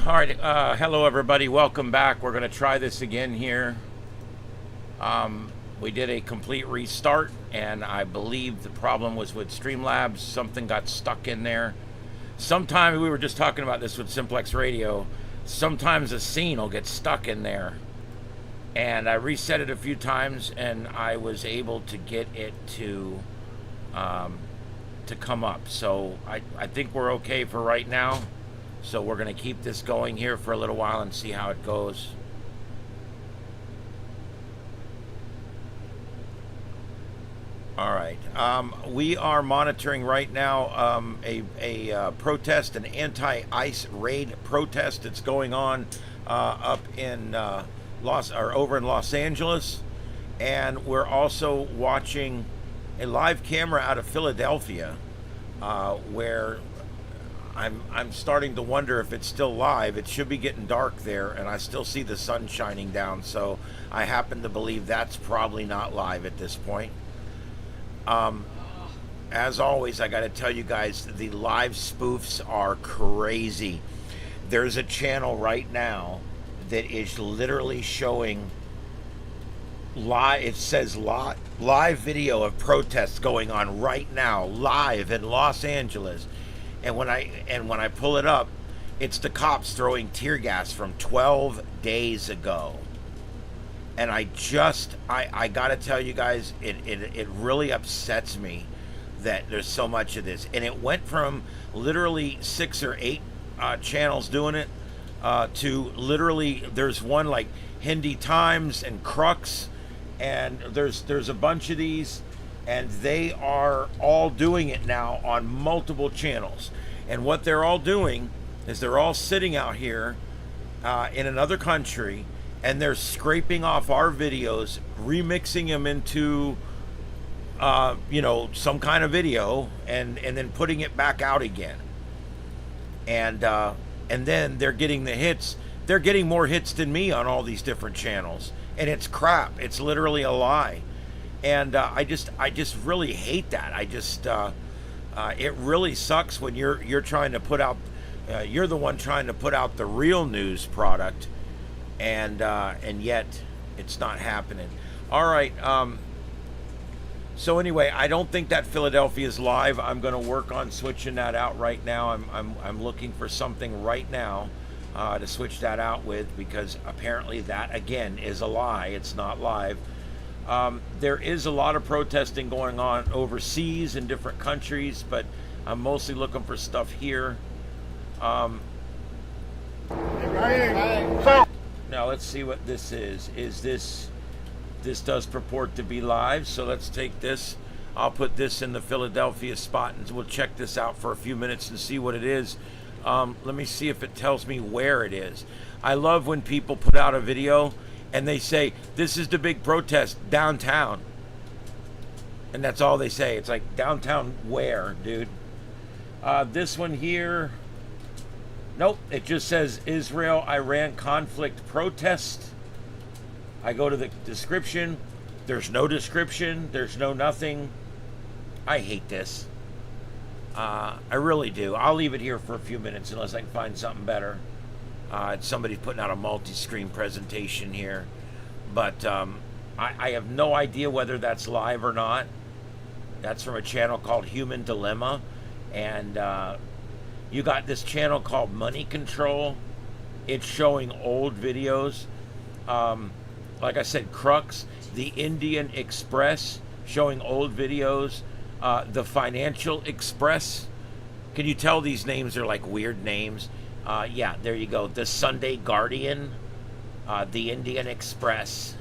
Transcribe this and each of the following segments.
All right, hello everybody. Welcome back. We're going to try this again here. We did a complete restart, and I believe the problem was with Streamlabs. Something got stuck in there. Sometimes we were just talking about this with Simplex Radio. Sometimes a scene will get stuck in there, and I reset it a few times, and I was able to get it to come up. So I think we're okay for right now. So we're going to keep this going here for a little while and see how it goes. All right. We are monitoring right now a protest, an anti-ICE raid protest that's going on up in over in Los Angeles, and we're also watching a live camera out of Philadelphia, where I'm starting to wonder if it's still live. It should be getting dark there, and I still see the sun shining down, so I happen to believe that's probably not live at this point. As always, I got to tell you guys, the live spoofs are crazy. There's a channel right now that is literally showing live. It says live video of protests going on right now, live in Los Angeles. And when I pull it up, it's the cops throwing tear gas from 12 days ago. And I gotta tell you guys, it really upsets me that there's so much of this. And it went from literally 6 or 8 channels doing it to literally, there's one like Hindi Times and Crux, and there's a bunch of these, and they are all doing it now on multiple channels. And what they're all doing is they're all sitting out here in another country, and they're scraping off our videos, remixing them into some kind of video, and then putting it back out again. And then they're getting the hits. They're getting more hits than me on all these different channels, and it's crap. It's literally a lie. And I just really hate that. It really sucks when you're trying to put out, you're the one trying to put out the real news product, and yet it's not happening. All right. So anyway, I don't think that Philadelphia is live. I'm going to work on switching that out right now. I'm looking for something right now to switch that out with, because apparently that again is a lie. It's not live. There is a lot of protesting going on overseas in different countries, but I'm mostly looking for stuff here. Now let's see what this is. This does purport to be live, so let's take this. I'll put this in the Philadelphia spot, and we'll check this out for a few minutes and see what it is. Let me see if it tells me where it is. I love when people put out a video and they say, this is the big protest downtown. And that's all they say. It's like, downtown where, dude? This one here, nope, it just says Israel-Iran conflict protest. I go to the description. There's no description. There's no nothing. I hate this. I really do. I'll leave it here for a few minutes unless I can find something better. Somebody's putting out a multi-screen presentation here, but I have no idea whether that's live or not. That's from a channel called Human Dilemma, and you got this channel called Money Control. It's showing old videos. Like I said, Crux, the Indian Express, showing old videos. The Financial Express. Can you tell these names are like weird names? Yeah, there you go. The Sunday Guardian, the Indian Express.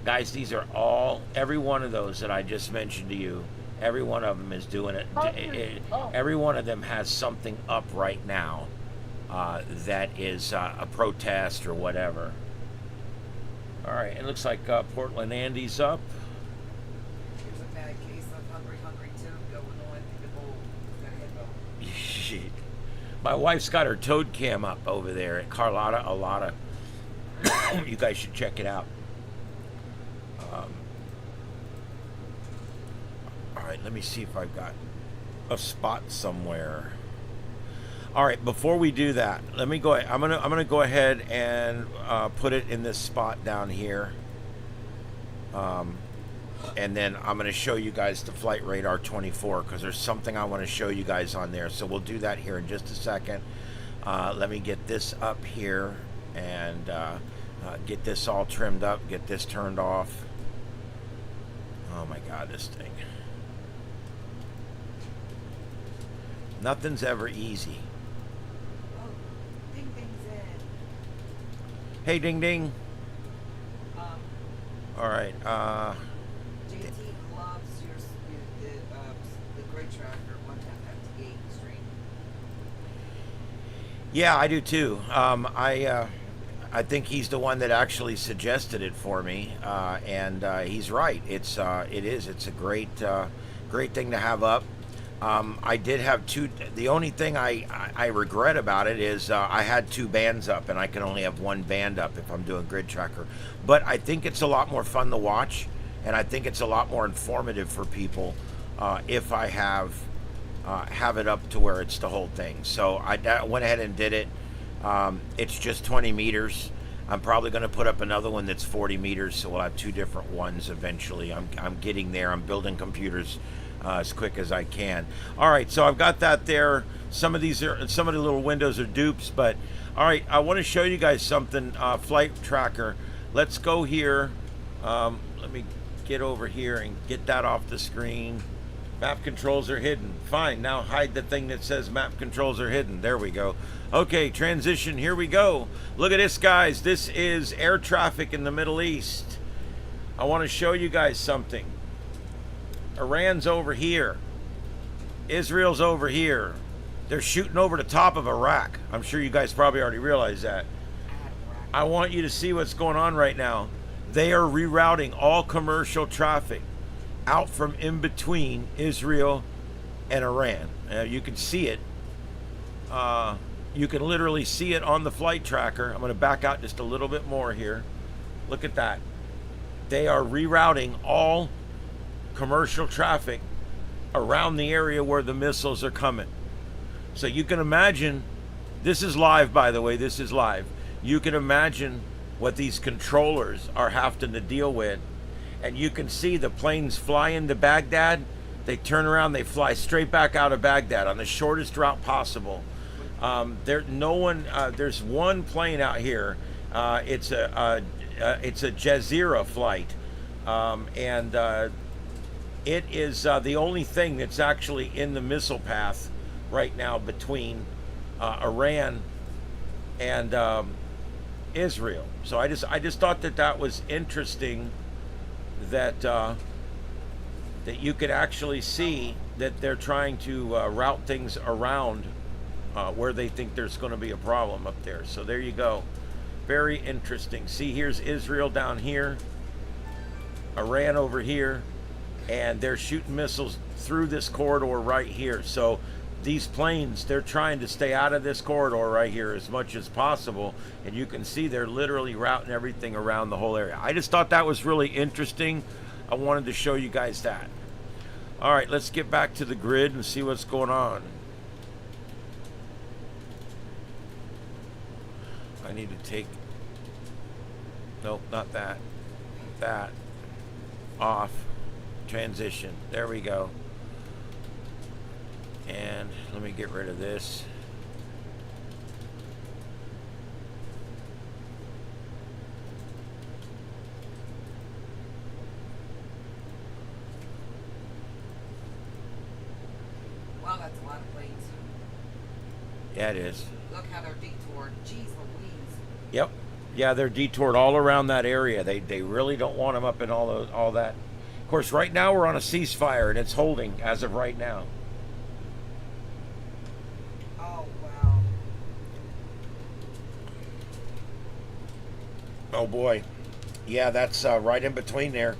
Guys, these are all, every one of those that I just mentioned to you, every one of them is doing it. Every one of them has something up right now that is a protest or whatever. All right, it looks like Portland Andy's up. There's a bad case of hungry too going on in the bowl. Shit. My wife's got her Toad Cam up over there at Carlotta Alata. You guys should check it out. All right, let me see if I've got a spot somewhere. All right, before we do that, let me go. I'm gonna go ahead and put it in this spot down here, and then I'm gonna show you guys the flight radar 24 because there's something I want to show you guys on there. So we'll do that here in just a second. Let me get this up here and get this all trimmed up. Get this turned off. Oh my God, this thing. Nothing's ever easy. Oh, ding ding's in. Hey, ding ding. Um, All right. JT loves the grid tracker 1.8 stream. Yeah, I do too. I think he's the one that actually suggested it for me, and he's right. It's a great thing to have up. I did have two. The only thing I regret about it is I had two bands up, and I can only have one band up if I'm doing grid tracker. But I think it's a lot more fun to watch, and I think it's a lot more informative for people if I have it up to where it's the whole thing. So I went ahead and did it. It's just 20 meters. I'm probably going to put up another one that's 40 meters, so we'll have two different ones eventually. I'm getting there. I'm building computers as quick as I can. All right, so I've got that there. Some of the little windows are dupes, but all right, I want to show you guys something. Flight tracker. Let's go here. Let me get over here and get that off the screen. Map controls are hidden. Fine, now hide the thing that says map controls are hidden. There we go. Okay, transition, here we go. Look at this, guys. This is air traffic in the Middle East. I want to show you guys something. Iran's over here. Israel's over here. They're shooting over the top of Iraq. I'm sure you guys probably already realize that. I want you to see what's going on right now. They are rerouting all commercial traffic out from in between Israel and Iran. You can see it. You can literally see it on the flight tracker. I'm going to back out just a little bit more here. Look at that. They are rerouting all commercial traffic around the area where the missiles are coming. So you can imagine, this is live, by the way, this is live. You can imagine what these controllers are having to deal with. And you can see the planes fly into Baghdad, they turn around, they fly straight back out of Baghdad on the shortest route possible. There's one plane out here. It's a Jazeera flight, and it is the only thing that's actually in the missile path right now between Iran and Israel. So I just thought that was interesting. That you could actually see that they're trying to route things around where they think there's going to be a problem up there. So there you go. Very interesting. See, here's Israel down here, Iran over here, and they're shooting missiles through this corridor right here. So these planes, they're trying to stay out of this corridor right here as much as possible, and you can see they're literally routing everything around the whole area. I just thought that was really interesting. I wanted to show you guys that. All right, let's get back to the grid and see what's going on. I need to take, nope, not that, that off, transition, there we go. And let me get rid of this. Wow, that's a lot of planes. Yeah, it is. Look how they're detoured. Jeez Louise. Yep. Yeah, they're detoured all around that area. They really don't want them up in all that. Of course, right now we're on a ceasefire, and it's holding as of right now. Oh boy, yeah, that's right in between there.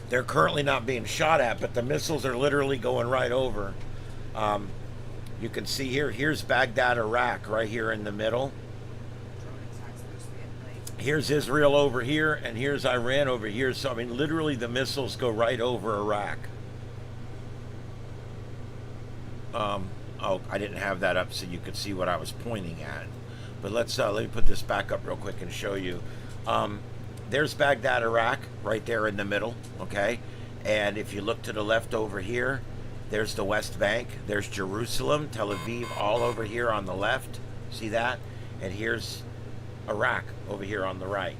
They're currently not being shot at, but the missiles are literally going right over. You can see here's Baghdad, Iraq, right here in the middle. Here's Israel over here, and here's Iran over here. So, I mean, literally the missiles go right over Iraq. Oh, I didn't have that up so you could see what I was pointing at. But let me put this back up real quick and show you. There's Baghdad, Iraq, right there in the middle, okay? And if you look to the left over here, there's the West Bank. There's Jerusalem, Tel Aviv, all over here on the left. See that? And here's Iraq over here on the right.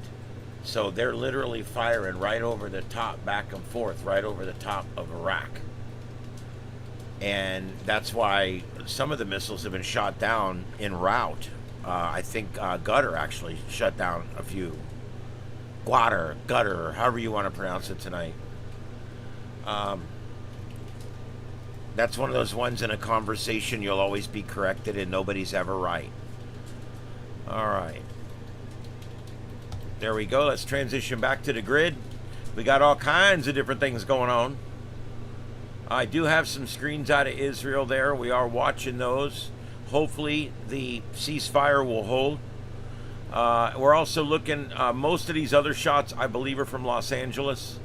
So they're literally firing right over the top, back and forth, right over the top of Iraq. And that's why some of the missiles have been shot down en route. I think Gutter actually shut down a few. Gutter, or however you want to pronounce it tonight. That's one of those ones in a conversation you'll always be corrected and nobody's ever right. All right. There we go. Let's transition back to the grid. We got all kinds of different things going on. I do have some screens out of Israel there. We are watching those. Hopefully the ceasefire will hold. We're also looking, most of these other shots, I believe, are from Los Angeles.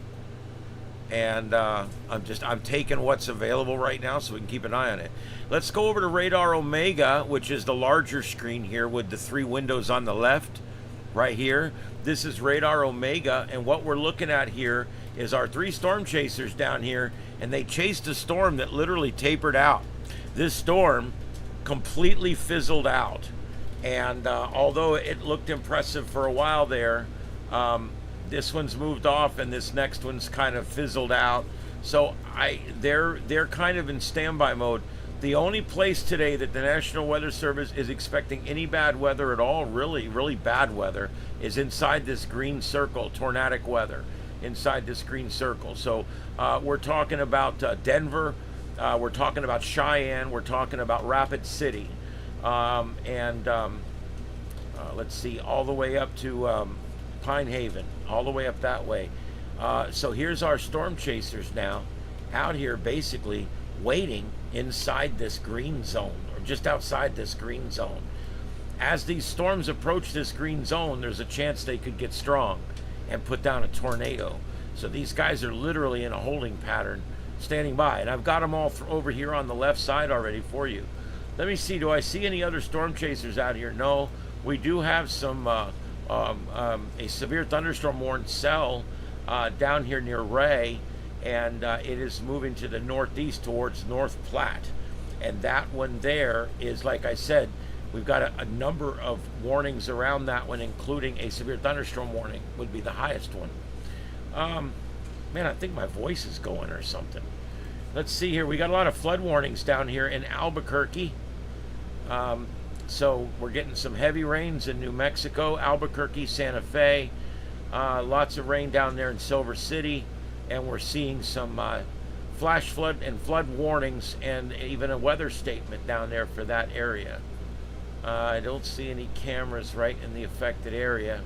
And I'm taking what's available right now so we can keep an eye on it. Let's go over to Radar Omega, which is the larger screen here with the 3 windows on the left, right here. This is Radar Omega, and what we're looking at here is our 3 storm chasers down here, and they chased a storm that literally tapered out. This storm completely fizzled out. And although it looked impressive for a while there, this one's moved off and this next one's kind of fizzled out. So they're kind of in standby mode. The only place today that the National Weather Service is expecting any bad weather at all, really bad weather, is inside this green circle, tornadic weather, inside this green circle. So we're talking about Denver, we're talking about Cheyenne, we're talking about Rapid City. Let's see, all the way up to Pine Haven, all the way up that way. So here's our storm chasers now, out here basically waiting inside this green zone, or just outside this green zone. As these storms approach this green zone, there's a chance they could get strong and put down a tornado. So these guys are literally in a holding pattern, standing by. And I've got them all over here on the left side already for you. Let me see, do I see any other storm chasers out here? No, we do have some, a severe thunderstorm warning cell down here near Ray, and it is moving to the northeast towards North Platte. And that one there is, like I said, we've got a number of warnings around that one, including a severe thunderstorm warning would be the highest one. Man, I think my voice is going or something. Let's see here. We got a lot of flood warnings down here in Albuquerque. So we're getting some heavy rains in New Mexico, Albuquerque, Santa Fe. Lots of rain down there in Silver City. And we're seeing some flash flood and flood warnings and even a weather statement down there for that area. I don't see any cameras right in the affected area.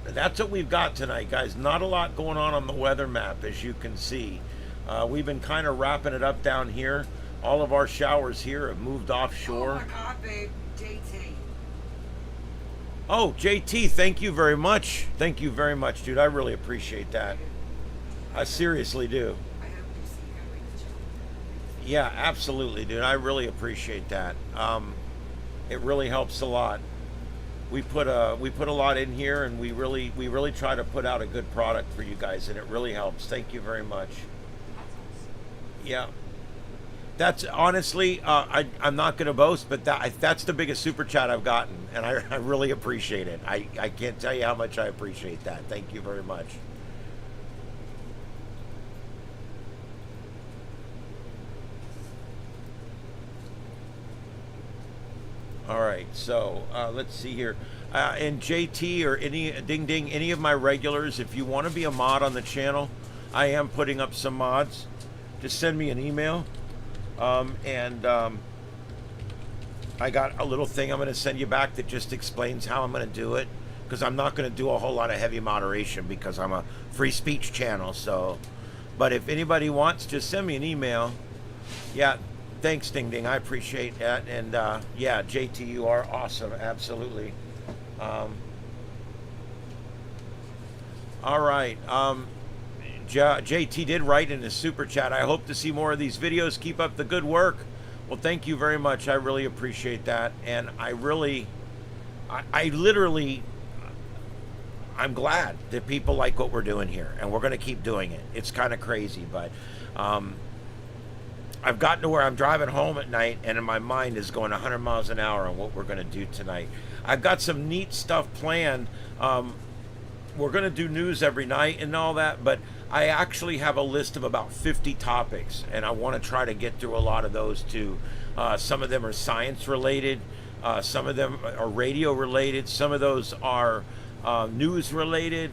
That's what we've got tonight, guys. Not a lot going on the weather map, as you can see. We've been kind of wrapping it up down here. All of our showers here have moved offshore. Oh my God, babe, JT. Oh, JT, thank you very much. Thank you very much, dude. I really appreciate that. I seriously do. I hope you see how we Yeah, absolutely, dude. I really appreciate that. It really helps a lot. We put a lot in here, and we really try to put out a good product for you guys, and it really helps. Thank you very much. Yeah. That's honestly, I'm not going to boast, but that's the biggest super chat I've gotten, and I really appreciate it. I can't tell you how much I appreciate that. Thank you very much. All right, so let's see here. And JT or any Ding Ding, any of my regulars, if you want to be a mod on the channel, I am putting up some mods. Just send me an email. I got a little thing I'm going to send you back that just explains how I'm going to do it, because I'm not going to do a whole lot of heavy moderation because I'm a free speech channel. So, but if anybody wants, just send me an email. Yeah, thanks, Ding Ding. I appreciate that. And yeah, JT, you are awesome. Absolutely. All right. JT did write in his super chat, I hope to see more of these videos. Keep up the good work. Well, thank you very much. I really appreciate that. And I literally, I'm glad that people like what we're doing here. And we're going to keep doing it. It's kind of crazy, but I've gotten to where I'm driving home at night and my mind is going 100 miles an hour on what we're going to do tonight. I've got some neat stuff planned. We're going to do news every night and all that, but I actually have a list of about 50 topics, and I want to try to get through a lot of those too. Some of them are science related, some of them are radio related, some of those are news related,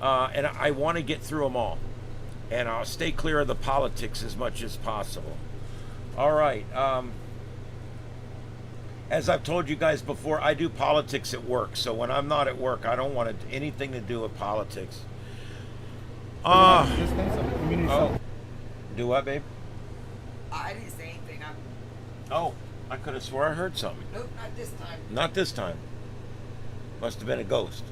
and I want to get through them all. And I'll stay clear of the politics as much as possible. All right. As I've told you guys before, I do politics at work. So when I'm not at work, I don't want anything to do with politics. Do what, babe? I didn't say anything. I could have swore I heard something. Nope, not this time. Not this time. Must have been a ghost.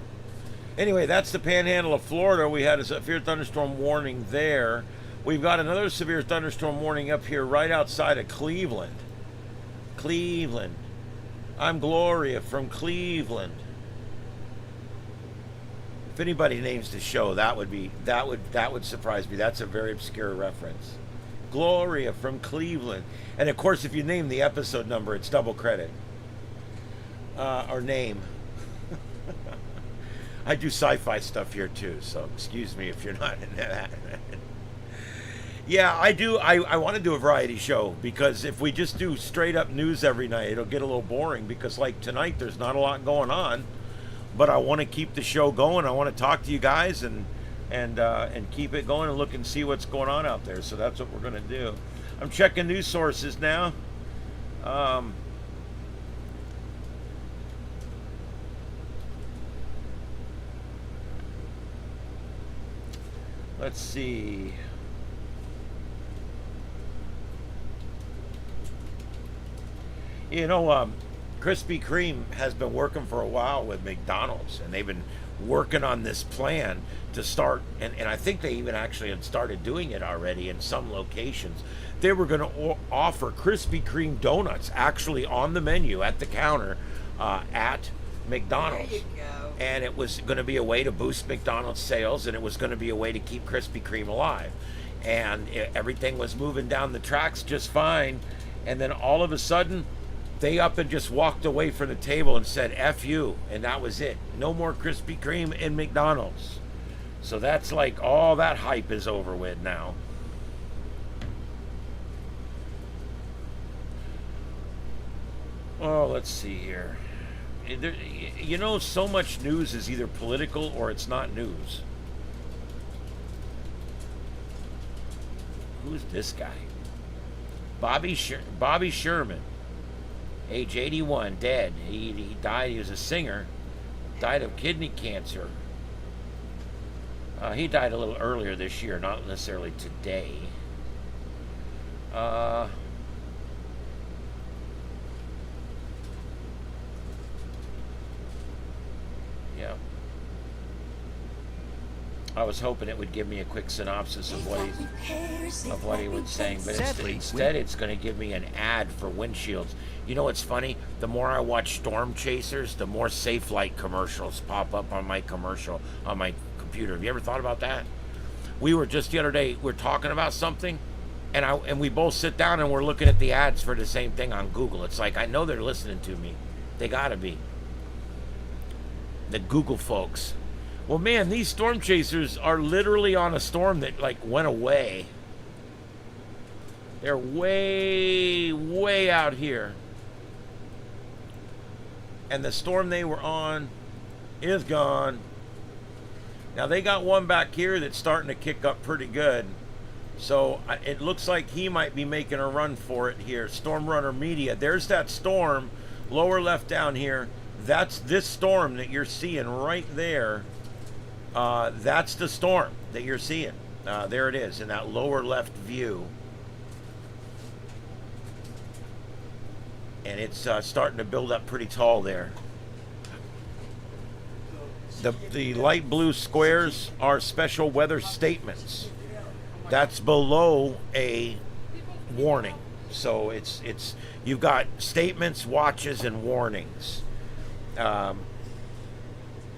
Anyway, that's the panhandle of Florida. We had a severe thunderstorm warning there. We've got another severe thunderstorm warning up here right outside of Cleveland. Cleveland. I'm Gloria from Cleveland. If anybody names the show, that would surprise me. That's a very obscure reference. Gloria from Cleveland. And of course, if you name the episode number, it's double credit. Or name. I do sci-fi stuff here too, so excuse me if you're not into that. Yeah, I do. I want to do a variety show, because if we just do straight up news every night, it'll get a little boring, because like tonight there's not a lot going on, but I want to keep the show going. I want to talk to you guys and keep it going and look and see what's going on out there. So that's what we're going to do. I'm checking news sources now. Let's see. You know, Krispy Kreme has been working for a while with McDonald's, and they've been working on this plan to start, and I think they even actually had started doing it already in some locations. They were going to offer Krispy Kreme donuts actually on the menu at the counter at McDonald's. There you go. And it was going to be a way to boost McDonald's sales, and it was going to be a way to keep Krispy Kreme alive. And everything was moving down the tracks just fine. And then all of a sudden, they up and just walked away from the table and said, F you. And that was it. No more Krispy Kreme in McDonald's. So that's like all that hype is over with now. Oh, let's see here. You know, so much news is either political or it's not news. Who's this guy? Bobby Sherman, age 81, dead. He died. He was a singer. Died of kidney cancer. He died a little earlier this year, not necessarily today. Yeah. I was hoping it would give me a quick synopsis of what he was saying, but instead it's going to give me an ad for windshields. You know what's funny? The more I watch Storm Chasers, the more Safe Light commercials pop up on my computer. Have you ever thought about that? We were just the other day, we're talking about something, and we both sit down and we're looking at the ads for the same thing on Google. It's like, I know they're listening to me. They gotta be. The Google folks. Well, man, these storm chasers are literally on a storm that like went away. They're way, way out here. And the storm they were on is gone. Now they got one back here that's starting to kick up pretty good. So it looks like he might be making a run for it here. Storm Runner Media. There's that storm, lower left down here. That's this storm that you're seeing right there. That's the storm that you're seeing. There it is in that lower left view. And it's starting to build up pretty tall there. The light blue squares are special weather statements. That's below a warning. So it's you've got statements, watches, and warnings, and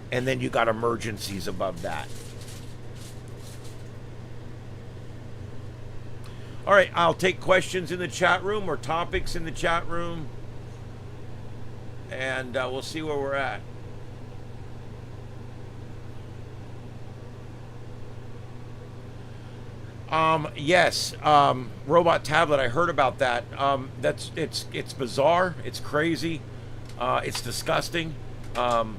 then you got emergencies above that. All right, I'll take questions in the chat room or topics in the chat room, and we'll see where we're at. Yes, robot tablet. I heard about that. It's bizarre. It's crazy. It's disgusting. But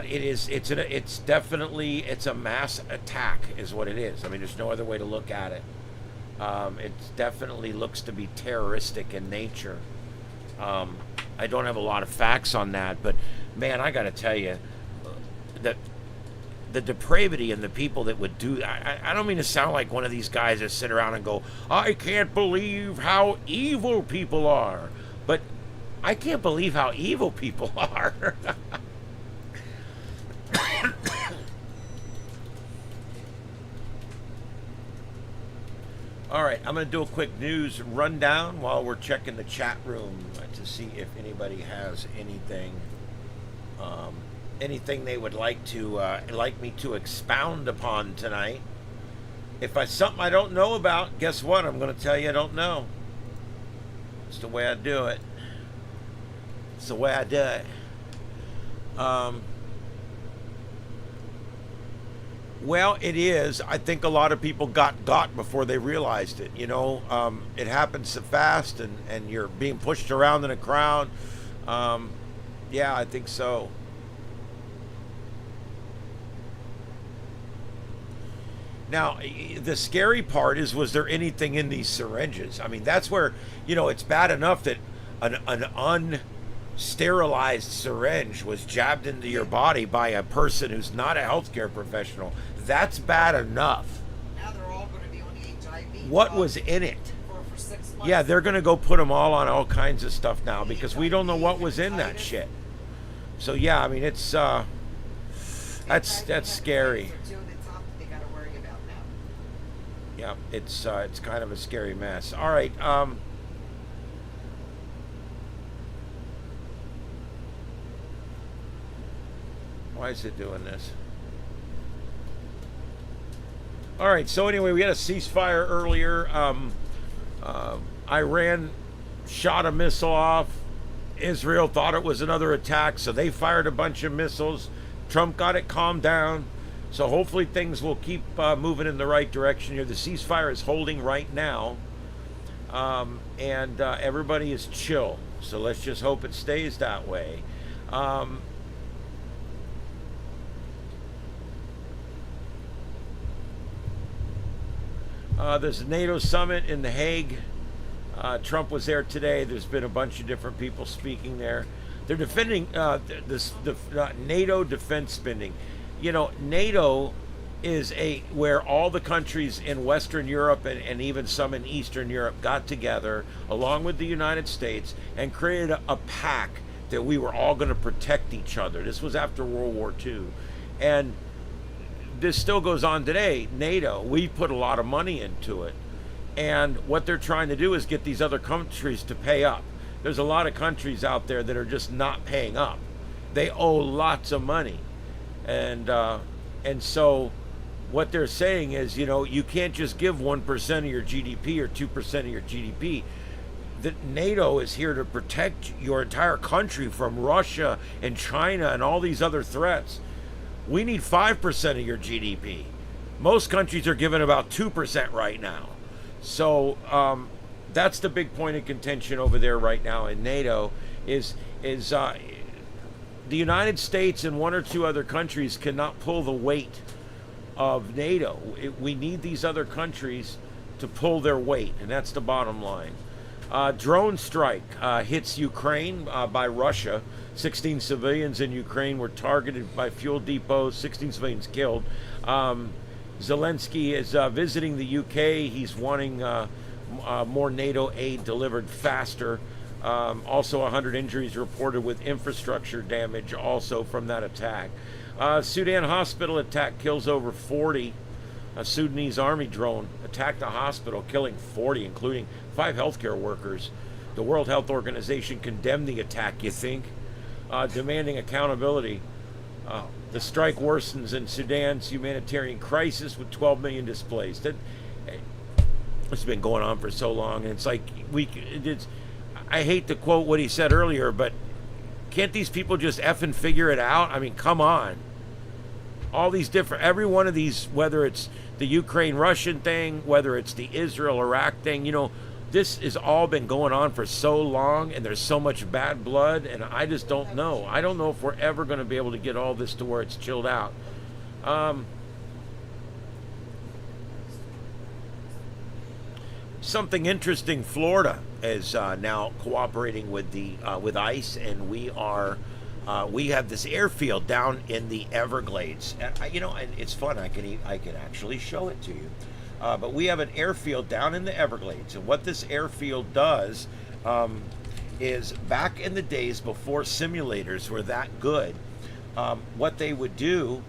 it's definitely a mass attack is what it is. I mean, there's no other way to look at it. It definitely looks to be terroristic in nature. I don't have a lot of facts on that, but man, I got to tell you that the depravity and the people that would do I don't mean to sound like one of these guys that sit around and go, I can't believe how evil people are, but I can't believe how evil people are. All right, I'm going to do a quick news rundown while we're checking the chat room to see if anybody has anything anything they would like me to expound upon tonight. If it's something I don't know about, guess what? I'm going to tell you I don't know. It's the way I do it. It's the way I do it. Well, it is. I think a lot of people got before they realized it. You know, it happens so fast, and you're being pushed around in a crowd. Yeah, I think so. Now, the scary part is, was there anything in these syringes? I mean, that's where, you know, it's bad enough that an unsterilized syringe was jabbed into your body by a person who's not a healthcare professional. That's bad enough. Now they're all going to be on the HIV. What was in it? For 6 months. Yeah, they're going to go put them all on all kinds of stuff now because we don't know what was in that shit. So yeah, I mean, it's that's scary. Yeah, it's kind of a scary mess. All right, why is it doing this? All right, so anyway, we had a ceasefire earlier. Iran shot a missile off. Israel thought it was another attack, so they fired a bunch of missiles. Trump got it calmed down. So hopefully things will keep moving in the right direction here. The ceasefire is holding right now, and everybody is chill. So let's just hope it stays that way. There's a NATO summit in The Hague. Trump was there today. There's been a bunch of different people speaking there. They're defending the NATO defense spending. You know, NATO is where all the countries in Western Europe and even some in Eastern Europe got together along with the United States and created a pact that we were all going to protect each other. This was after World War II. And this still goes on today. NATO, we put a lot of money into it. And what they're trying to do is get these other countries to pay up. There's a lot of countries out there that are just not paying up. They owe lots of money. And so what they're saying is, you know, you can't just give 1% of your GDP or 2% of your GDP. That NATO is here to protect your entire country from Russia and China and all these other threats. We need 5% of your GDP. Most countries are giving about 2% right now. So that's the big point of contention over there right now in NATO is the United States and one or two other countries cannot pull the weight of NATO. We need these other countries to pull their weight, and that's the bottom line. Drone strike hits Ukraine by Russia. 16 civilians in Ukraine were targeted by fuel depots. 16 civilians killed. Zelensky is visiting the UK. He's wanting more NATO aid delivered faster. Also 100 injuries reported with infrastructure damage also from that attack. Sudan hospital attack kills over 40. A Sudanese army drone attacked a hospital, killing 40, including 5 healthcare workers. The World Health Organization condemned the attack, you think, demanding accountability. The strike worsens in Sudan's humanitarian crisis with 12 million displaced. It's been going on for so long, and it's like I hate to quote what he said earlier, but can't these people just effing figure it out? I mean, come on. All these different, every one of these, whether it's the Ukraine-Russian thing, whether it's the Israel-Iraq thing, this has all been going on for so long, and there's so much bad blood, and I just don't know. I don't know if we're ever going to be able to get all this to where it's chilled out. Something interesting, Florida is now cooperating with with ICE, and we have this airfield down in the Everglades, and and it's fun. I can actually show it to you. But we have an airfield down in the Everglades, and what this airfield does is, back in the days before simulators were that good, what they would do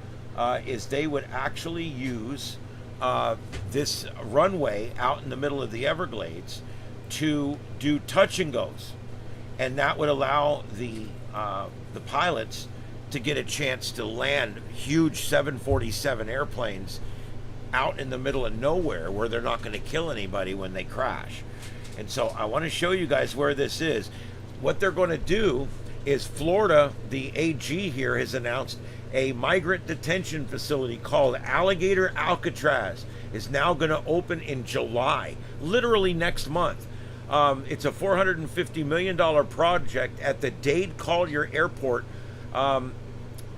is they would actually use this runway out in the middle of the Everglades to do touch and goes, and that would allow the pilots to get a chance to land huge 747 airplanes out in the middle of nowhere where they're not going to kill anybody when they crash. And so I want to show you guys where this is. What they're going to do is, Florida, the AG here, has announced a migrant detention facility called Alligator Alcatraz is now going to open in July, literally next month. It's a $450 million project at the Dade Collier Airport.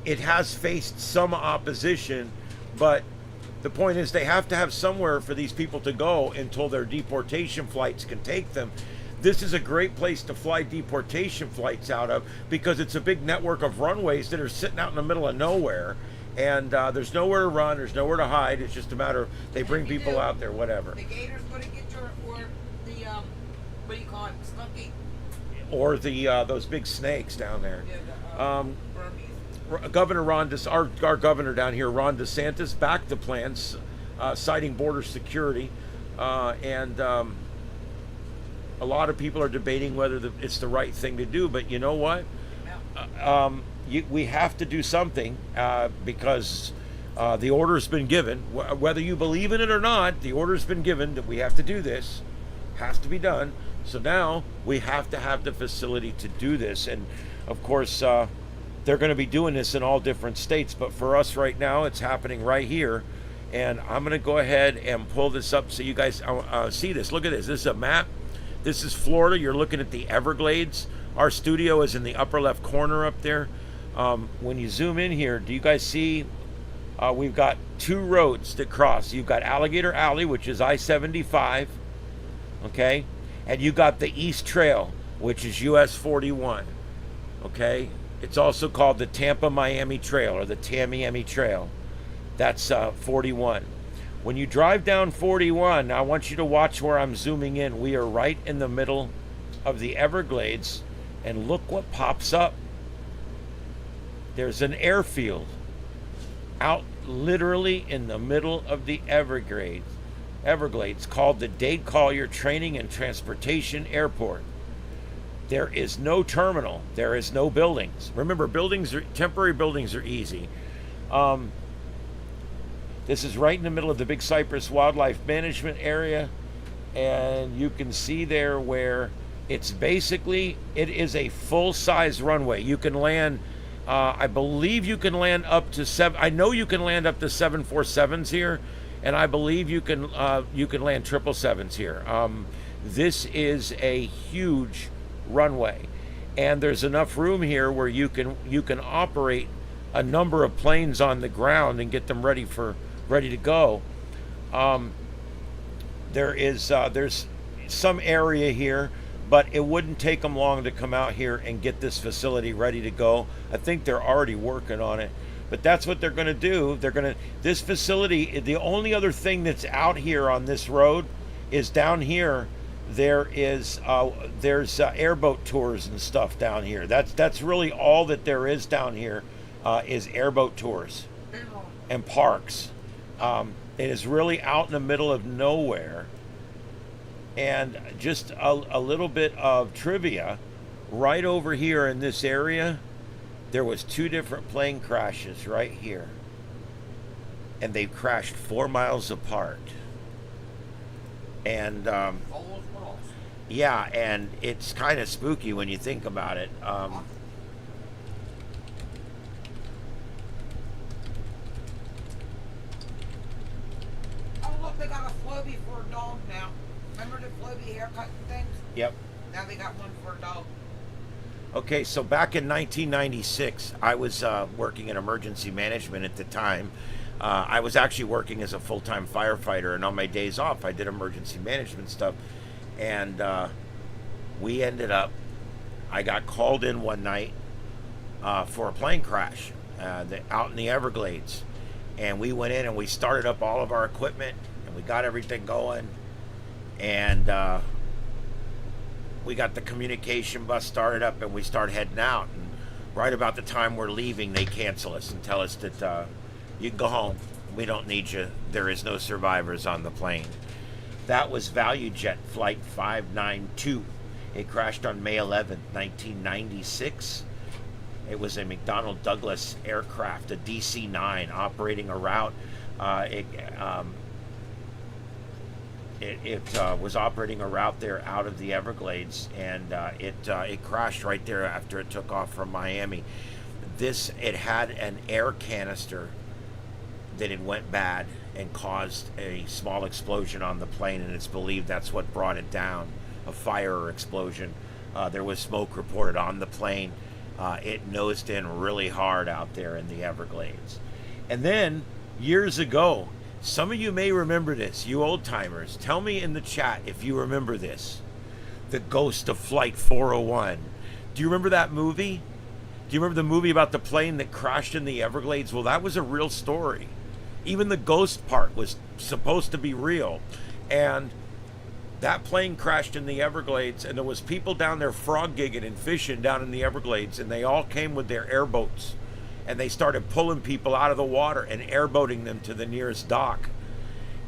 It has faced some opposition, but the point is they have to have somewhere for these people to go until their deportation flights can take them. This is a great place to fly deportation flights out of, because it's a big network of runways that are sitting out in the middle of nowhere, and there's nowhere to run, there's nowhere to hide. It's just a matter of they bring people out there, whatever. The gator's going to get your, or the what do you call it, skunky, or the those big snakes down there. Yeah, Governor our governor down here, Ron DeSantis, backed the plans, citing border security, and a lot of people are debating whether it's the right thing to do. But you know what? We have to do something, because the order's been given. Whether you believe in it or not, the order's been given that we have to do this. Has to be done. So now we have to have the facility to do this. And of course, they're going to be doing this in all different states, but for us right now, it's happening right here. And I'm going to go ahead and pull this up so you guys see this. Look at this. This is a map. This is Florida. You're looking at the Everglades. Our studio is in the upper left corner up there. When you zoom in here, do you guys see we've got 2 roads that cross? You've got Alligator Alley, which is I-75, okay? And you got the East Trail, which is US 41, okay? It's also called the Tampa-Miami Trail, or the Tamiami Trail. That's 41. When you drive down 41, I want you to watch where I'm zooming in. We are right in the middle of the Everglades, and look what pops up. There's an airfield out literally in the middle of the Everglades called the Dade Collier Training and Transportation Airport. There is no terminal. There is no buildings. Remember, temporary buildings are easy. This is right in the middle of the Big Cypress Wildlife Management Area, and you can see there where it is a full-size runway. You can land, I believe you can land up to I know you can land up to 747s here, and I believe you can land 777s here. This is a huge runway, and there's enough room here where you can operate a number of planes on the ground and get them ready to go. There's some area here, but it wouldn't take them long to come out here and get this facility ready to go. I think they're already working on it, but that's what they're going to do. This facility, the only other thing that's out here on this road is down here. There's airboat tours and stuff down here. That's really all that there is down here, is airboat tours and parks. It is really out in the middle of nowhere. And just a little bit of trivia, right over here in this area, there was two different plane crashes right here. And they crashed 4 miles apart. And yeah, and it's kind of spooky when you think about it. Oh, look, they got a Floby for a dog now. Remember the Floby haircut and things? Yep. Now they got one for a dog. Okay, so back in 1996, I was working in emergency management at the time. I was actually working as a full-time firefighter, and on my days off, I did emergency management stuff. And we ended up, I got called in one night for a plane crash out in the Everglades. And we went in and we started up all of our equipment, and we got everything going. And we got the communication bus started up, and we started heading out. And right about the time we're leaving, they cancel us and tell us that you can go home. We don't need you. There is no survivors on the plane. That was ValueJet Flight 592. It crashed on May 11th, 1996. It was a McDonnell Douglas aircraft, a DC-9, operating a route. It was operating a route there out of the Everglades, and it crashed right there after it took off from Miami. It had an air canister that it went bad and caused a small explosion on the plane, and it's believed that's what brought it down, a fire or explosion. There was smoke reported on the plane. It nosed in really hard out there in the Everglades. And then, years ago, some of you may remember this, you old timers. Tell me in the chat if you remember this. The ghost of Flight 401. Do you remember that movie? Do you remember the movie about the plane that crashed in the Everglades? Well, that was a real story. Even the ghost part was supposed to be real. And that plane crashed in the Everglades, and there was people down there frog gigging and fishing down in the Everglades, and they all came with their airboats, and they started pulling people out of the water and airboating them to the nearest dock.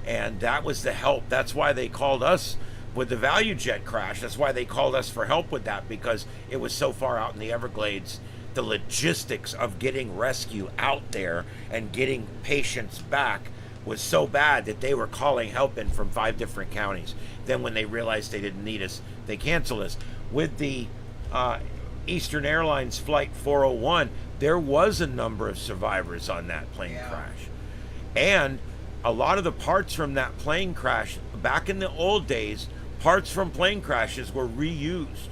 And that was the help. That's why they called us with the ValueJet crash. That's why they called us for help with that, because it was so far out in the Everglades. The logistics of getting rescue out there and getting patients back was so bad that they were calling help in from 5 different counties. Then when they realized they didn't need us, they canceled us. With the Eastern Airlines Flight 401, there was a number of survivors on that plane crash. And a lot of the parts from that plane crash, back in the old days, parts from plane crashes were reused.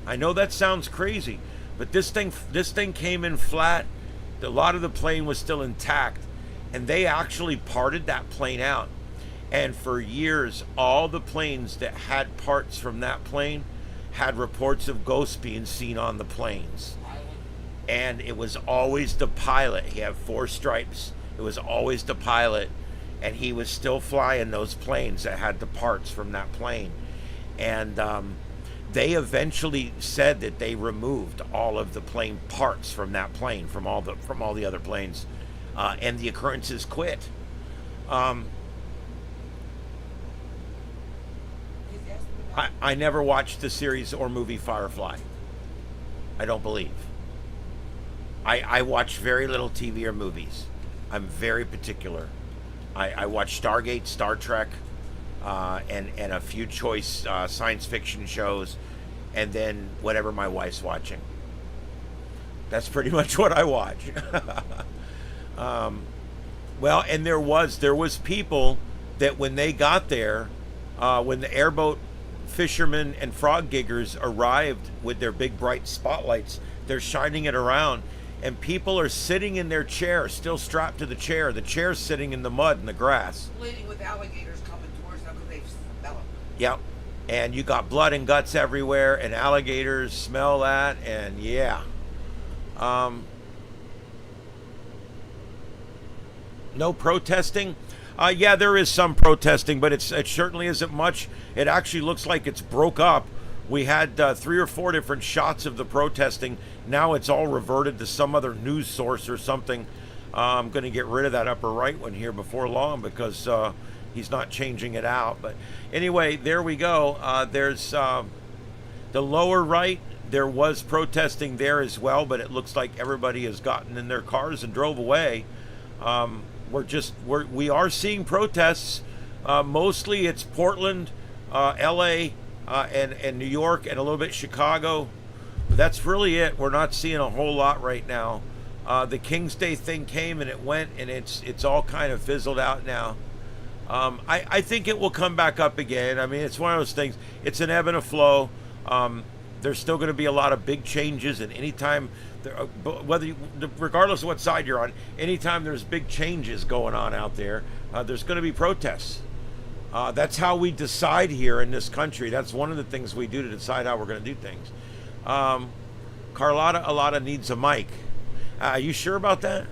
I know that sounds crazy, but this thing came in flat. A lot of the plane was still intact, and they actually parted that plane out. And for years, all the planes that had parts from that plane had reports of ghosts being seen on the planes. And it was always the pilot. He had 4 stripes. It was always the pilot, and he was still flying those planes that had the parts from that plane. And they eventually said that they removed all of the plane parts from that plane, from all the other planes, and the occurrences quit. I never watched the series or movie Firefly. I don't believe. I watch very little TV or movies. I'm very particular. I watch Stargate, Star Trek, and a few choice science fiction shows, and then whatever my wife's watching. That's pretty much what I watch. Well, and there was people that when they got there, when the airboat fishermen and frog giggers arrived with their big bright spotlights, they're shining it around, and people are sitting in their chair, still strapped to the chair. The chair's sitting in the mud and the grass. Bleeding with alligators coming towards them because they smell them. Yep. And you got blood and guts everywhere, and alligators smell that, and yeah. No protesting? Yeah, there is some protesting, but it certainly isn't much. It actually looks like it's broke up. We had 3 or 4 different shots of the protesting. Now it's all reverted to some other news source or something. I'm going to get rid of that upper right one here before long because he's not changing it out. But anyway, there we go. There's the lower right. There was protesting there as well, but it looks like everybody has gotten in their cars and drove away. We are seeing protests. Mostly it's Portland, LA, and New York, and a little bit Chicago. That's really it. We're not seeing a whole lot right now. The King's Day thing came and it went, and it's all kind of fizzled out now. I think it will come back up again. I mean, it's one of those things. It's an ebb and a flow. There's still going to be a lot of big changes, and anytime, regardless of what side you're on, anytime there's big changes going on out there, there's going to be protests. That's how we decide here in this country. That's one of the things we do to decide how we're going to do things. Carlotta Alada needs a mic. Are you sure about that?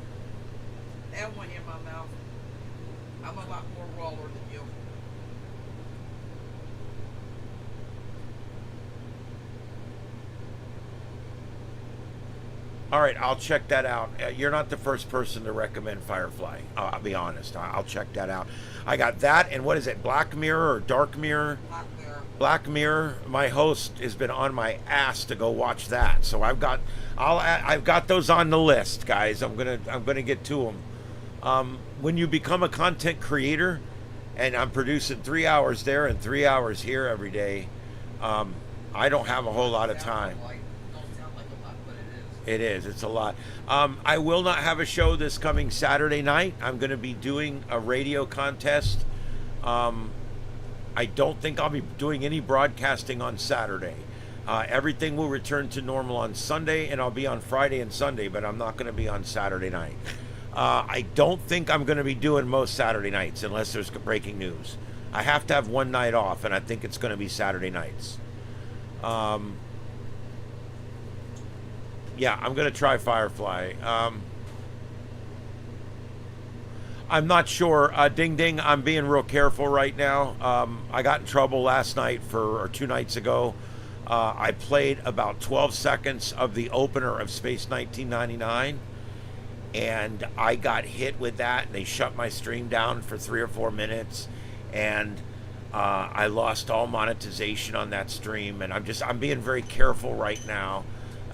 That one in my mouth. I'm a lot more rawer than you. All right, I'll check that out. You're not the first person to recommend Firefly. I'll be honest. I'll check that out. I got that, and what is it, Black Mirror or Dark Mirror? Black Mirror. Black Mirror. My host has been on my ass to go watch that, so I've got those on the list, guys. I'm gonna get to them. When you become a content creator, and I'm producing 3 hours there and 3 hours here every day, I don't have a whole lot of time. It is. It's a lot. I will not have a show this coming Saturday night. I'm going to be doing a radio contest. I don't think I'll be doing any broadcasting on Saturday. Everything will return to normal on Sunday, and I'll be on Friday and Sunday, but I'm not going to be on Saturday night. I don't think I'm going to be doing most Saturday nights unless there's breaking news. I have to have one night off, and I think it's going to be Saturday nights. Yeah, I'm going to try Firefly. I'm not sure. Ding Ding, I'm being real careful right now. I got in trouble last night or 2 nights ago. I played about 12 seconds of the opener of Space 1999, and I got hit with that, and they shut my stream down for 3 or 4 minutes, and I lost all monetization on that stream, and I'm being very careful right now.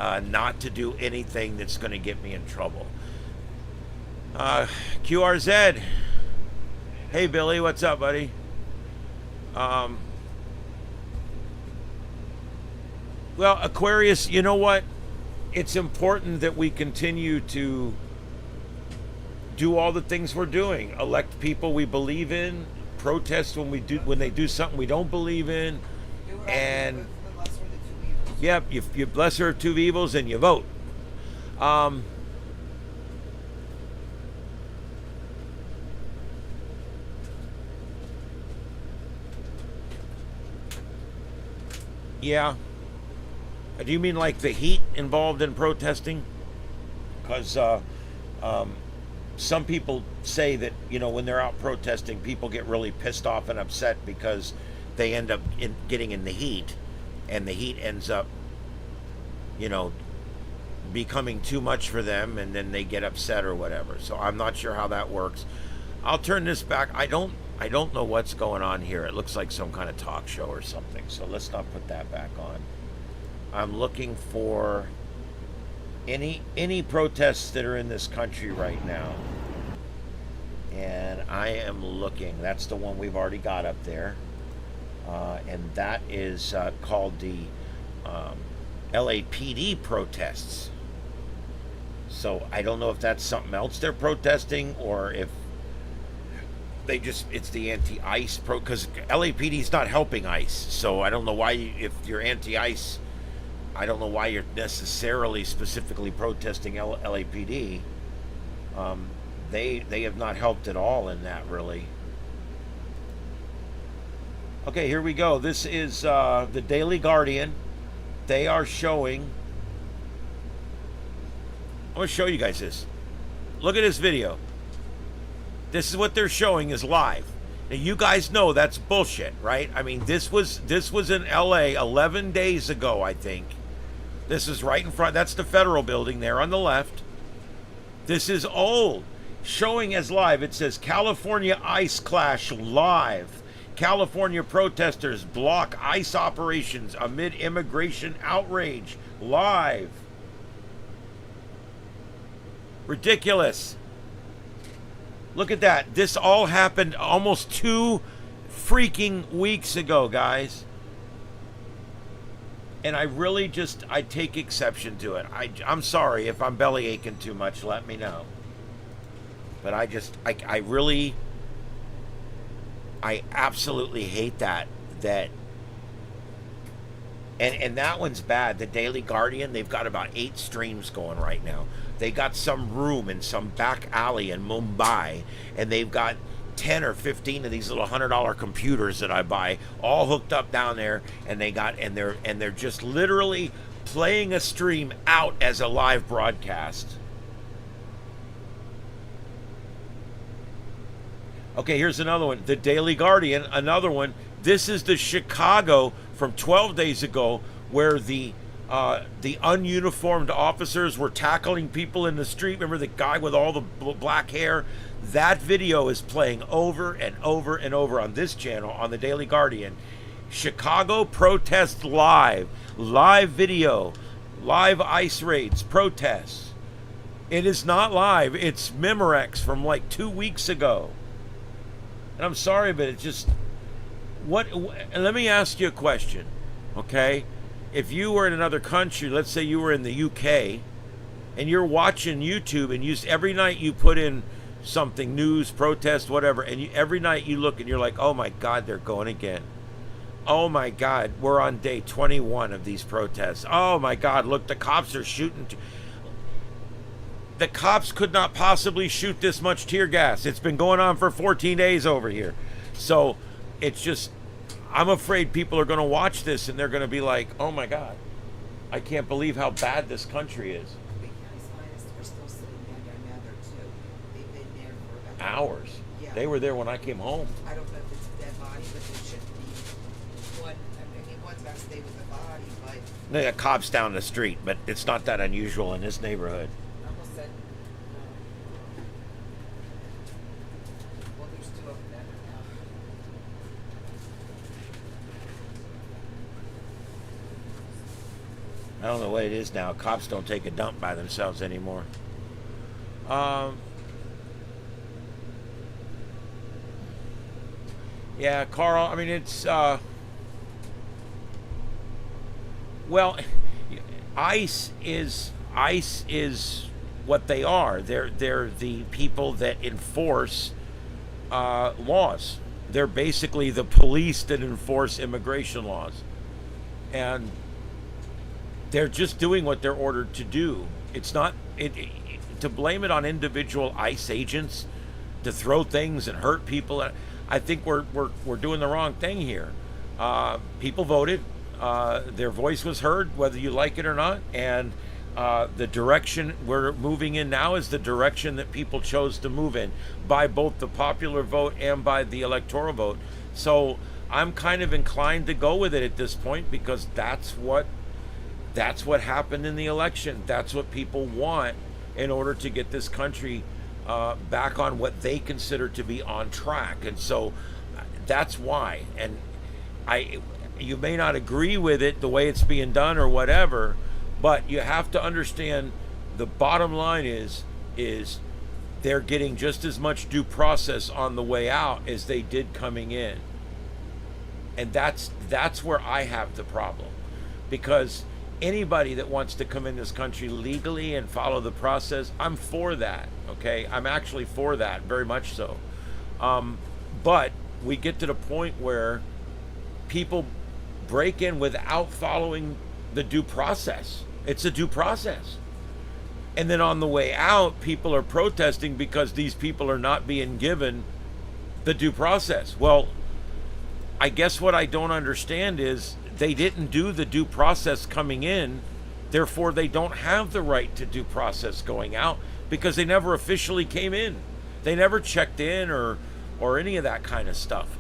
Not to do anything that's going to get me in trouble. QRZ. Hey, Billy. What's up, buddy? Well, Aquarius, you know what? It's important that we continue to do all the things we're doing. Elect people we believe in. Protest when they do something we don't believe in. And yep, you lesser of 2 evils and you vote. Yeah. Do you mean like the heat involved in protesting? Because some people say that, when they're out protesting, people get really pissed off and upset because they end up getting in the heat, and the heat ends up, becoming too much for them, and then they get upset or whatever. So I'm not sure how that works. I'll turn this back. I don't know what's going on here. It looks like some kind of talk show or something. So let's not put that back on. I'm looking for any protests that are in this country right now. And I am looking. That's the one we've already got up there. And that is called the LAPD protests. So I don't know if that's something else they're protesting, or if it's the anti-ICE because LAPD is not helping ICE. So I don't know why if you're anti-ICE, I don't know why you're necessarily specifically protesting LAPD. They have not helped at all in that, really. Okay, here we go. This is the Daily Guardian. They are showing. I'm going to show you guys this. Look at this video. This is what they're showing is live. Now, you guys know that's bullshit, right? I mean, this was in LA 11 days ago, I think. This is right in front. That's the federal building there on the left. This is old. Showing as live. It says California ICE clash live. California protesters block ICE operations amid immigration outrage. Live. Ridiculous. Look at that. This all happened almost 2 freaking weeks ago, guys. And I really I take exception to it. I'm sorry if I'm belly aching too much, let me know. But I really, I absolutely hate that. And that one's bad. The Daily Guardian, they've got about 8 streams going right now. They got some room in some back alley in Mumbai, and they've got 10 or 15 of these little $100 computers that I buy, all hooked up down there, and they're just literally playing a stream out as a live broadcast. Okay, here's another one. The Daily Guardian, another one. This is the Chicago from 12 days ago, where the ununiformed officers were tackling people in the street. Remember the guy with all the black hair? That video is playing over and over and over on this channel, on the Daily Guardian. Chicago protest live video, live ICE raids, protests. It is not live. It's Memorex from like 2 weeks ago. And I'm sorry, but it's just, let me ask you a question, okay? If you were in another country, let's say you were in the UK, and you're watching YouTube, and every night you put in something, news, protest, whatever, and every night you look and you're like, oh my God, they're going again. Oh my God, we're on day 21 of these protests. Oh my God, look, the cops are shooting. The cops could not possibly shoot this much tear gas. It's been going on for 14 days over here. So it's just, I'm afraid people are going to watch this and they're going to be like, oh my God, I can't believe how bad this country is. We're still sitting down there too. They've been there for about Hours. Yeah. They were there when I came home. I don't know if it's a dead body, but there shouldn't be one. I mean, one's got to stay with the body, but They got cops down the street, but it's not that unusual in this neighborhood. I almost said, well, there's 2 of them now. I don't know what it is now. Cops don't take a dump by themselves anymore. Yeah, Carl, I mean, it's, well, ICE is what they are. They're the people that enforce laws. They're basically the police that enforce immigration laws. And they're just doing what they're ordered to do. It's not to blame it on individual ICE agents to throw things and hurt people. I think we're doing the wrong thing here. People voted. Their voice was heard, whether you like it or not. And the direction we're moving in now is the direction that people chose to move in by both the popular vote and by the electoral vote. So I'm kind of inclined to go with it at this point, because that's what happened in the election. That's what people want in order to get this country back on what they consider to be on track. And so that's why. And you may not agree with it, the way it's being done or whatever, but you have to understand the bottom line is they're getting just as much due process on the way out as they did coming in. And that's where I have the problem, because anybody that wants to come in this country legally and follow the process, I'm for that. Okay, I'm actually for that, very much so. But we get to the point where people break in without following the due process. It's a due process. And then on the way out, people are protesting because these people are not being given the due process. Well, I guess what I don't understand is they didn't do the due process coming in, therefore they don't have the right to due process going out, because they never officially came in. They never checked in or any of that kind of stuff.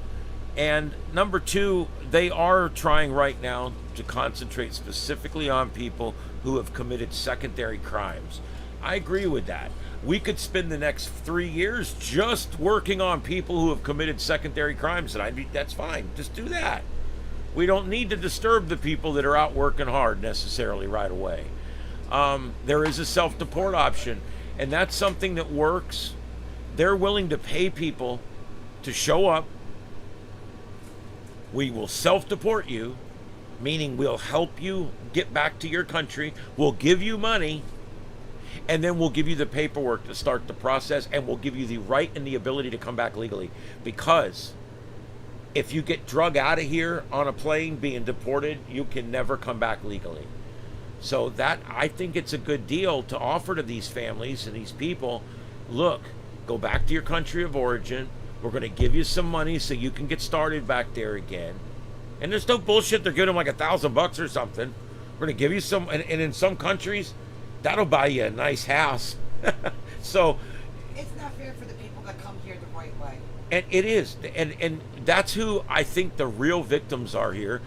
And number 2, they are trying right now to concentrate specifically on people who have committed secondary crimes. I agree with that. We could spend the next 3 years just working on people who have committed secondary crimes, and that's fine. Just do that. We don't need to disturb the people that are out working hard necessarily right away. There is a self-deport option, and that's something that works. They're willing to pay people to show up. We will self-deport you, meaning we'll help you get back to your country. We'll give you money, and then we'll give you the paperwork to start the process, and we'll give you the right and the ability to come back legally. Because if you get drug out of here on a plane being deported, you can never come back legally. So that, I think it's a good deal to offer to these families and these people. Look, go back to your country of origin. We're going to give you some money so you can get started back there again. And there's no bullshit. They're giving them like $1,000 or something. We're going to give you some, and in some countries, that'll buy you a nice house. So It's not fair for the people that come here the right way. and it is, and that's who I think the real victims are here.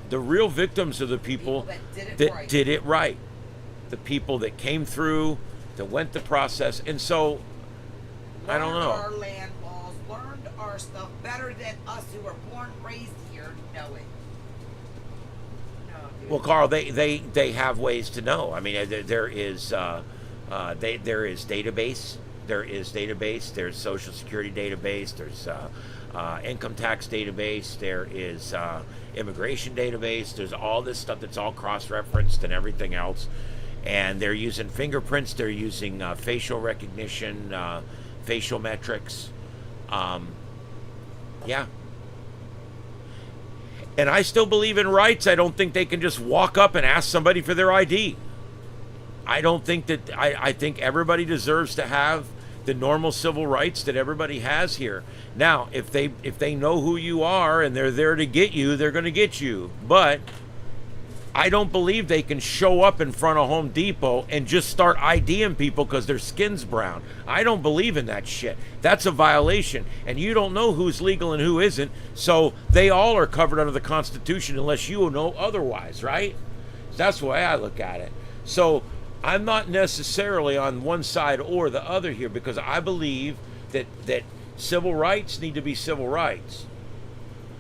The real victims are the people that did it right. The people that came through, that went the process. And so, I don't know. Learned our land laws, learned our stuff better than us who were born, raised here, know it. No, dude. Well, Carl, they have ways to know. I mean, there is database. There is database. There's Social Security database. There's income tax database. There is immigration database. There's all this stuff that's all cross-referenced and everything else. And they're using fingerprints. They're using facial recognition, facial metrics. Yeah. And I still believe in rights. I don't think they can just walk up and ask somebody for their ID. I don't think that, I think everybody deserves to have the normal civil rights that everybody has here. Now, if they know who you are and they're there to get you, they're going to get you. But I don't believe they can show up in front of Home Depot and just start IDing people because their skin's brown. I don't believe in that shit. That's a violation. And you don't know who's legal and who isn't. So they all are covered under the Constitution unless you know otherwise, right? That's the way I look at it. So I'm not necessarily on one side or the other here, because I believe that civil rights need to be civil rights.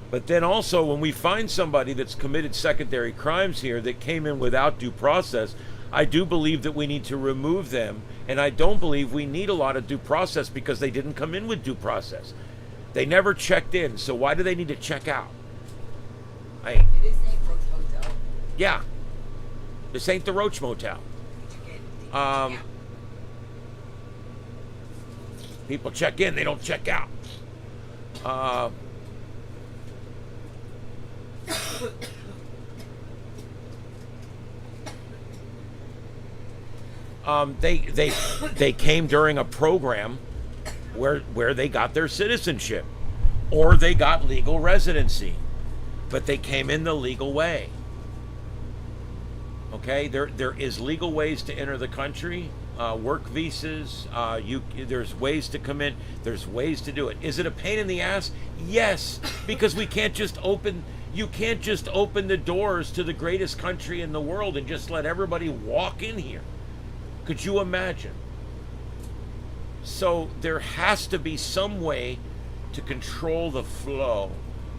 But then also, when we find somebody that's committed secondary crimes here that came in without due process, I do believe that we need to remove them. And I don't believe we need a lot of due process because they didn't come in with due process. They never checked in, so why do they need to check out? It is a Roach Hotel. Yeah. This ain't the Roach Motel. People check in, they don't check out. They came during a program where they got their citizenship or they got legal residency, but they came in the legal way. Okay, there is legal ways to enter the country, work visas. There's ways to come in. There's ways to do it. Is it a pain in the ass? Yes, because we can't just open. You can't just open the doors to the greatest country in the world and just let everybody walk in here. Could you imagine? So there has to be some way to control the flow,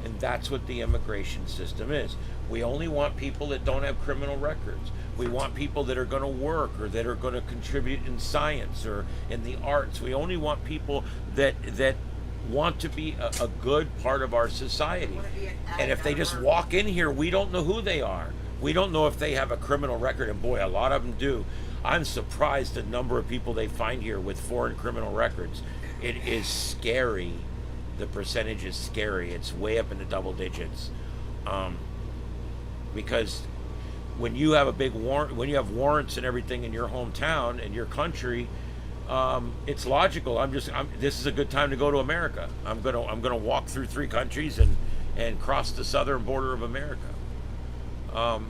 and that's what the immigration system is. We only want people that don't have criminal records. We want people that are going to work or that are going to contribute in science or in the arts. We only want people that want to be a good part of our society. And if they just walk in here, we don't know who they are. We don't know if they have a criminal record, and boy, a lot of them do. I'm surprised the number of people they find here with foreign criminal records. It is scary. The percentage is scary. It's way up in the double digits. Because when you have a big warrant, when you have warrants and everything in your hometown and your country, it's logical. This is a good time to go to America. I'm gonna walk through 3 countries and cross the southern border of America. I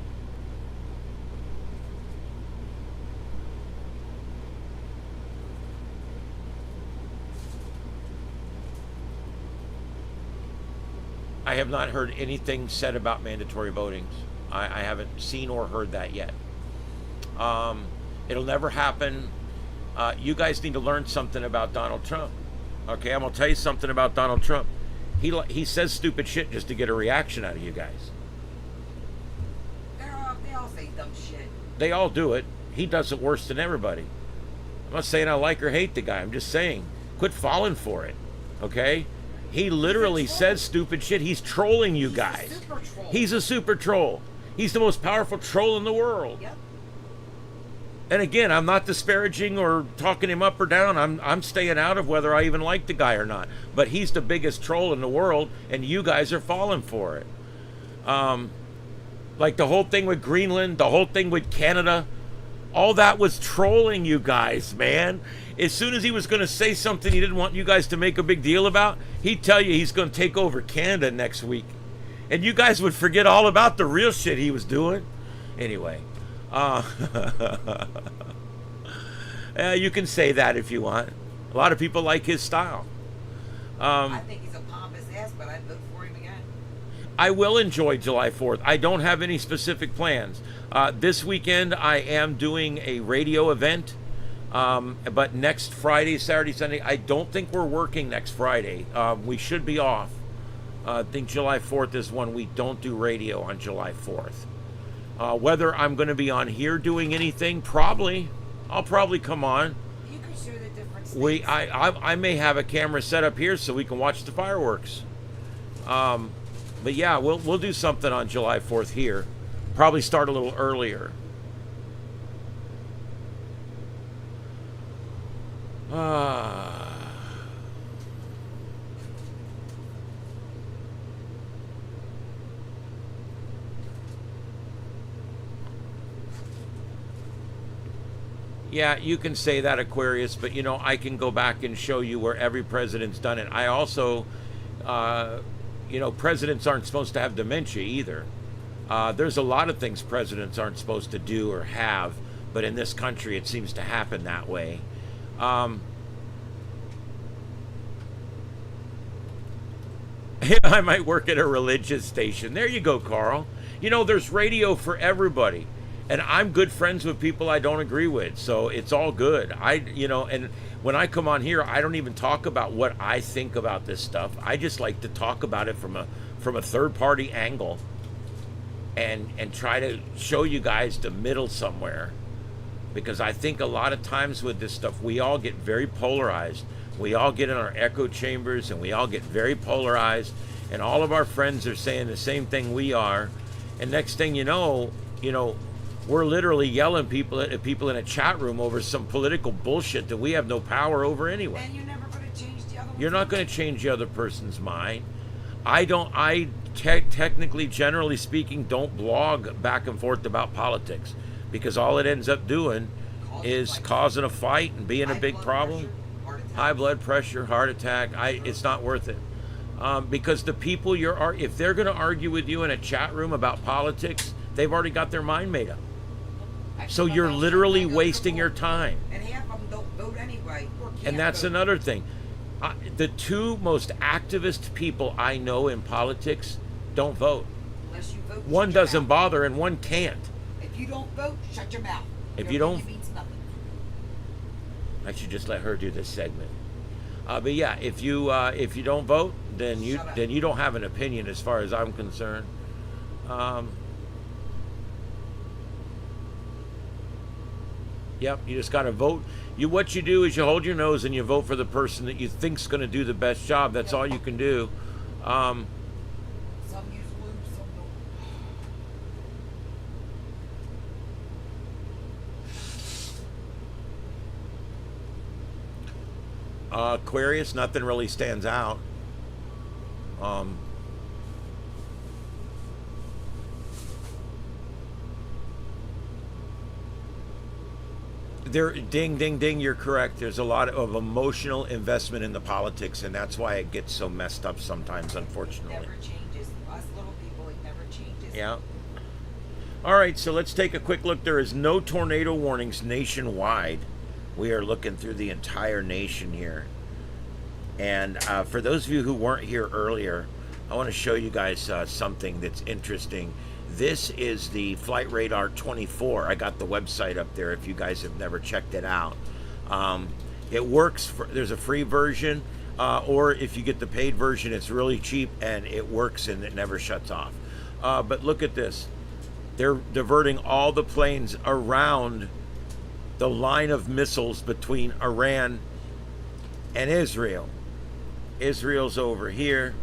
have not heard anything said about mandatory voting. I haven't seen or heard that yet. It'll never happen. You guys need to learn something about Donald Trump. Okay, I'm gonna tell you something about Donald Trump. He says stupid shit just to get a reaction out of you guys. They all say dumb shit. They all do it. He does it worse than everybody. I'm not saying I like or hate the guy. I'm just saying, quit falling for it. Okay? He literally says stupid shit. He's trolling you guys. He's a super troll. He's a super troll. He's the most powerful troll in the world. Yep. And again, I'm not disparaging or talking him up or down. I'm staying out of whether I even like the guy or not. But he's the biggest troll in the world, and you guys are falling for it. Like the whole thing with Greenland, the whole thing with Canada, all that was trolling you guys, man. As soon as he was going to say something he didn't want you guys to make a big deal about, he'd tell you he's going to take over Canada next week. And you guys would forget all about the real shit he was doing. Anyway. You can say that if you want. A lot of people like his style. I think he's a pompous ass, but I'd vote for him again. I will enjoy July 4th. I don't have any specific plans. This weekend I am doing a radio event. But next Friday, Saturday, Sunday, I don't think we're working next Friday. We should be off. I think July 4th is when we don't do radio on July 4th. Whether I'm going to be on here doing anything, probably. I'll probably come on. You can show the different states. I may have a camera set up here so we can watch the fireworks. But yeah, we'll do something on July 4th here. Probably start a little earlier. Yeah, you can say that, Aquarius, but you know, I can go back and show you where every president's done it. I also, you know, presidents aren't supposed to have dementia either. There's a lot of things presidents aren't supposed to do or have, but in this country it seems to happen that way. I might work at a religious station. There you go, Carl. You know, there's radio for everybody. And I'm good friends with people I don't agree with, so it's all good. You know, and when I come on here, I don't even talk about what I think about this stuff. I just like to talk about it from a third-party angle, and try to show you guys the middle somewhere, because I think a lot of times with this stuff, we all get very polarized. We all get in our echo chambers, and we all get very polarized, and all of our friends are saying the same thing we are, and next thing you know, we're literally yelling at people in a chat room over some political bullshit that we have no power over anyway. And you're never going to change the other one. You're not going to change the other person's mind. I technically, generally speaking, don't blog back and forth about politics, because all it ends up doing is causing a fight and being a big problem. High blood pressure, heart attack. It's not worth it. Because the people if they're going to argue with you in a chat room about politics, they've already got their mind made up. So you're literally wasting your time. And half of them don't vote anyway. And that's another thing. The two most activist people I know in politics don't vote. Unless you vote. One doesn't bother and one can't. If you don't vote, shut your mouth. If you don't, means nothing. I should just let her do this segment. But yeah, if you don't vote, then you don't have an opinion as far as I'm concerned. Yep, you just got to vote. What you do is you hold your nose and you vote for the person that you think's going to do the best job. That's all you can do. Some use lube, some don't. Aquarius, nothing really stands out. Ding, ding, ding, you're correct. There's a lot of emotional investment in the politics, and that's why it gets so messed up sometimes, unfortunately. It never changes. Us little people, it never changes. Yeah. All right, so let's take a quick look. There is no tornado warnings nationwide. We are looking through the entire nation here. And for those of you who weren't here earlier, I want to show you guys something that's interesting. This is the Flight Radar 24. I got the website up there if you guys have never checked it out. It works. There's a free version, or if you get the paid version, it's really cheap and it works and it never shuts off. But look at this. They're diverting all the planes around the line of missiles between Iran and Israel. Israel's over here.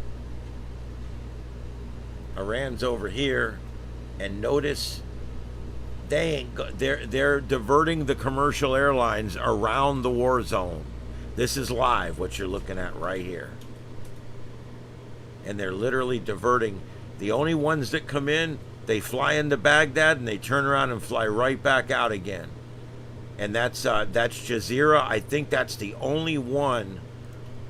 Iran's over here. And notice they're diverting the commercial airlines around the war zone. This is live, what you're looking at right here. And they're literally diverting. The only ones that come in, they fly into Baghdad and they turn around and fly right back out again. And that's Jazeera. I think that's the only one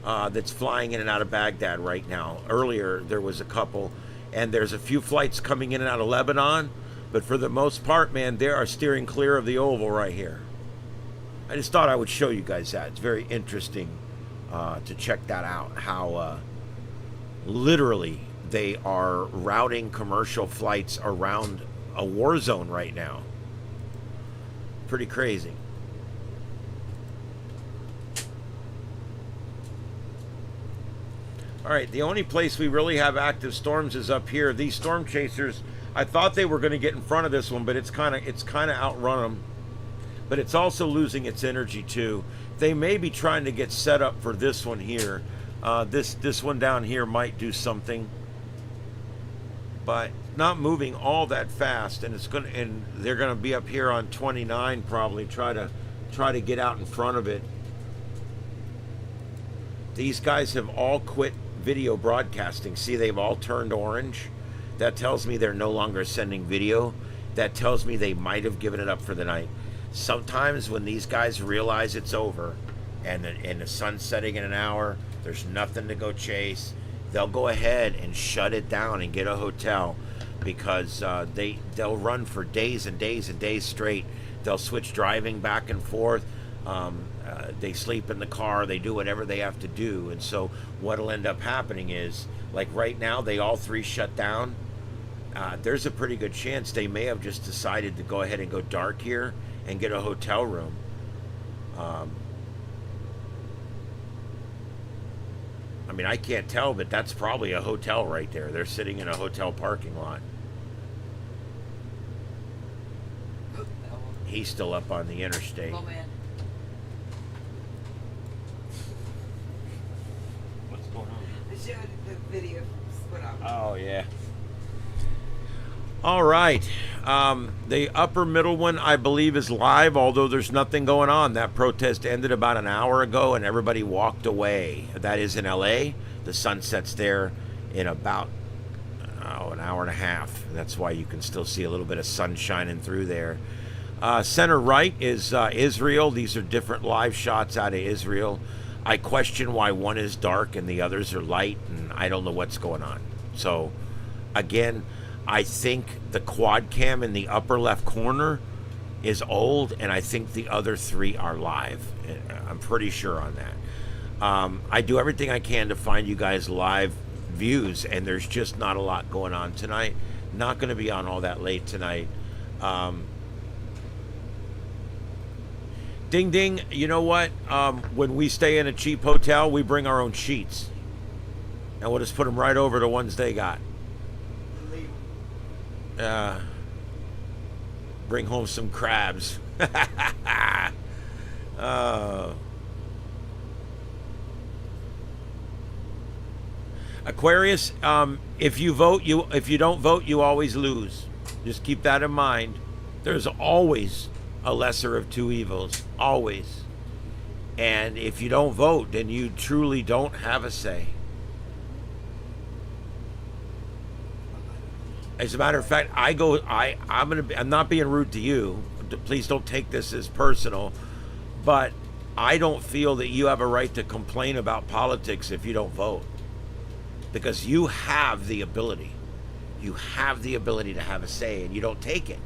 that's flying in and out of Baghdad right now. Earlier there was a couple, and there's a few flights coming in and out of Lebanon. But for the most part, man, they are steering clear of the oval right here. I just thought I would show you guys that. It's very interesting to check that out. How literally they are routing commercial flights around a war zone right now. Pretty crazy. All right, the only place we really have active storms is up here. These storm chasers, I thought they were going to get in front of this one, but it's kind of outrun them. But it's also losing its energy too. They may be trying to get set up for this one here. This one down here might do something, but not moving all that fast. And they're gonna be up here on 29 probably. Try to get out in front of it. These guys have all quit video broadcasting. See, they've all turned orange. That tells me they're no longer sending video. That tells me they might have given it up for the night. Sometimes when these guys realize it's over and the sun's setting in an hour, there's nothing to go chase, they'll go ahead and shut it down and get a hotel, because they'll run for days and days and days straight. They'll switch driving back and forth. They sleep in the car. They do whatever they have to do. And so what'll end up happening is, like right now, they all three shut down. There's a pretty good chance they may have just decided to go ahead and go dark here and get a hotel room. I mean, I can't tell, but that's probably a hotel right there. They're sitting in a hotel parking lot. He's still up on the interstate. Oh, man. What's going on? I showed the video split up. Oh, yeah. All right. The upper middle one, I believe, is live, although there's nothing going on. That protest ended about an hour ago, and everybody walked away. That is in L.A. The sun sets there in about an hour and a half. That's why you can still see a little bit of sun shining through there. Center right is Israel. These are different live shots out of Israel. I question why one is dark and the others are light, and I don't know what's going on. So, again, I think the quad cam in the upper left corner is old, and I think the other three are live. I'm pretty sure on that. I do everything I can to find you guys live views, and there's just not a lot going on tonight. Not going to be on all that late tonight. Ding ding, you know what? When we stay in a cheap hotel, we bring our own sheets. And we'll just put them right over the ones they got. Bring home some crabs. Aquarius, if you don't vote, you always lose. Just keep that in mind. There's always a lesser of two evils, always. And if you don't vote, then you truly don't have a say. As a matter of fact, I'm not being rude to you. Please don't take this as personal, but I don't feel that you have a right to complain about politics if you don't vote, because you have the ability. You have the ability to have a say, and you don't take it.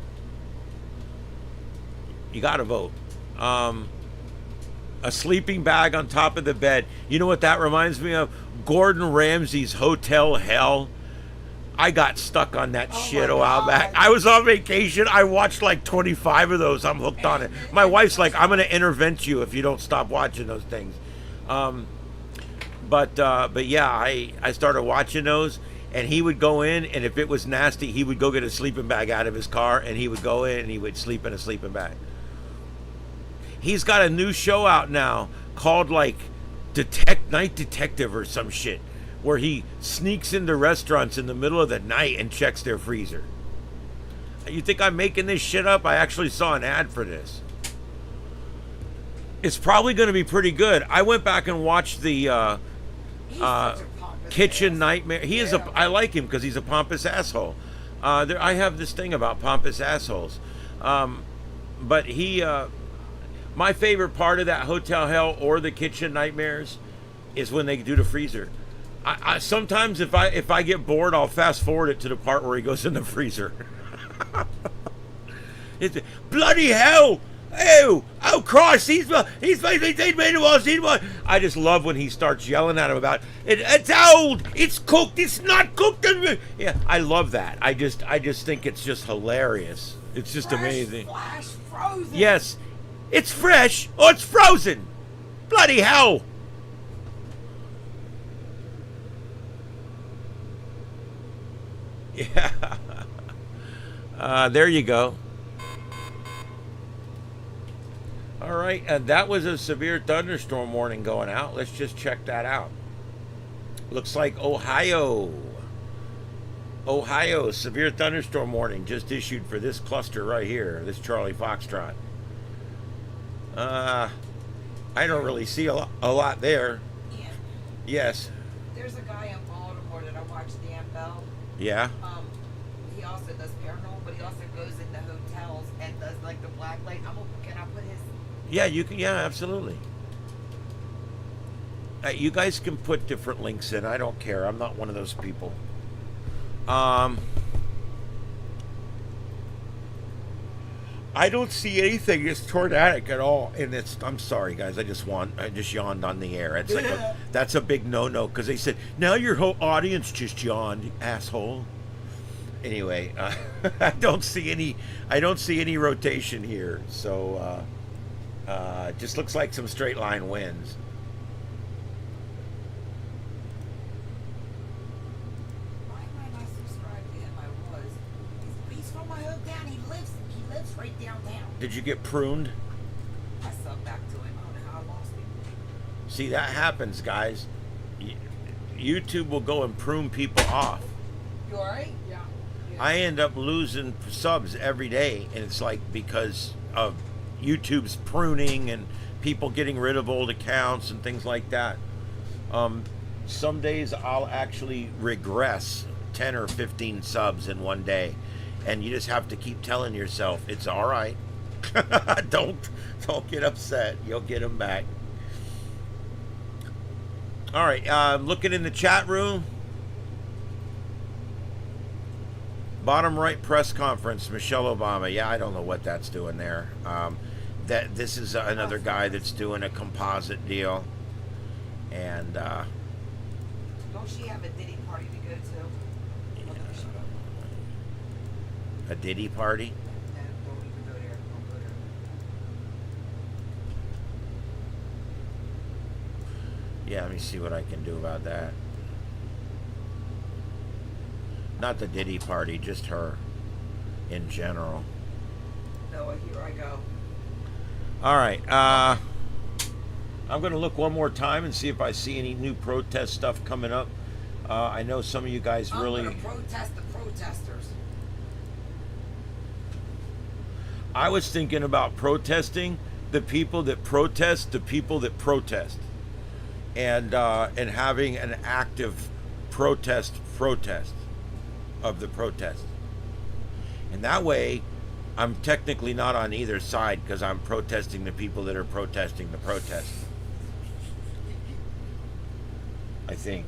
You got to vote. A sleeping bag on top of the bed. You know what that reminds me of? Gordon Ramsay's Hotel Hell. I got stuck on that Oh shit my a while God. back. I was on vacation. I watched like 25 of those. I'm hooked on it. My wife's like, I'm gonna intervent you if you don't stop watching those things. But yeah, I started watching those, and he would go in, and if it was nasty, he would go get a sleeping bag out of his car, and he would go in and he would sleep in a sleeping bag. He's got a new show out now called like Night Detective or some shit, where he sneaks into restaurants in the middle of the night and checks their freezer. You think I'm making this shit up? I actually saw an ad for this. It's probably going to be pretty good. I went back and watched the He's such a pompous Kitchen ass. Nightmare. He is Yeah. I like him because he's a pompous asshole. I have this thing about pompous assholes. But he, my favorite part of that Hotel Hell or the Kitchen Nightmares is when they do the freezer. I sometimes if I get bored, I'll fast forward it to the part where he goes in the freezer. It's bloody hell! Oh Christ! He's made me one. I just love when he starts yelling at him about it. It's old. It's cooked. It's not cooked. Yeah, I love that. I just think it's just hilarious. It's just Fresh, amazing. Flash, frozen. Yes, it's fresh or it's frozen. Bloody hell! Yeah. There you go. All right, that was a severe thunderstorm warning going out. Let's just check that out. Looks like Ohio, severe thunderstorm warning just issued for this cluster right here, this Charlie Foxtrot. I don't really see a lot there. Yeah. Yes. There's a guy in Baltimore that I watch, Dan Bell. Yeah. He also does paranormal, but he also goes into hotels and does like the black light. Can I put his? Yeah, you can. Yeah, absolutely. You guys can put different links in. I don't care. I'm not one of those people. I don't see anything that's tornadic at all, and it's. I'm sorry, guys. I just yawned on the air. It's like that's a big no-no because they said now your whole audience just yawned, asshole. Anyway, I don't see any rotation here, so it just looks like some straight line winds. Why am I not subscribed to him? I was. He's from my hometown. He lives right downtown. Did you get pruned? I subbed back to him. I don't know how I lost him. See, that happens, guys. YouTube will go and prune people off. You alright? Yeah. I end up losing subs every day, and it's like because of YouTube's pruning and people getting rid of old accounts and things like that. Some days I'll actually regress 10 or 15 subs in one day, and you just have to keep telling yourself it's all right. don't get upset. You'll get them back. All right, looking in the chat room. Bottom right, press conference, Michelle Obama. Yeah, I don't know what that's doing there. This is another guy that's doing a composite deal, and Don't she have a Diddy party to go to? Let me shut up. a Diddy party. No, don't even go there. Don't go there. Yeah, let me see what I can do about that. Not the Diddy party, just her in general. Noah, here I go. All right, I'm going to look one more time and see if I see any new protest stuff coming up. I know some of you guys really... I'm going to protest the protesters. I was thinking about protesting the people that protest the people that protest, and having an active protest of the protest, and that way I'm technically not on either side because I'm protesting the people that are protesting the protest. I think.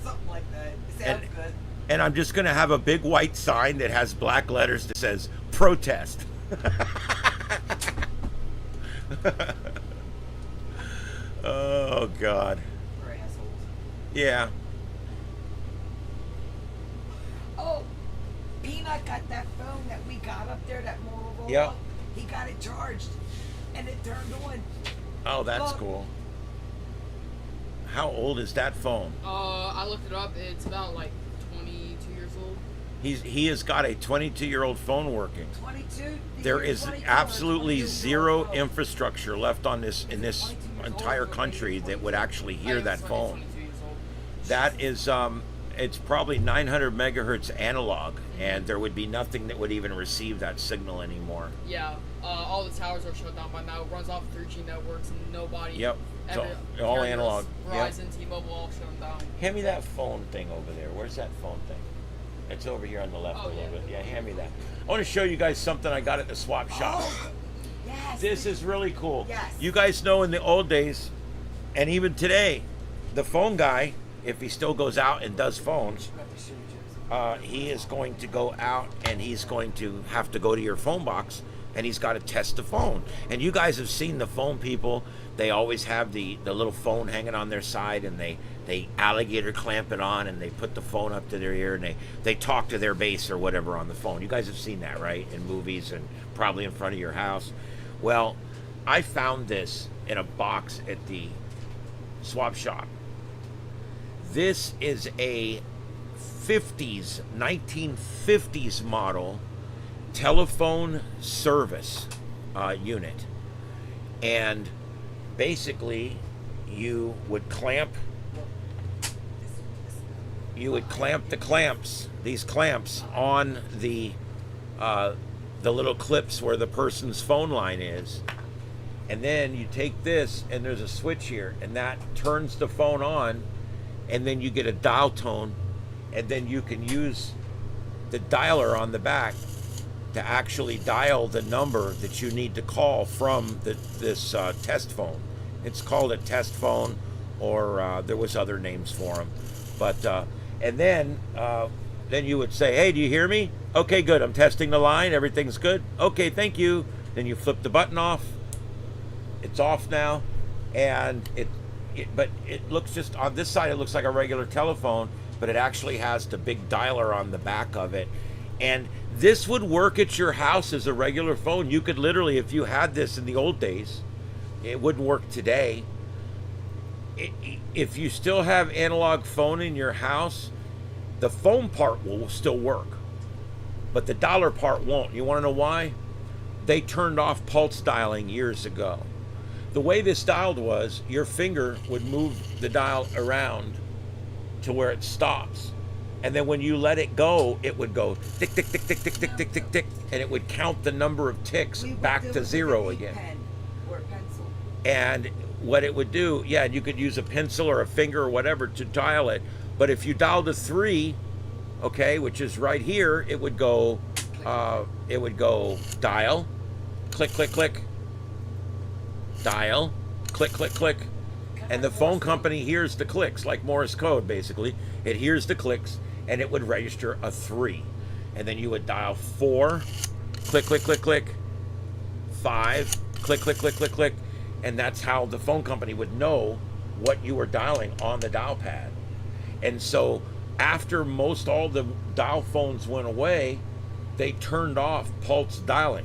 Something like that. It sounds good. And I'm just going to have a big white sign that has black letters that says protest. Oh God. We're assholes. Yeah. got that phone that we got up there, that Motorola. Yep. He got it charged, and it turned on. Oh, that's Look. cool. How old is that phone? I looked it up. It's about like 22 years old. He has got a 22-year-old phone working. 22. There is 22 or absolutely 22 zero phone. infrastructure left on this in this entire country that would actually hear that phone. 22 years old. That is it's probably 900 megahertz analog, and there would be nothing that would even receive that signal anymore. Yeah. All the towers are shut down by now. It runs off 3G networks, and nobody. Yep. So, ever all carriers, analog. Yep. Verizon, T-Mobile, all shut them down. Hand me that phone thing over there. Where's that phone thing? It's over here on the left Oh, a little yeah. bit. Yeah, hand me that. I want to show you guys something I got at the swap shop. Oh, yes. This is really cool. Yes. You guys know in the old days, and even today, the phone guy, if he still goes out and does phones, he is going to go out and he's going to have to go to your phone box and he's got to test the phone. And you guys have seen the phone people. They always have the little phone hanging on their side, and they alligator clamp it on, and they put the phone up to their ear, and they talk to their base or whatever on the phone. You guys have seen that, right? In movies and probably in front of your house. Well, I found this in a box at the swap shop. This is a 1950s model telephone service unit, and basically you would clamp these clamps on the little clips where the person's phone line is, and then you take this and there's a switch here, and that turns the phone on, and then you get a dial tone, and then you can use the dialer on the back to actually dial the number that you need to call from this test phone. It's called a test phone, or there was other names for them. But and then you would say, "Hey, do you hear me? Okay, good. I'm testing the line. Everything's good. Okay, thank you." Then you flip the button off. It's off now, and but it looks just on this side. It looks like a regular telephone, but it actually has the big dialer on the back of it. And this would work at your house as a regular phone. You could literally, if you had this in the old days, it wouldn't work today. If you still have analog phone in your house, the phone part will still work, but the dialer part won't. You want to know why? They turned off pulse dialing years ago. The way this dialed was, your finger would move the dial around to where it stops. And then when you let it go, it would go tick, tick, tick, tick, tick, tick, tick, tick, tick, and it would count the number of ticks back to zero again. Pen or a pencil. And what it would do, yeah, you could use a pencil or a finger or whatever to dial it. But if you dialed a 3, okay, which is right here, it would go dial, click, click, click, dial, click, click, click. And the phone company hears the clicks, like Morse code, basically. It hears the clicks, and it would register a 3. And then you would dial 4, click, click, click, click, 5, click, click, click, click, click. And that's how the phone company would know what you were dialing on the dial pad. And so after most all the dial phones went away, they turned off pulse dialing.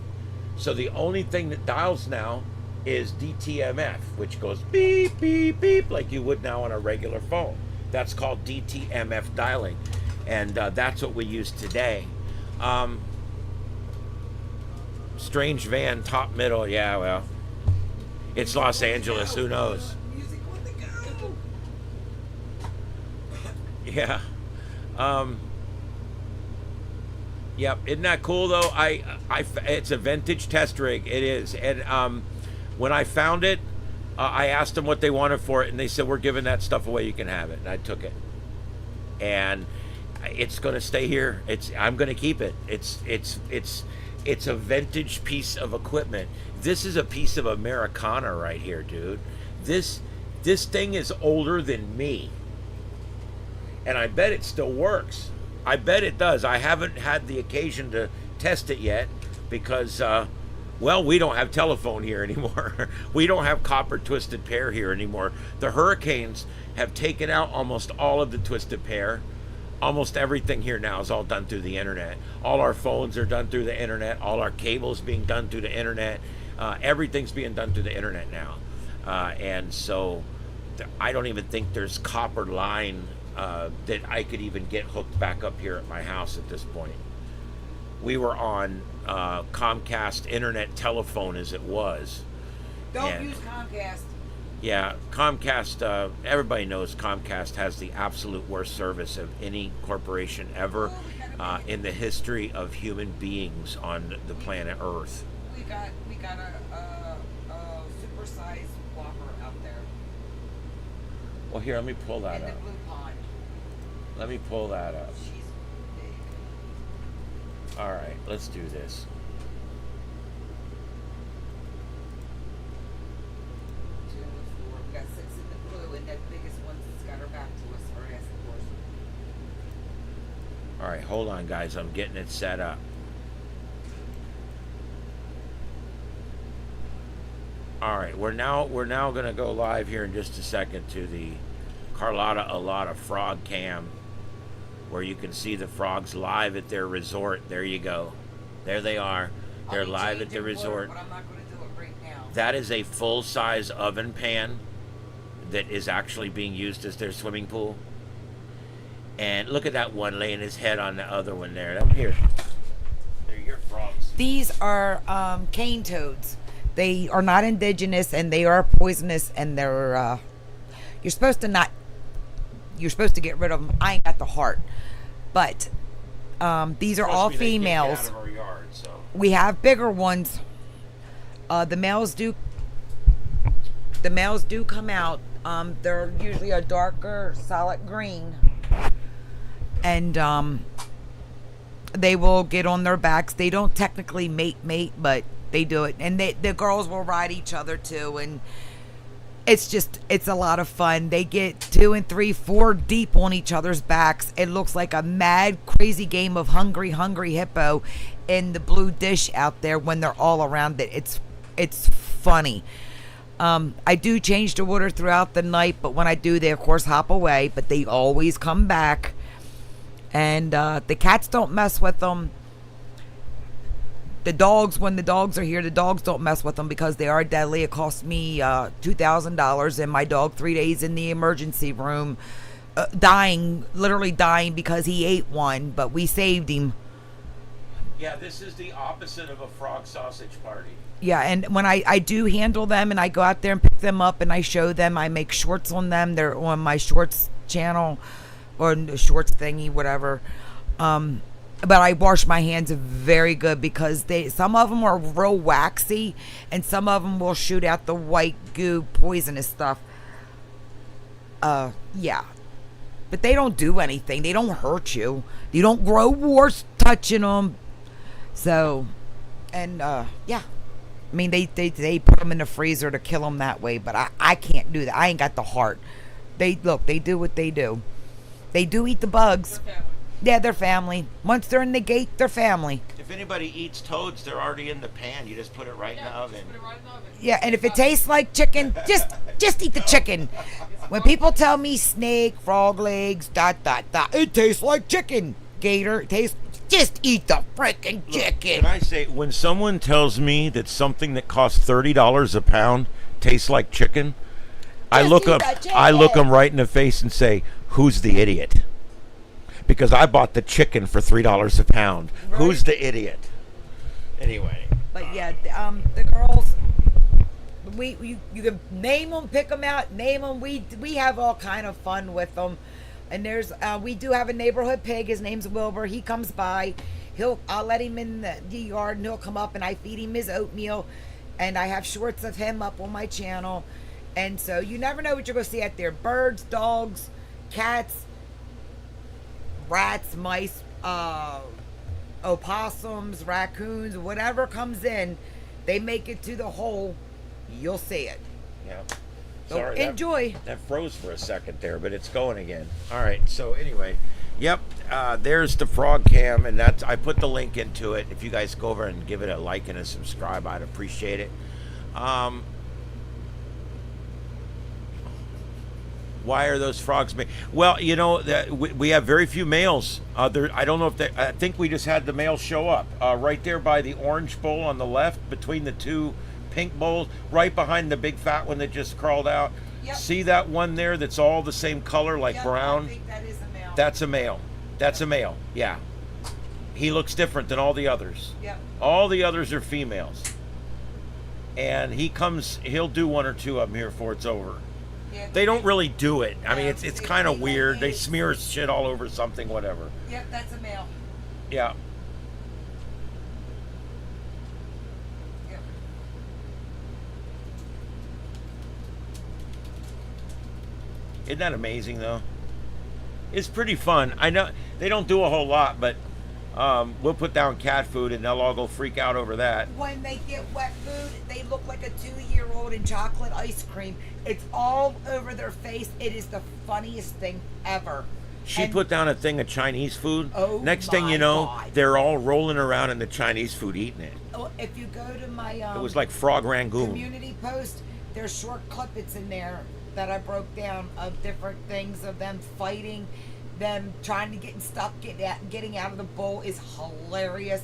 So the only thing that dials now is DTMF, which goes beep, beep, beep, like you would now on a regular phone. That's called DTMF dialing, and that's what we use today. Strange van, top middle, yeah, well, it's Los Angeles, who knows? Music on the go. Yeah. Yep, isn't that cool though? It's a vintage test rig, it is, and when I found it, I asked them what they wanted for it, and they said, "We're giving that stuff away. You can have it." And I took it, and it's going to stay here. I'm going to keep it. It's a vintage piece of equipment. This is a piece of Americana right here, dude. This thing is older than me, and I bet it still works. I bet it does. I haven't had the occasion to test it yet because. Well, we don't have telephone here anymore. We don't have copper twisted pair here anymore. The hurricanes have taken out almost all of the twisted pair. almost everything here now is all done through the internet. All our phones are done through the internet. All our cables being done through the internet. Everything's being done through the internet now. And so I don't even think there's copper line that I could even get hooked back up here at my house at this point. We were on Comcast internet telephone as it was. Don't use Comcast. Yeah, Comcast, everybody knows Comcast has the absolute worst service of any corporation ever in the history of human beings on the planet Earth. We got a supersized Whopper out there. Well, here, let me pull that in up. the blue pond. Let me pull that up. She's big. All right, let's do this. 2 and 4. We got 6 in the blue, and that biggest one's got her back to us. Her ass, of course. All right, hold on, guys. I'm getting it set up. All right, we're now gonna go live here in just a second to the Carlotta Alata Frog Cam, where you can see the frogs live at their resort. There you go. There they are. They're live at the resort. But I'm not going to do it right now. That is a full-size oven pan that is actually being used as their swimming pool. And look at that one laying his head on the other one there. Up here. They're your frogs. These are cane toads. They are not indigenous, and they are poisonous, and they're you're supposed to get rid of them. I ain't got the heart, but these are all females. Out of our yard, so. We have bigger ones. The males do come out. They're usually a darker solid green, and they will get on their backs. They don't technically mate, but they do it, and the girls will ride each other too, and it's a lot of fun. They get 2 and 3, 4 deep on each other's backs. It looks like a mad, crazy game of hungry hippo in the blue dish out there when they're all around it. It's funny. I do change the water throughout the night, but when I do, they of course hop away, but they always come back. And the cats don't mess with them. The dogs, when the dogs are here, the dogs don't mess with them because they are deadly. It cost me $2,000 and my dog 3 days in the emergency room, literally dying because he ate one, but we saved him. Yeah, this is the opposite of a frog sausage party. Yeah, and when I do handle them and I go out there and pick them up and I show them, I make shorts on them. They're on my shorts channel or the shorts thingy, whatever. But I wash my hands very good because some of them are real waxy and some of them will shoot out the white goo poisonous stuff. Yeah. But they don't do anything. They don't hurt you. You don't grow warts touching them. So, and yeah. I mean, they put them in the freezer to kill them that way, but I can't do that. I ain't got the heart. They do what they do. They do eat the bugs. Yeah, they're family. Once they're in the gate, they're family. If anybody eats toads, they're already in the pan. You just put it right in the oven. Yeah, and if it tastes like chicken, just eat the chicken. When people tell me snake, frog legs, it tastes like chicken. Gator, just eat the freaking chicken. Can I say, when someone tells me that something that costs $30 a pound tastes like chicken, I look them right in the face and say, "Who's the idiot?" Because I bought the chicken for $3 a pound. Right. Who's the idiot? Anyway. But yeah, the girls, you can name them, pick them out, name them. We have all kind of fun with them. And we do have a neighborhood pig. His name's Wilbur. He comes by. I'll let him in the yard and he'll come up and I feed him his oatmeal. And I have shorts of him up on my channel. And so you never know what you're going to see out there. Birds, dogs, cats, rats, mice, opossums, raccoons, whatever comes in, they make it to the hole. You'll see it. Yeah. So sorry, enjoy. That froze for a second there, but it's going again. All right. So anyway, yep. There's the frog cam, and I put the link into it. If you guys go over and give it a like and a subscribe, I'd appreciate it. Why are those frogs made? Well, you know that we have very few males. There, I don't know if they. I think we just had the male show up right there by the orange bowl on the left, between the two pink bowls, right behind the big fat one that just crawled out. Yep. See that one there? That's all the same color, like Yep, brown. I think that is a male. That's a male. That's a male. Yeah. He looks different than all the others. Yep. All the others are females. And he'll do one or two of them here before it's over. Yeah, They don't really do it. I mean, No, it's they- kind they of lay weird. They eggs. smear shit all over something, whatever. Yep, that's a male. Yeah. Yep. Isn't that amazing, though? It's pretty fun. I know they don't do a whole lot, but we'll put down cat food and they'll all go freak out over that. When they get wet food, they look like a 2-year-old in chocolate ice cream. It's all over their face. It is the funniest thing ever. She And- put down a thing of Chinese food. Oh Next thing my you know, God. they're all rolling around in the Chinese food eating it. Oh, if you go to my It was like frog rangoon. community post, there's short clippets in there that I broke down of different things of them fighting, them trying to get stuff, getting out of the bowl is hilarious.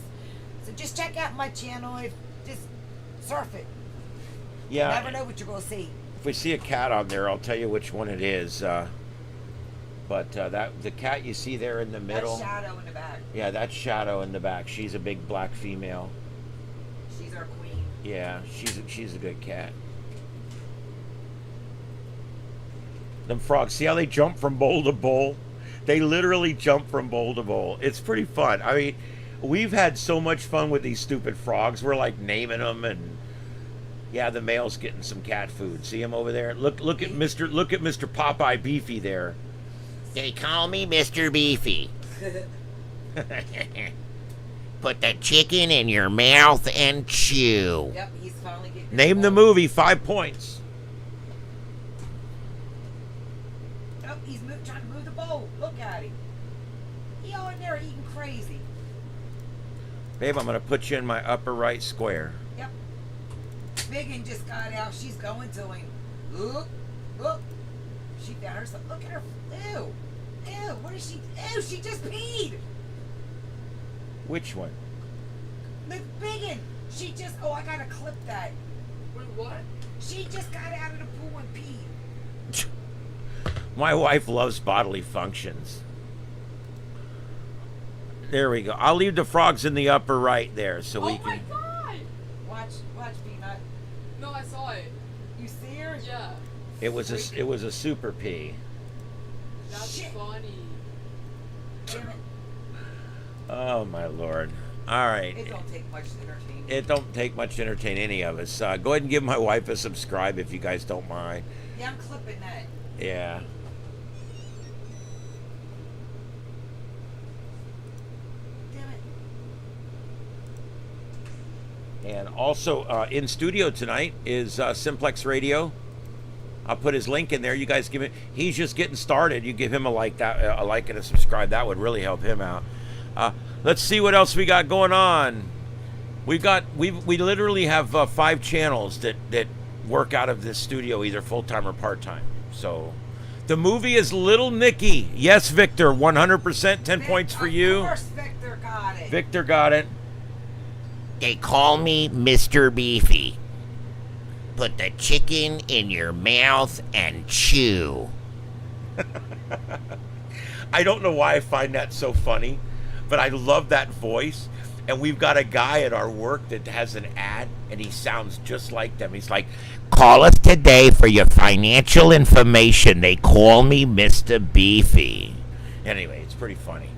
So just check out my channel. Just surf it. You Yeah. never know what you're gonna see. If we see a cat on there, I'll tell you which one it is. But that the cat you see there in the middle. That shadow in the back. Yeah, that's Shadow in the back. She's a big black female. She's our queen. Yeah, she's a good cat. Them frogs, see how they jump from bowl to bowl? They literally jump from bowl to bowl. It's pretty fun. I mean, we've had so much fun with these stupid frogs. We're like naming them, and yeah, the male's getting some cat food. See him over there? Look at Mr. Popeye Beefy there. They call me Mr. Beefy. Put the chicken in your mouth and chew. Yep, he's finally getting. Name the movie, 5 points. Oh, he's trying to move the bowl. Look at him. He all in there eating crazy. Babe, I'm gonna put you in my upper right square. Yep. Biggin just got out. She's going to him. Look, look. She found herself. Look at her. Ew. Ew. What is she? Ew. She just peed. Which one? Look, Biggin. She just. Oh, I gotta clip that. Wait, what? She just got out of the pool and peed. My wife loves bodily functions. There we go. I'll leave the frogs in the upper right there so we Oh my can. god! Watch, Peanut. No, I saw it. You see her? Yeah. It was a super pea. That's Shit. funny. Damn it. Oh my lord! All right. It don't take much to entertain. It don't take much to entertain any of us. Go ahead and give my wife a subscribe if you guys don't mind. Yeah, I'm clipping that. Yeah. Damn it. And also in studio tonight is Simplex Radio. I'll put his link in there. You guys give it. He's just getting started. You give him a like and a subscribe. That would really help him out. Let's see what else we got going on. We literally have 5 channels that work out of this studio, either full time or part time. So the movie is Little Nicky. Yes, Victor, 100%. 10 points for you. Of course, Victor got it. Victor got it. They call me Mr. Beefy. Put the chicken in your mouth and chew. I don't know why I find that so funny, but I love that voice. And we've got a guy at our work that has an ad, and he sounds just like them. He's like, Call us today for your financial information. They call me Mr. Beefy. anyway, it's pretty funny.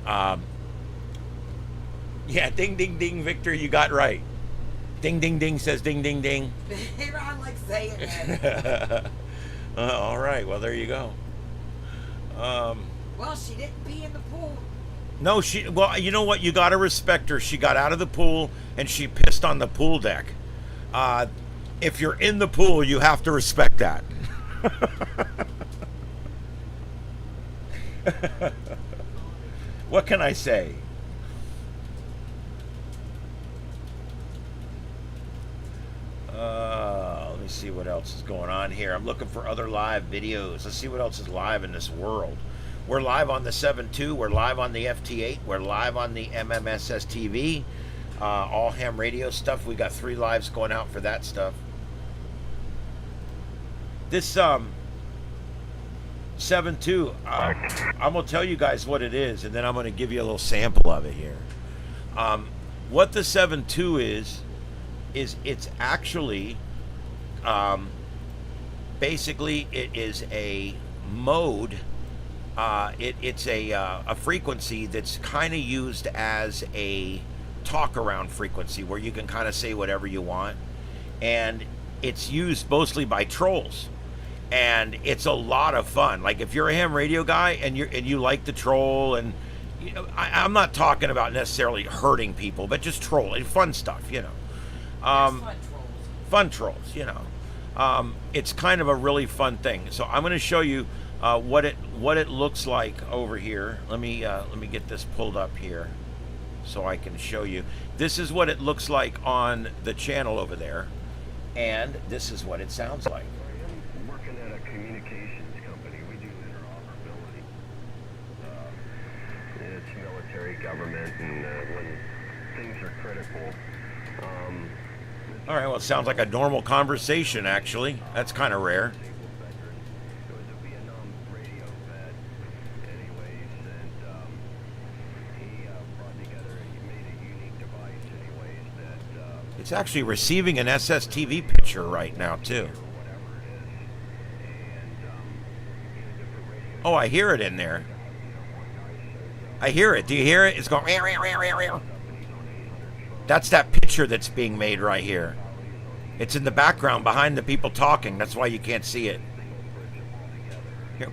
Yeah, ding, ding, ding, Victor, you got right. Ding, ding, ding says ding, ding, ding. Ron likes saying that. All right, well, there you go. Well, she didn't pee in the pool. No, well, you know what? You got to respect her. She got out of the pool and she pissed on the pool deck. If you're in the pool, you have to respect that. What can I say? Let me see what else is going on here. I'm looking for other live videos. Let's see what else is live in this world. We're live on the 7.2. We're live on the FT8. We're live on the MMSS TV. All ham radio stuff. We got 3 lives going out for that stuff. This 7.2, I'm going to tell you guys what it is, and then I'm going to give you a little sample of it here. What the 7.2 is it's actually, basically it is a mode, it's a frequency that's kind of used as a talk around frequency where you can kind of say whatever you want, and it's used mostly by trolls. And it's a lot of fun. Like if you're a ham radio guy and you like the troll, and you know, I'm not talking about necessarily hurting people, but just trolling, fun stuff, you know. Fun trolls, you know. It's kind of a really fun thing. So I'm going to show you what it looks like over here. Let me get this pulled up here so I can show you. This is what it looks like on the channel over there, and this is what it sounds like. Government, and when things are critical. All right, well, it sounds like a normal conversation, actually. That's kind of rare. It was a Vietnam radio vet, anyways, and he brought together, he made a unique device, anyways, that It's actually receiving an SSTV picture right now, too. Oh, I hear it in there. I hear it. Do you hear it? It's going. That's that picture that's being made right here. It's in the background behind the people talking. That's why you can't see it. Here.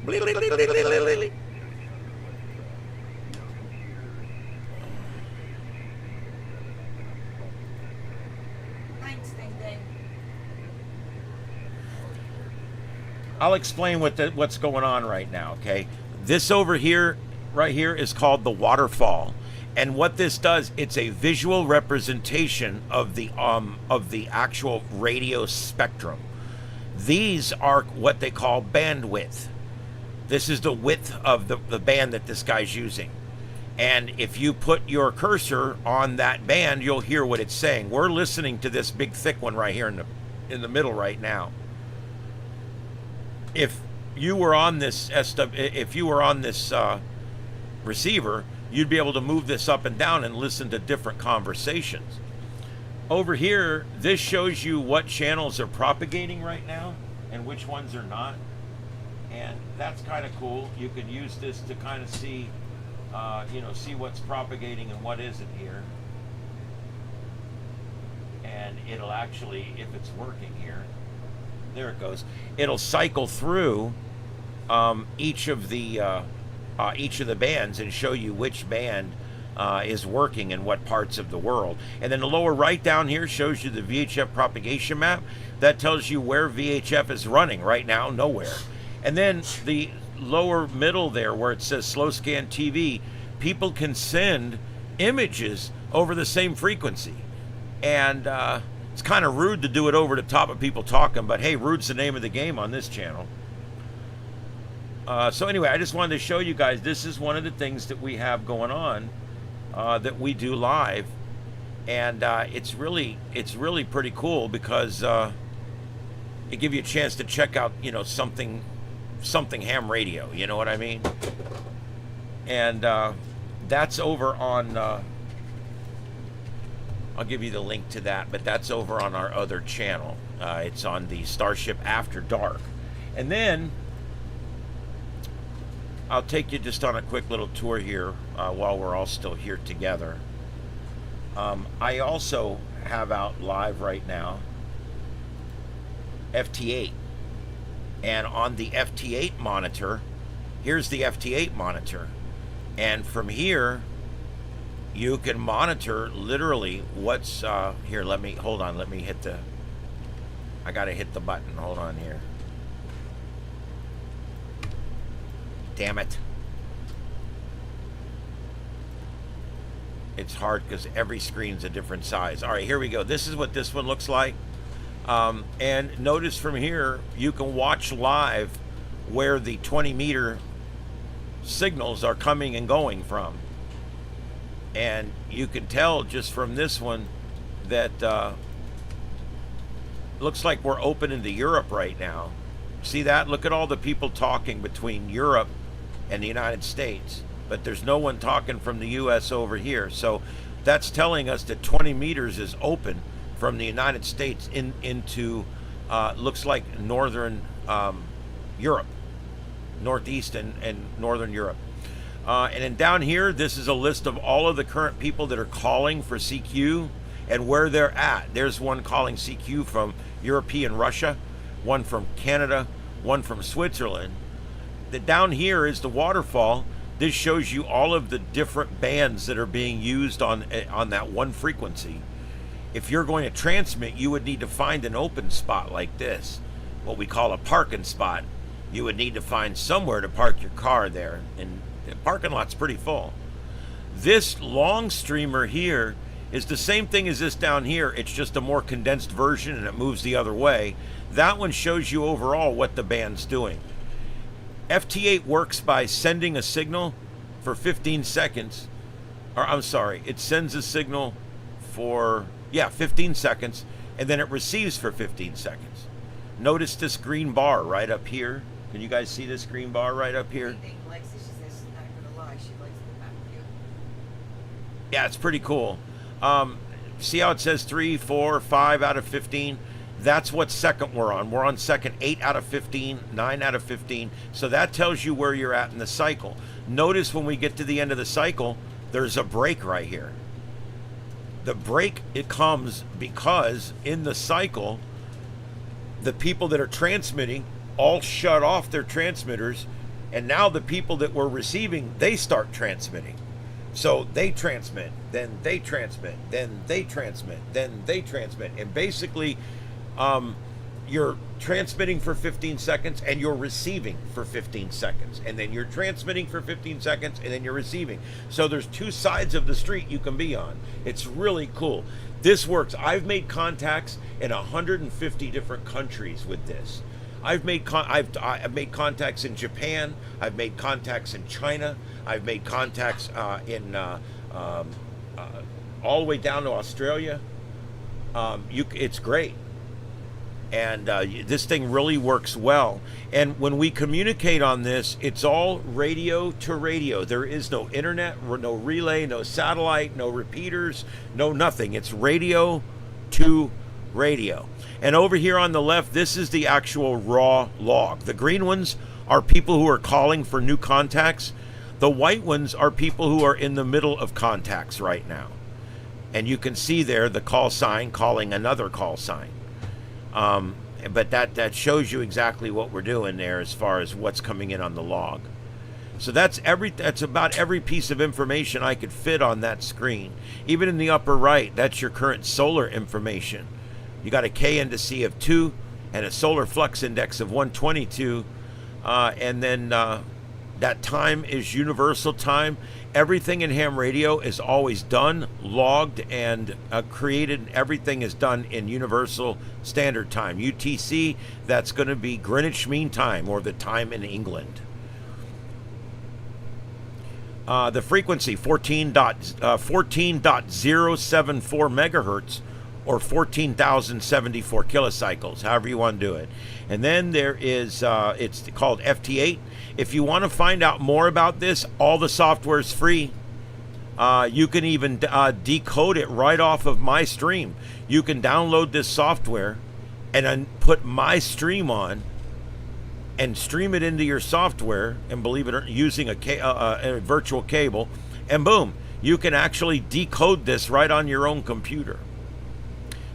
I'll explain what's going on right now. Okay, this over here. Right here is called the waterfall, and what this does, it's a visual representation of the actual radio spectrum. These are what they call bandwidth. This is the width of the band that this guy's using, and if you put your cursor on that band, you'll hear what it's saying. We're listening to this big thick one right here in the middle right now. If you were on this receiver, you'd be able to move this up and down and listen to different conversations. Over here, this shows you what channels are propagating right now and which ones are not, and that's kind of cool. You can use this to kind of see see what's propagating and what isn't here, and it'll actually, if it's working here, there it goes, it'll cycle through each of the bands and show you which band is working in what parts of the world. And then the lower right down here shows you the VHF propagation map. That tells you where VHF is running right now, nowhere. And then the lower middle there where it says slow scan TV, people can send images over the same frequency. And it's kind of rude to do it over the top of people talking, but hey, rude's the name of the game on this channel. So anyway, I just wanted to show you guys, this is one of the things that we have going on that we do live, and it's really pretty cool because it gives you a chance to check out something ham radio, you know what I mean? And that's over on I'll give you the link to that, but that's over on our other channel. It's on the StarShip After Dark. And then I'll take you just on a quick little tour here while we're all still here together. I also have out live right now FT8. And on the FT8 monitor, here's the FT8 monitor. And from here, you can monitor literally what's here. Let me hit the, I gotta hit the button. Hold on here. Damn it. It's hard because every screen's a different size. All right, here we go. This is what this one looks like. And notice from here, you can watch live where the 20-meter signals are coming and going from. And you can tell just from this one that looks like we're open into Europe right now. See that? Look at all the people talking between Europe and the United States. But there's no one talking from the U.S. over here. So that's telling us that 20 meters is open from the United States into looks like northern Europe, northeast and northern Europe. And then down here, this is a list of all of the current people that are calling for CQ and where they're at. There's one calling CQ from European Russia, one from Canada, one from Switzerland. Down here is the waterfall. This shows you all of the different bands that are being used on that one frequency. If you're going to transmit, you would need to find an open spot like this, what we call a parking spot. You would need to find somewhere to park your car there, and the parking lot's pretty full. This long streamer here is the same thing as this down here. It's just a more condensed version, and it moves the other way. That one shows you overall what the band's doing. FT8 works by sending a signal for 15 seconds. Or I'm sorry, it sends a signal for 15 seconds, and then it receives for 15 seconds. Notice this green bar right up here. Can you guys see this green bar right up here? Yeah, it's pretty cool. See how it says 3, 4, 5 out of 15? That's what second we're on. We're on second 8 out of 15, 9 out of 15. So that tells you where you're at in the cycle. Notice when we get to the end of the cycle, there's a break right here. The break, it comes because in the cycle, the people that are transmitting all shut off their transmitters, and now the people that were receiving, they start transmitting. So they transmit, then they transmit, then they transmit, then they transmit. And basically, you're transmitting for 15 seconds and you're receiving for 15 seconds. And then you're transmitting for 15 seconds and then you're receiving. So there's two sides of the street you can be on. It's really cool. This works. I've made contacts in 150 different countries with this. I've made contacts in Japan. I've made contacts in China. I've made contacts in all the way down to Australia. It's great, and this thing really works well. And when we communicate on this, it's all radio to radio. There is no internet, no relay, no satellite, no repeaters, no nothing. It's radio to radio. And over here on the left, this is the actual raw log. The green ones are people who are calling for new contacts. The white ones are people who are in the middle of contacts right now. And you can see there the call sign calling another call sign. But that shows you exactly what we're doing there as far as what's coming in on the log. So that's about every piece of information I could fit on that screen. Even in the upper right, that's your current solar information. You got a K indice of 2 and a solar flux index of 122. And then that time is universal time. Everything in ham radio is always done, logged, and created. Everything is done in universal standard time. UTC, that's going to be Greenwich Mean Time, or the time in England. The frequency, 14.074 megahertz, or 14,074 kilocycles, however you want to do it. And then there is, it's called FT8. If you want to find out more about this, all the software is free. You can even decode it right off of my stream. You can download this software and then put my stream on and stream it into your software, and believe it or not, using a virtual cable, and boom, you can actually decode this right on your own computer.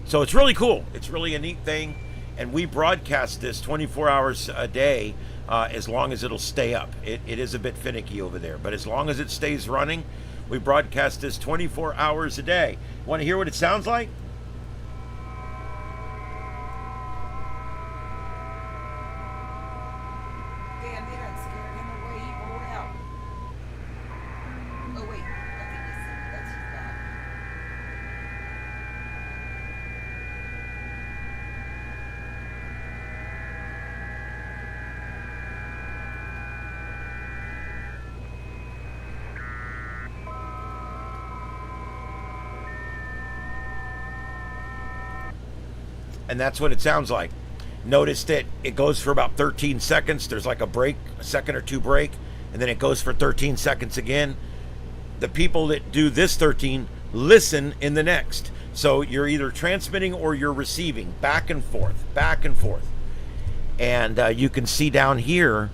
So it's really cool. It's really a neat thing. And we broadcast this 24 hours a day as long as it'll stay up. It is a bit finicky over there, but as long as it stays running, we broadcast this 24 hours a day. Want to hear what it sounds like? Damn, they done scared him away. He rolled out. Oh, wait. I think that's his back. And that's what it sounds like. Notice that it goes for about 13 seconds. There's like a break, a second or two break, and then it goes for 13 seconds again. The people that do this 13 listen in the next. So you're either transmitting or you're receiving, back and forth, back and forth. And you can see down here,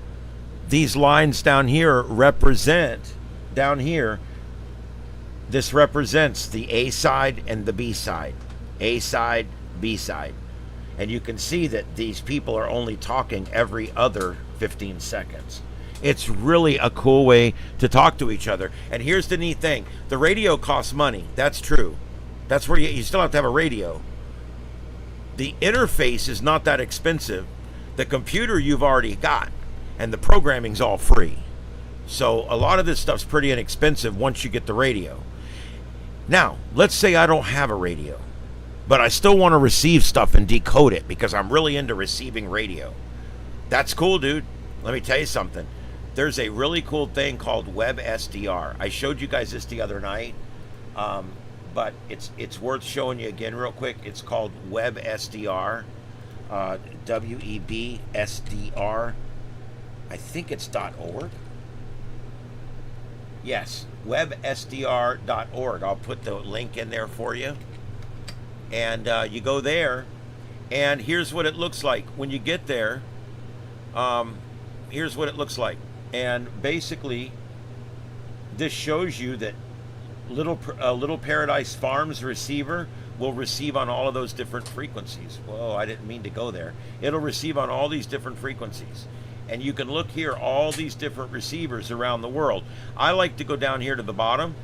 these lines down here represent, down here, this represents the A side and the B side. A side, B side. And you can see that these people are only talking every other 15 seconds. It's really a cool way to talk to each other. And here's the neat thing. The radio costs money. That's true. That's where you still have to have a radio. The interface is not that expensive. The computer you've already got, and the programming's all free. So a lot of this stuff's pretty inexpensive once you get the radio. Now, let's say I don't have a radio, but I still want to receive stuff and decode it because I'm really into receiving radio. That's cool, dude. Let me tell you something. There's a really cool thing called WebSDR. I showed you guys this the other night, but it's worth showing you again real quick. It's called WebSDR, WEBSDR. I think it's .org. Yes, websdr.org. I'll put the link in there for you. And you go there, and here's what it looks like when you get there. Here's what it looks like. And basically, this shows you that Little Paradise Farms receiver will receive on all of those different frequencies. Whoa, I didn't mean to go there. It'll receive on all these different frequencies. And you can look here, all these different receivers around the world. I like to go down here to the bottom.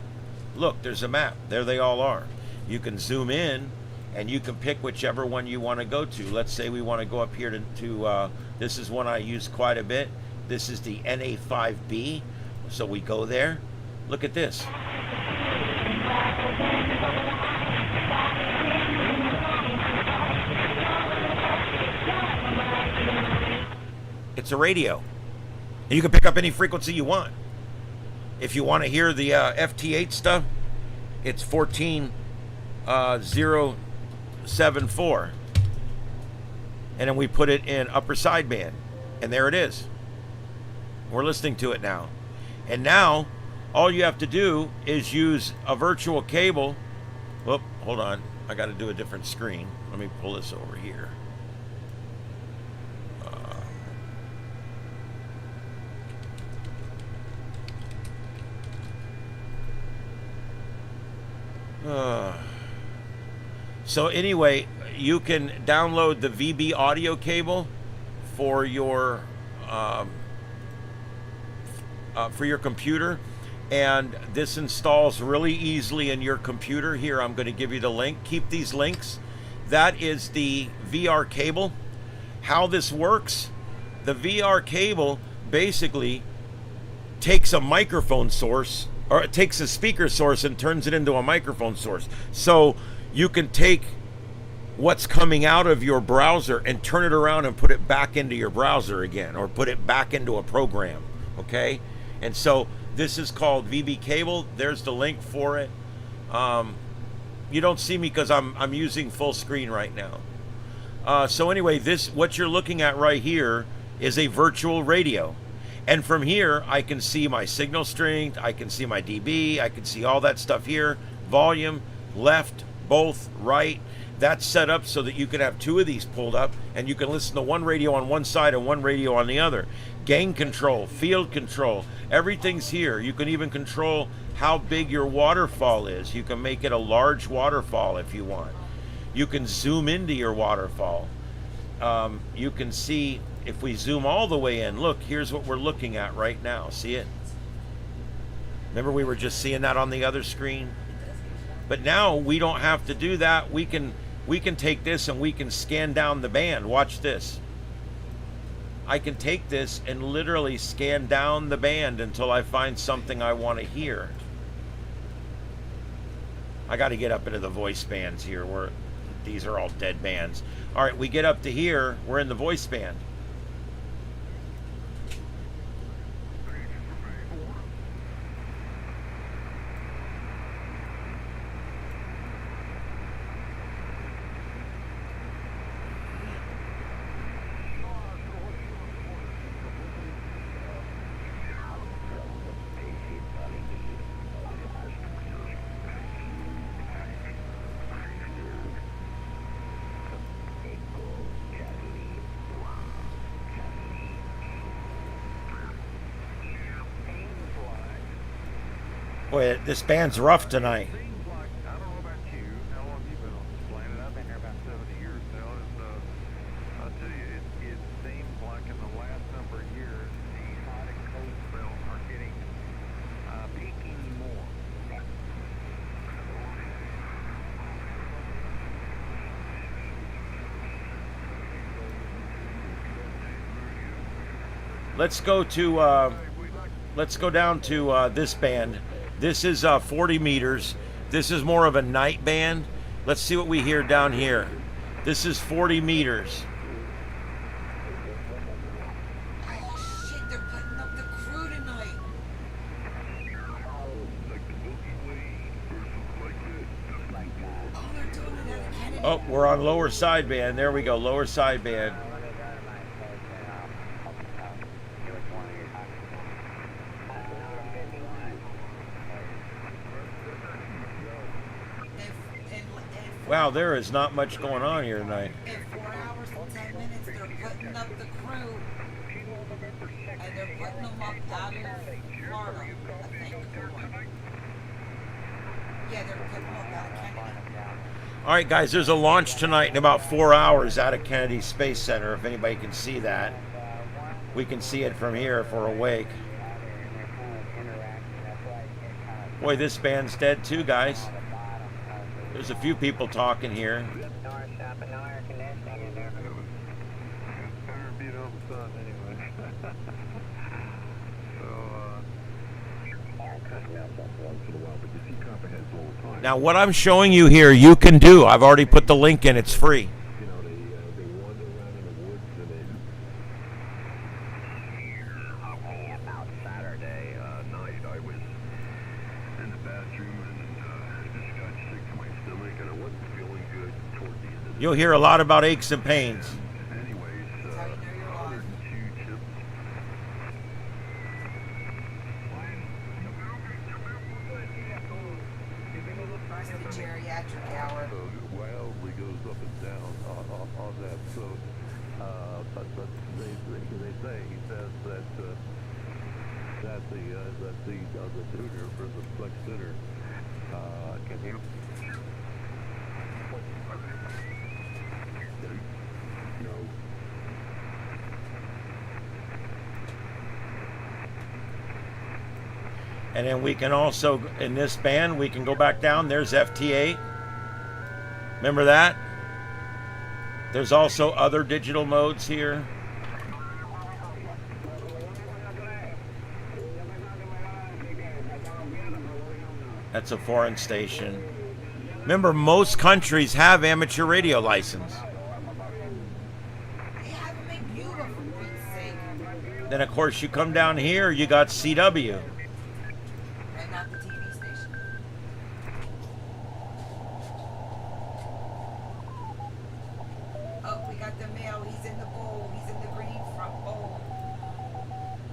Look, there's a map. There they all are. You can zoom in, and you can pick whichever one you want to go to. Let's say we want to go up here to this is one I use quite a bit. This is the NA5B. So we go there. Look at this. It's a radio. And you can pick up any frequency you want. If you want to hear the FT8 stuff, it's 14,074. And then we put it in upper sideband. And there it is. We're listening to it now. And now, all you have to do is use a virtual cable. Whoop, hold on. I got to do a different screen. Let me pull this over here. So anyway, you can download the VB audio cable for your computer, and this installs really easily in your computer. Here, I'm going to give you the link. Keep these links. That is the VR cable. How this works, the VR cable basically takes a microphone source, or it takes a speaker source and turns it into a microphone source. So you can take what's coming out of your browser and turn it around and put it back into your browser again, or put it back into a program. Okay? And so this is called VB cable. There's the link for it. You don't see me because I'm using full screen right now. So anyway, what you're looking at right here is a virtual radio. And from here, I can see my signal strength, I can see my dB, I can see all that stuff here. Volume, left, both, right. That's set up so that you can have two of these pulled up, and you can listen to one radio on one side and one radio on the other. Gain control, field control, everything's here. You can even control how big your waterfall is. You can make it a large waterfall if you want. You can zoom into your waterfall. You can see, if we zoom all the way in, look, here's what we're looking at right now. See it? Remember we were just seeing that on the other screen? But now we don't have to do that. We can take this and we can scan down the band. Watch this. I can take this and literally scan down the band until I find something I want to hear. I got to get up into the voice bands here, where these are all dead bands. All right, we get up to here. We're in the voice band. Boy, this band's rough tonight. Seems like, I don't know about you, how long have you been on this planet? I've been here about 70 years now. I'll tell you, it seems like in the last number of years, the hot and cold spells are getting peaking more. Let's go down to this band. This is 40 meters. This is more of a night band. Let's see what we hear down here. This is 40 meters. Oh shit, they're putting up the crew tonight. Oh, they're doing it at a Kennedy. Oh, we're on lower sideband. There we go, lower sideband. Wow, there is not much going on here tonight. In 4 hours and 10 minutes, they're putting up the crew. And they're putting them up out of Florida, I think. Yeah, they're putting them up out of Kennedy. All right, guys, there's a launch tonight in about 4 hours out of Kennedy Space Center. If anybody can see that, we can see it from here if we're awake. Boy, this band's dead too, guys. There's a few people talking here. Now, what I'm showing you here, you can do. I've already put the link in. It's free. You know, they wander around in the woods and they... About Saturday night, I was in the bathroom and just got sick to my stomach and I wasn't feeling good toward the end of the You'll hear a lot about aches and pains. Anyways, 102 chips. It's the geriatric hour. Wildly goes up and down on that. So, but they say he says that the tutor for the flex center can help. No. And then we can also, in this band, we can go back down. There's FT8. Remember that? There's also other digital modes here. That's a foreign station. Remember, most countries have amateur radio license. They have them in Cuba, for Pete's sake. Then, of course, you come down here, you got CW. And not the TV station. Oh, we got the male. He's in the bowl. He's in the green front bowl.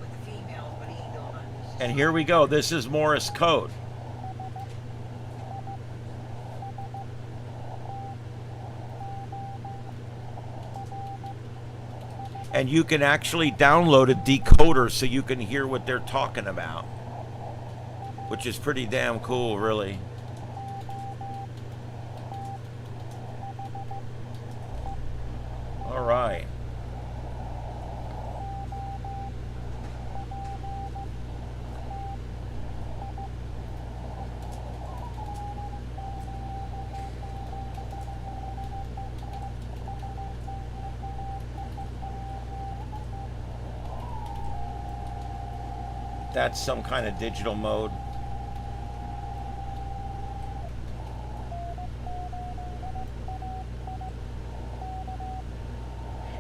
With the females, but he ain't doing it. And here we go. This is Morse code. And you can actually download a decoder so you can hear what they're talking about, which is pretty damn cool, really. All right. That's some kind of digital mode.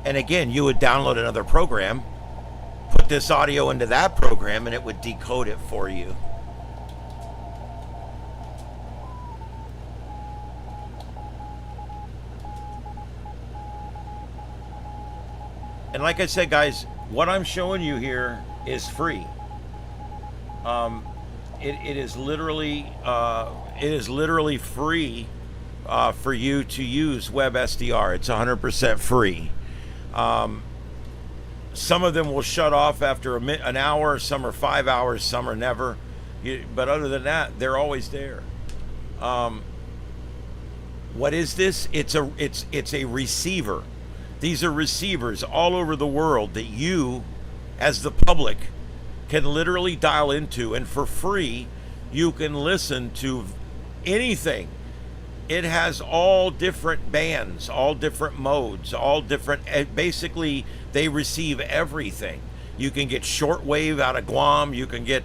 And again, you would download another program, put this audio into that program, and it would decode it for you. And like I said, guys, what I'm showing you here is free. It is literally free for you to use WebSDR. It's 100% free. Some of them will shut off after an hour. Some are 5 hours. Some are never. But other than that, they're always there. What is this? It's a receiver. These are receivers all over the world that you, as the public, can literally dial into, and for free, you can listen to anything. It has all different bands, all different modes, all different. Basically, they receive everything. You can get shortwave out of Guam. You can get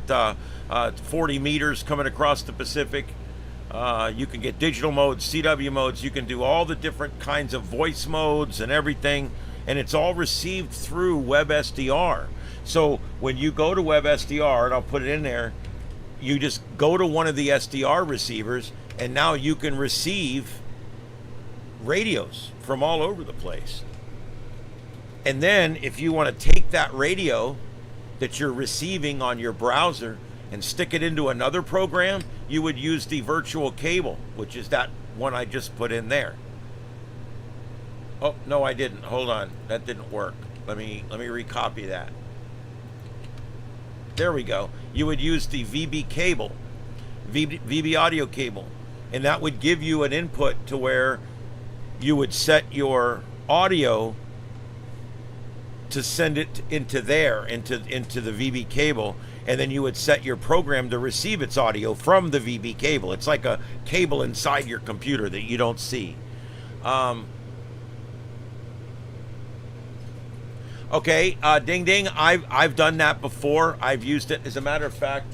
40 meters coming across the Pacific. You can get digital modes, CW modes. You can do all the different kinds of voice modes and everything, and it's all received through WebSDR. So when you go to WebSDR, and I'll put it in there, you just go to one of the SDR receivers, and now you can receive radios from all over the place. And then if you want to take that radio that you're receiving on your browser and stick it into another program, you would use the virtual cable, which is that one I just put in there. Oh, no, I didn't. Hold on. That didn't work. Let me recopy that. There we go. You would use the VB cable, VB audio cable, and that would give you an input to where you would set your audio to send it into the VB cable, and then you would set your program to receive its audio from the VB cable. It's like a cable inside your computer that you don't see. Okay, ding ding. I've done that before. I've used it. As a matter of fact,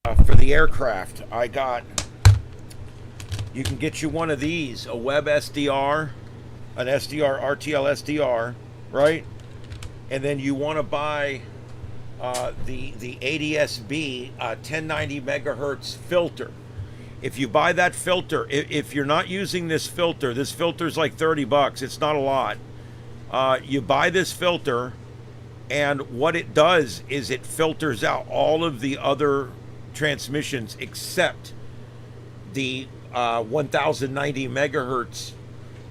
for the aircraft, you can get you one of these, a web SDR, an SDR, RTL SDR, right? And then you want to buy the ADS-B 1090 megahertz filter. If you buy that filter, if you're not using this filter's like $30. It's not a lot. You buy this filter, and what it does is it filters out all of the other transmissions except the 1090 megahertz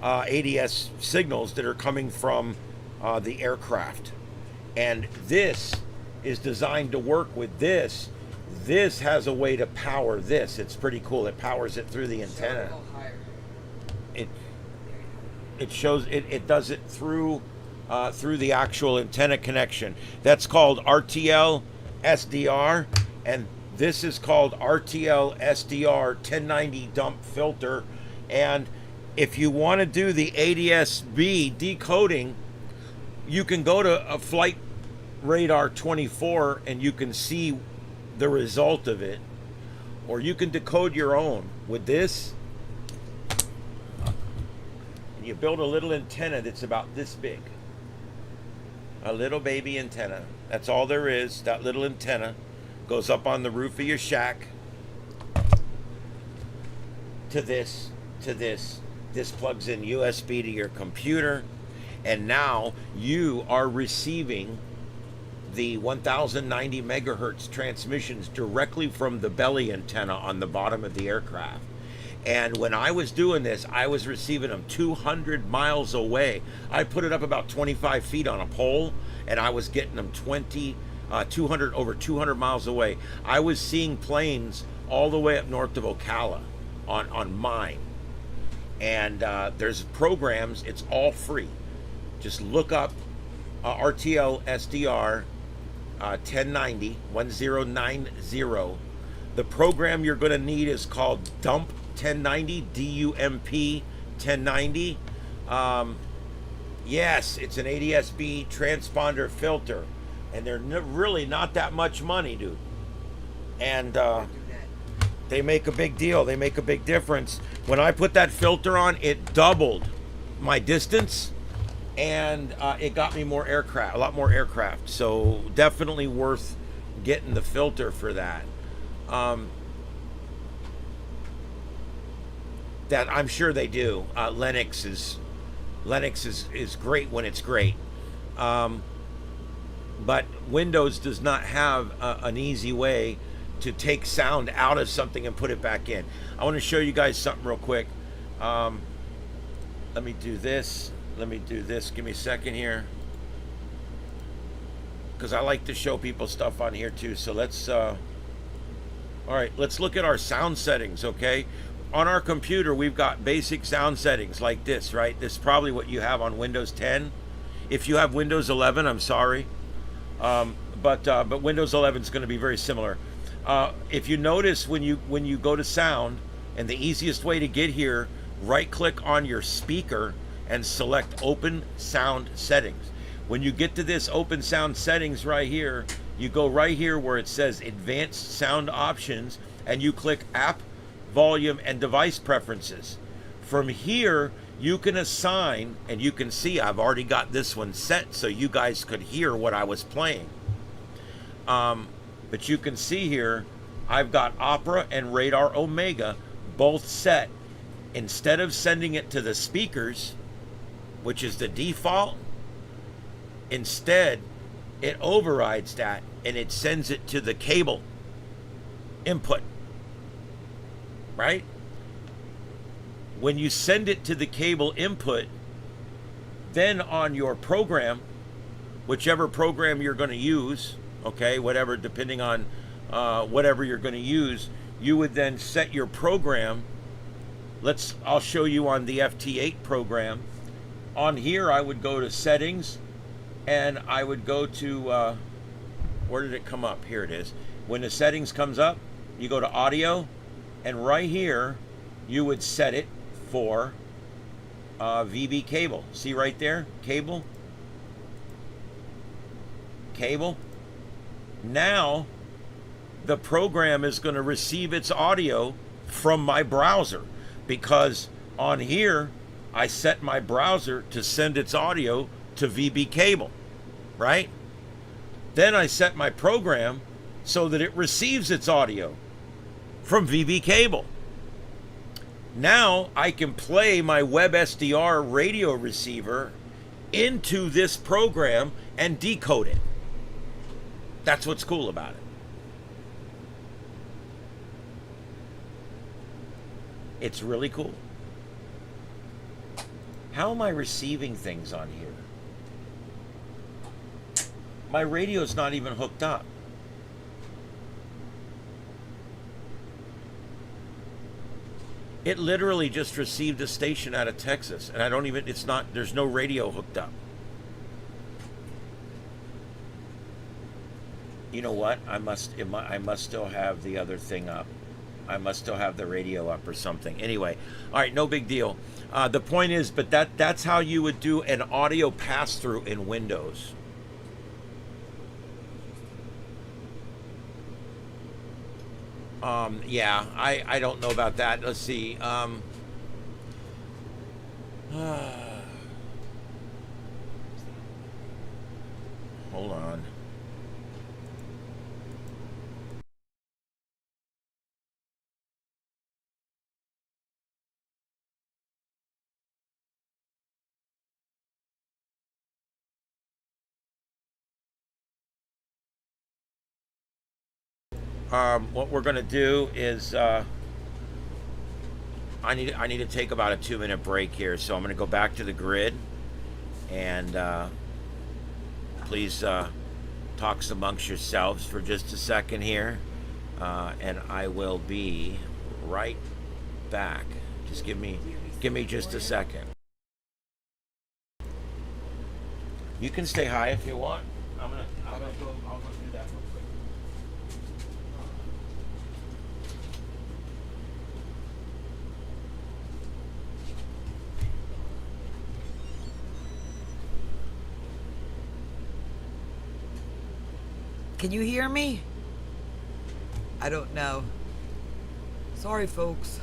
ADS signals that are coming from the aircraft. And this is designed to work with this. This has a way to power this. It's pretty cool. It powers it through the antenna. It shows it does it through the actual antenna connection. That's called RTL SDR, and this is called RTL SDR 1090 dump filter. And if you want to do the ADS-B decoding, you can go to a Flight Radar 24 and you can see the result of it, or you can decode your own with this. And you build a little antenna that's about this big, a little baby antenna. That's all there is. That little antenna goes up on the roof of your shack to this. This plugs in USB to your computer, and now you are receiving the 1090 megahertz transmissions directly from the belly antenna on the bottom of the aircraft. And when I was doing this, I was receiving them 200 miles away. I put it up about 25 feet on a pole, and I was getting them 200 miles away. I was seeing planes all the way up north of Ocala on mine. And there's programs. It's all free. Just look up RTL SDR 1090. The program you're going to need is called Dump 1090, DUMP 1090. Yes, it's an ADS-B transponder filter, and they're really not that much money, dude. And they make a big deal. They make a big difference. When I put that filter on, it doubled my distance, and it got me more aircraft, a lot more aircraft. So definitely worth getting the filter for that. That I'm sure they do. Linux is great when it's great, but Windows does not have an easy way to take sound out of something and put it back in. I want to show you guys something real quick. Let me do this. Give me a second here. because I like to show people stuff on here too. So let's all right, let's look at our sound settings. Okay, on our computer we've got basic sound settings like this, right? This is probably what you have on Windows 10. If you have Windows 11, I'm sorry, but Windows 11 is going to be very similar. If you notice when you go to sound, and the easiest way to get here, right click on your speaker and select open sound settings. When you get to this open sound settings right here, you go right here where it says advanced sound options, and you click app, volume, and device preferences. From here you can assign, and you can see I've already got this one set so you guys could hear what I was playing. But you can see here I've got Opera and Radar Omega both set. Instead of sending it to the speakers, which is the default, instead it overrides that and it sends it to the cable input, right? When you send it to the cable input, then on your program, whichever program you're going to use, okay, whatever, depending on whatever you're going to use, you would then set your program. I'll show you on the FT8 program. On here I would go to settings, and I would go to where did it come up? Here it is. When the settings comes up, you go to audio, and right here you would set it for VB cable. See right there? Cable. Now the program is going to receive its audio from my browser, because on here I set my browser to send its audio to VB cable, right? Then I set my program so that it receives its audio from VB cable. Now I can play my WebSDR radio receiver into this program and decode it. That's what's cool about it. It's really cool. How am I receiving things on here? My radio's not even hooked up. It literally just received a station out of Texas, and there's no radio hooked up. You know what? I must still have the other thing up. I must still have the radio up or something. Anyway, all right, no big deal. The point is, but that's how you would do an audio pass-through in Windows. Yeah, I don't know about that. Let's see. Hold on. What we're going to do is I need to take about a 2-minute break here, so I'm going to go back to the grid, and please talk amongst yourselves for just a second here, and I will be right back. Just give me just a second. You can stay high if you want. I'll go do that real quick. Can you hear me? I don't know. Sorry, folks.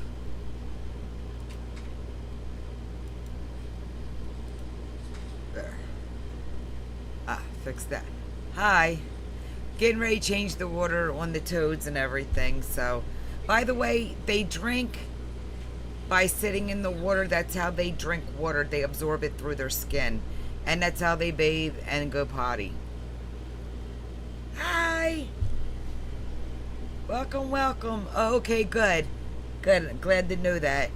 There. Fix that. Hi. Getting ready to change the water on the toads and everything. So, by the way, they drink by sitting in the water. That's how they drink water. They absorb it through their skin. And that's how they bathe and go potty. Hi. Welcome. Oh, okay, good. I'm glad to know that.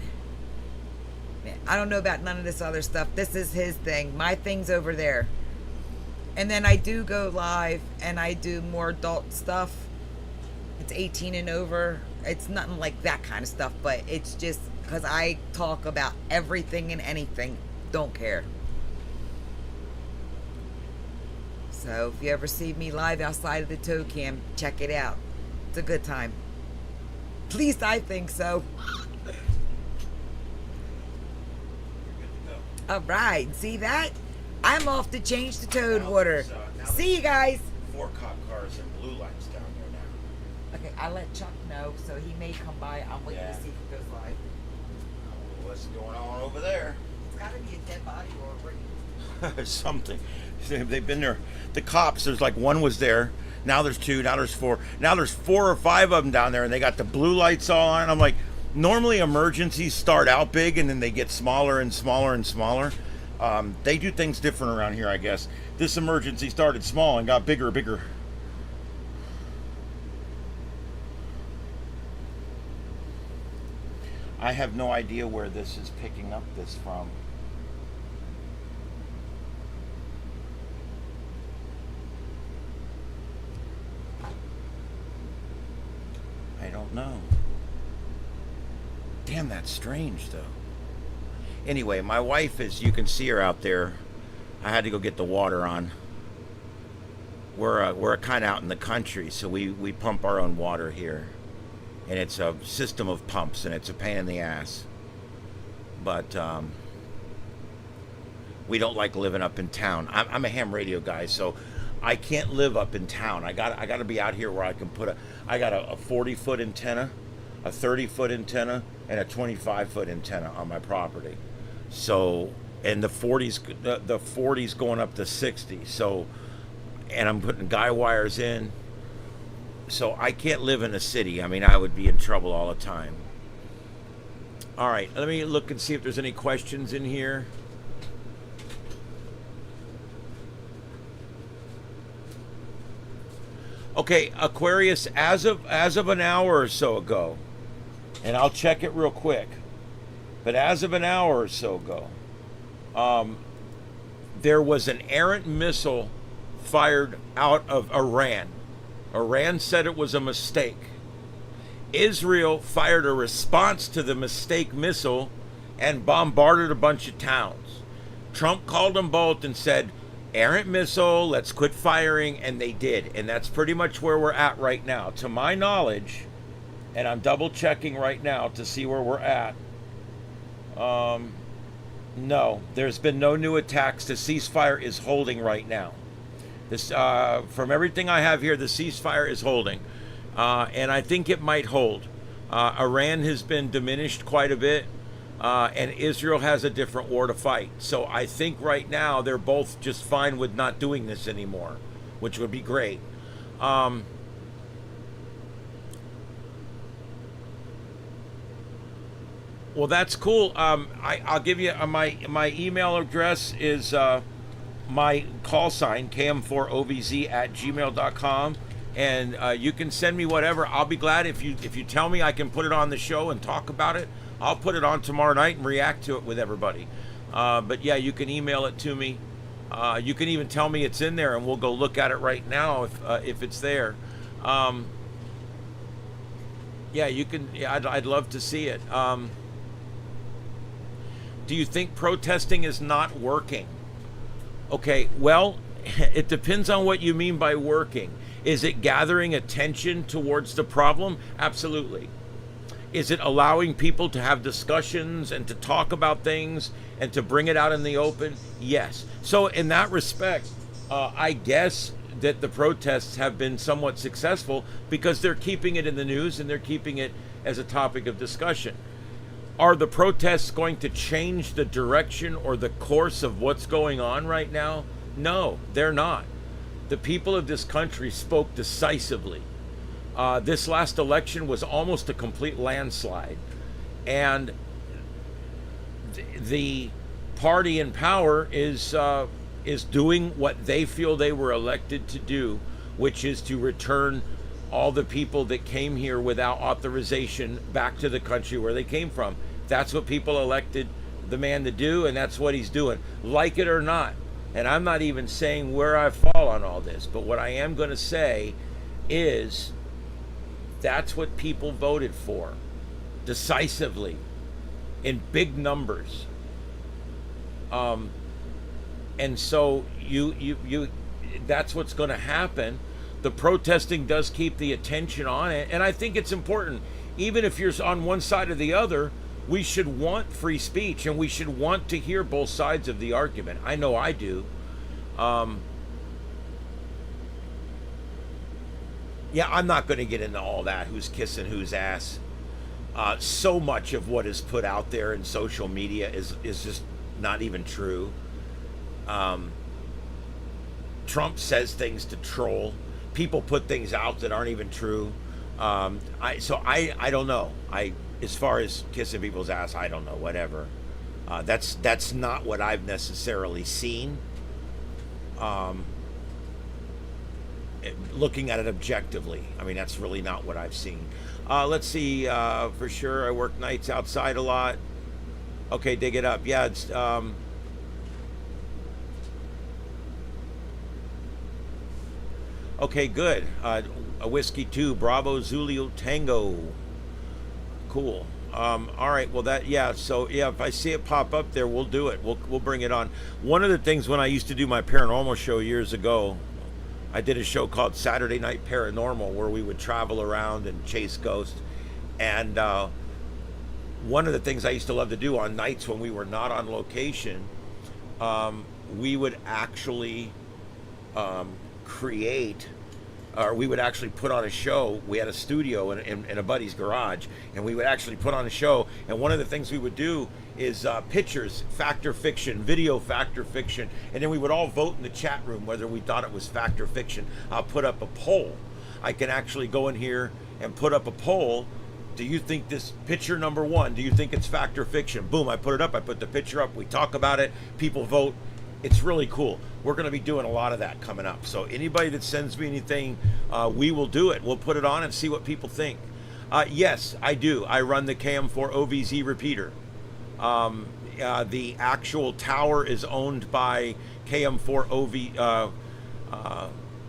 Man, I don't know about none of this other stuff. This is his thing. My thing's over there. And then I do go live and I do more adult stuff. It's 18 and over. It's nothing like that kind of stuff, but it's just because I talk about everything and anything. Don't care. So if you ever see me live outside of the tow cam, check it out. It's a good time. At least I think so. All right, see that? I'm off to change the toad water. See you guys. 4 cop cars and blue lights down there now. Okay, I let Chuck know, so he may come by. I'm waiting Yeah. to see if it goes live. What's going on over there? It's got to be a dead body or a ring. Something. They've been there. The cops, there's like one was there. Now there's 2. Now there's 4. Now there's 4 or 5 of them down there, and they got the blue lights all on. I'm like, normally emergencies start out big, and then they get smaller and smaller and smaller. They do things different around here, I guess. This emergency started small and got bigger and bigger. I have no idea where this is picking up this from. I don't know. Damn, that's strange, though. Anyway, my wife is, you can see her out there. I had to go get the water on. We're kind of out in the country, so we pump our own water here. And it's a system of pumps, and it's a pain in the ass. But we don't like living up in town. I'm a ham radio guy, so I can't live up in town. I got to be out here where I can put I got a 40-foot antenna, a 30-foot antenna, and a 25-foot antenna on my property. So, and the 40's going up to 60. So, and I'm putting guy wires in. So I can't live in a city. I mean, I would be in trouble all the time. All right, let me look and see if there's any questions in here. Okay, Aquarius, as of an hour or so ago, and I'll check it real quick, but as of an hour or so ago, there was an errant missile fired out of Iran. Iran said it was a mistake. Israel fired a response to the mistake missile and bombarded a bunch of towns. Trump called them both and said, errant missile, let's quit firing, and they did. And that's pretty much where we're at right now. To my knowledge, and I'm double checking right now to see where we're at. No, there's been no new attacks. The ceasefire is holding right now. This, from everything I have here, the ceasefire is holding. And I think it might hold. Iran has been diminished quite a bit. And Israel has a different war to fight. So I think right now they're both just fine with not doing this anymore, which would be great. Well, that's cool. I'll give you my email address is my call sign, km4ovz@gmail.com. And you can send me whatever. I'll be glad if you tell me I can put it on the show and talk about it. I'll put it on tomorrow night and react to it with everybody. But yeah, you can email it to me. You can even tell me it's in there, and we'll go look at it right now if it's there. Yeah, you can. Yeah, I'd love to see it. Do you think protesting is not working? Okay, well, it depends on what you mean by working. Is it gathering attention towards the problem? Absolutely. Is it allowing people to have discussions and to talk about things and to bring it out in the open? Yes. So in that respect, I guess that the protests have been somewhat successful because they're keeping it in the news and they're keeping it as a topic of discussion. Are the protests going to change the direction or the course of what's going on right now? No, they're not. The people of this country spoke decisively. This last election was almost a complete landslide. And the party in power is doing what they feel they were elected to do, which is to return all the people that came here without authorization back to the country where they came from. That's what people elected the man to do, and that's what he's doing, like it or not. And I'm not even saying where I fall on all this, but what I am going to say is that's what people voted for decisively in big numbers. And so you that's what's going to happen. The protesting does keep the attention on it, and I think it's important. Even if you're on one side or the other, we should want free speech, and we should want to hear both sides of the argument. I know I do. Yeah, I'm not going to get into all that, who's kissing whose ass. So much of what is put out there in social media is just not even true. Trump says things to troll. People put things out that aren't even true. I don't know. As far as kissing people's ass, I don't know. Whatever. That's not what I've necessarily seen. Looking at it objectively, I mean, that's really not what I've seen. Let's see. For sure, I work nights outside a lot. Okay, dig it up. Yeah, it's. Okay, good. A whiskey 2, Bravo Zulu Tango. Cool. All right. Well, so yeah, if I see it pop up there, we'll do it. We'll bring it on. One of the things when I used to do my paranormal show years ago, I did a show called Saturday Night Paranormal where we would travel around and chase ghosts. And one of the things I used to love to do on nights when we were not on location, we would actually we would actually put on a show. We had a studio in a buddy's garage, and we would actually put on a show. And one of the things we would do is pictures, fact or fiction, video, fact or fiction, and then we would all vote in the chat room whether we thought it was fact or fiction. I'll put up a poll. I can actually go in here and put up a poll. Do you think this picture number 1, do you think it's fact or fiction? Boom, I put it up. I put the picture up. We talk about it. People vote. It's really cool. We're going to be doing a lot of that coming up. So anybody that sends me anything, we will do it. We'll put it on and see what people think. Yes, I do. I run the KM4 OVZ repeater. The actual tower is owned by KM4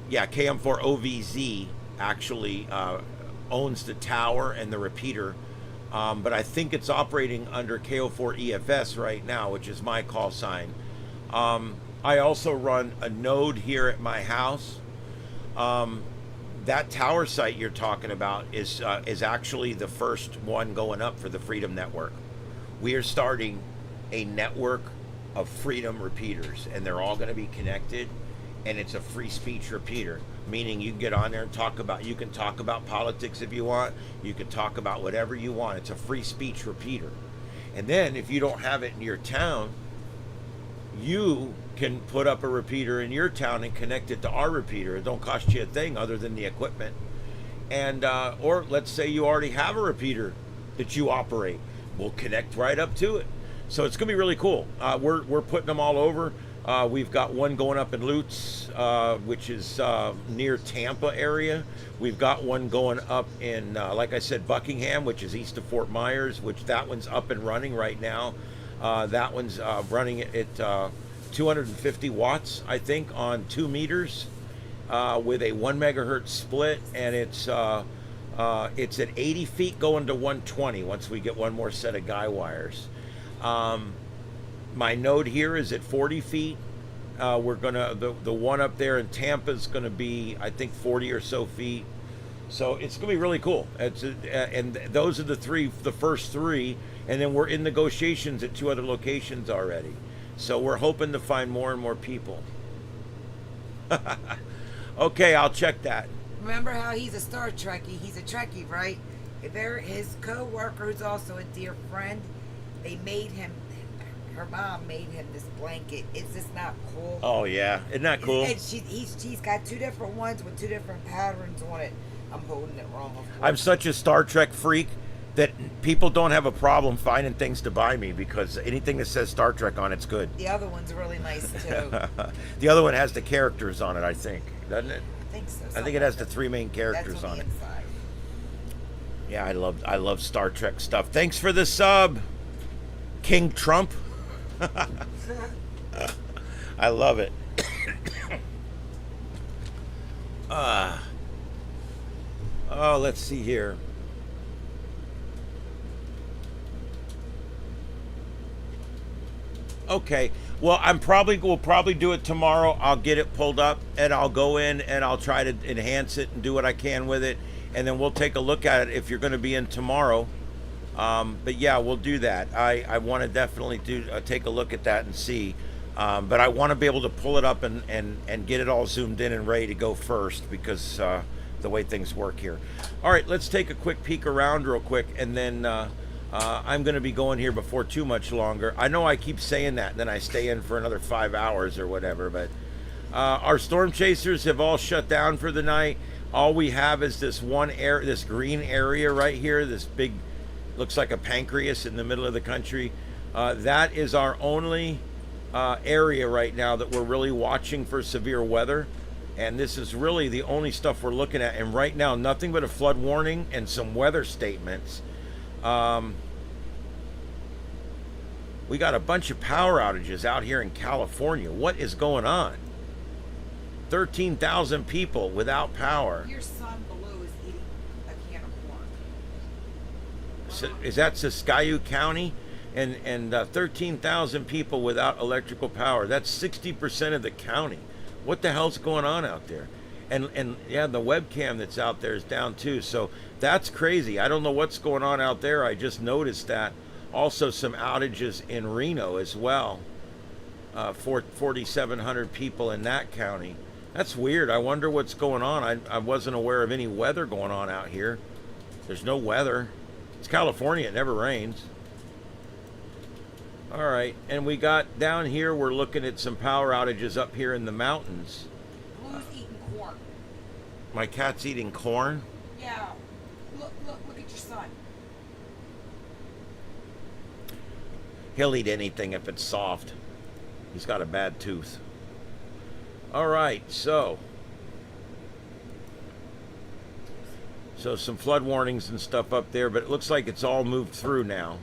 KM4 OVZ actually owns the tower and the repeater. But I think it's operating under KO4 EFS right now, which is my call sign. I also run a node here at my house. That tower site you're talking about is actually the first one going up for the Freedom Network. We are starting a network of Freedom repeaters, and they're all going to be connected, and it's a free speech repeater, meaning you can get on there and you can talk about politics if you want, you can talk about whatever you want. It's a free speech repeater. And then if you don't have it in your town, you can put up a repeater in your town and connect it to our repeater. It don't cost you a thing other than the equipment. And or let's say you already have a repeater that you operate. We'll connect right up to it. So it's gonna be really cool. We're putting them all over. We've got one going up in Lutz, which is near Tampa area. We've got one going up in, like I said, Buckingham, which is east of Fort Myers, which that one's up and running right now. That one's running at 250 watts, I think, on 2 meters with a 1 megahertz split, and it's at 80 feet going to 120 once we get one more set of guy wires. My node here is at 40 feet. We're gonna the one up there in Tampa is gonna be, I think, 40 or so feet. So it's gonna be really cool. And those are the first 3, and then we're in negotiations at 2 other locations already. So we're hoping to find more and more people. Okay, I'll check that. Remember how he's a Star Trekkie? He's a Trekkie, right? His co-worker, who's also a dear friend, her mom made him this blanket. Is this not cool? Oh yeah, isn't that cool? And she's got 2 different ones with 2 different patterns on it. I'm holding it wrong. I'm such a Star Trek freak that people don't have a problem finding things to buy me because anything that says Star Trek on it's good. The other one's really nice too. The other one has the characters on it, I think, doesn't it? I think so. I think it has the 3 main characters on it. Inside. Yeah, I love Star Trek stuff. Thanks for the sub, King Trump. I love it. Oh, let's see here. Okay. Well, we'll probably do it tomorrow. I'll get it pulled up and I'll go in and I'll try to enhance it and do what I can with it, and then we'll take a look at it if you're going to be in tomorrow. But yeah, we'll do that. I want to definitely take a look at that and see. But I want to be able to pull it up and get it all zoomed in and ready to go first, because the way things work here. All right, let's take a quick peek around real quick, and then I'm going to be going here before too much longer. I know I keep saying that, and then I stay in for another 5 hours or whatever, but our storm chasers have all shut down for the night. All we have is this this green area right here, this big, looks like a pancreas in the middle of the country. That is our only area right now that we're really watching for severe weather, and this is really the only stuff we're looking at. And right now, nothing but a flood warning and some weather statements. We got a bunch of power outages out here in California. What is going on? 13,000 people without power. Your son Blue is eating a can of corn. Is that Siskiyou County? And 13,000 people without electrical power. That's 60% of the county. What the hell's going on out there? And yeah, the webcam that's out there is down too. So that's crazy. I don't know what's going on out there. I just noticed that. Also some outages in Reno as well. 4,700 people in that county. That's weird. I wonder what's going on. I wasn't aware of any weather going on out here. There's no weather. It's California. It never rains. All right, and we got down here, we're looking at some power outages up here in the mountains. Blue's eating corn. My cat's eating corn? Yeah. Look at your son. He'll eat anything if it's soft. He's got a bad tooth. All right, so some flood warnings and stuff up there, but it looks like it's all moved through now.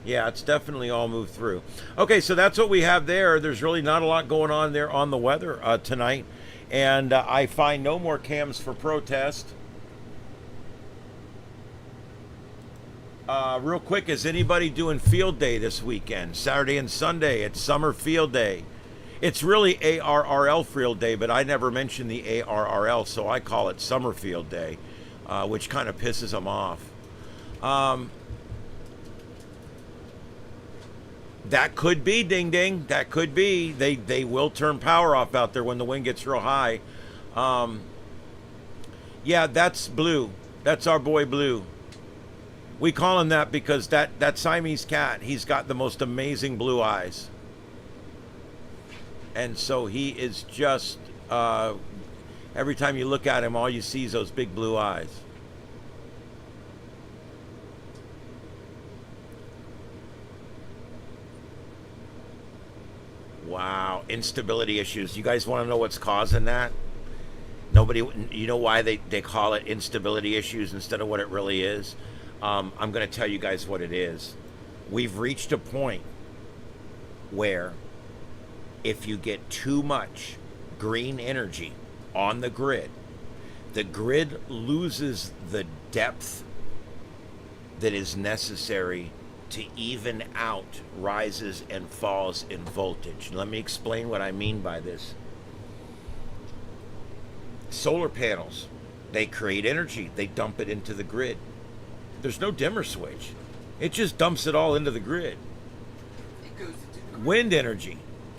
Yeah, it's definitely all moved through. Okay, so that's what we have there. There's really not a lot going on there on the weather tonight. And I find no more cams for protest. Real quick, is anybody doing field day this weekend? Saturday and Sunday, it's summer field day. It's really ARRL field day, but I never mention the ARRL, so I call it summer field day, which kind of pisses them off. That could be, ding ding. That could be. They will turn power off out there when the wind gets real high. Yeah, that's Blue. That's our boy Blue. We call him that because that Siamese cat, he's got the most amazing blue eyes. And so he is just, every time you look at him, all you see is those big blue eyes. Wow, instability issues. You guys want to know what's causing that? Nobody, you know why they call it instability issues instead of what it really is? I'm going to tell you guys what it is. We've reached a point where if you get too much green energy on the grid loses the depth that is necessary to even out rises and falls in voltage. Let me explain what I mean by this. Solar panels, they create energy, they dump it into the grid. There's no dimmer switch. It just dumps it all into the grid. It goes into the grid. Wind energy,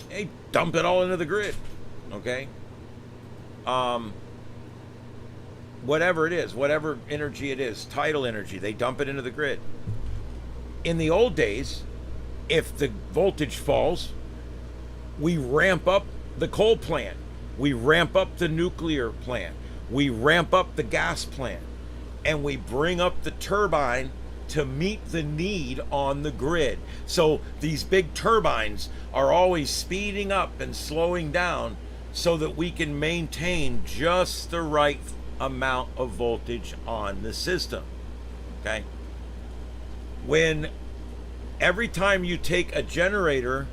they dump it all into the grid. Okay? Whatever it is, whatever energy it is, tidal energy, they dump it into the grid. In the old days, if the voltage falls, we ramp up the coal plant, we ramp up the nuclear plant, we ramp up the gas plant, and we bring up the turbine to meet the need on the grid. So these big turbines are always speeding up and slowing down so that we can maintain just the right amount of voltage on the system. Okay? When every time you take a generator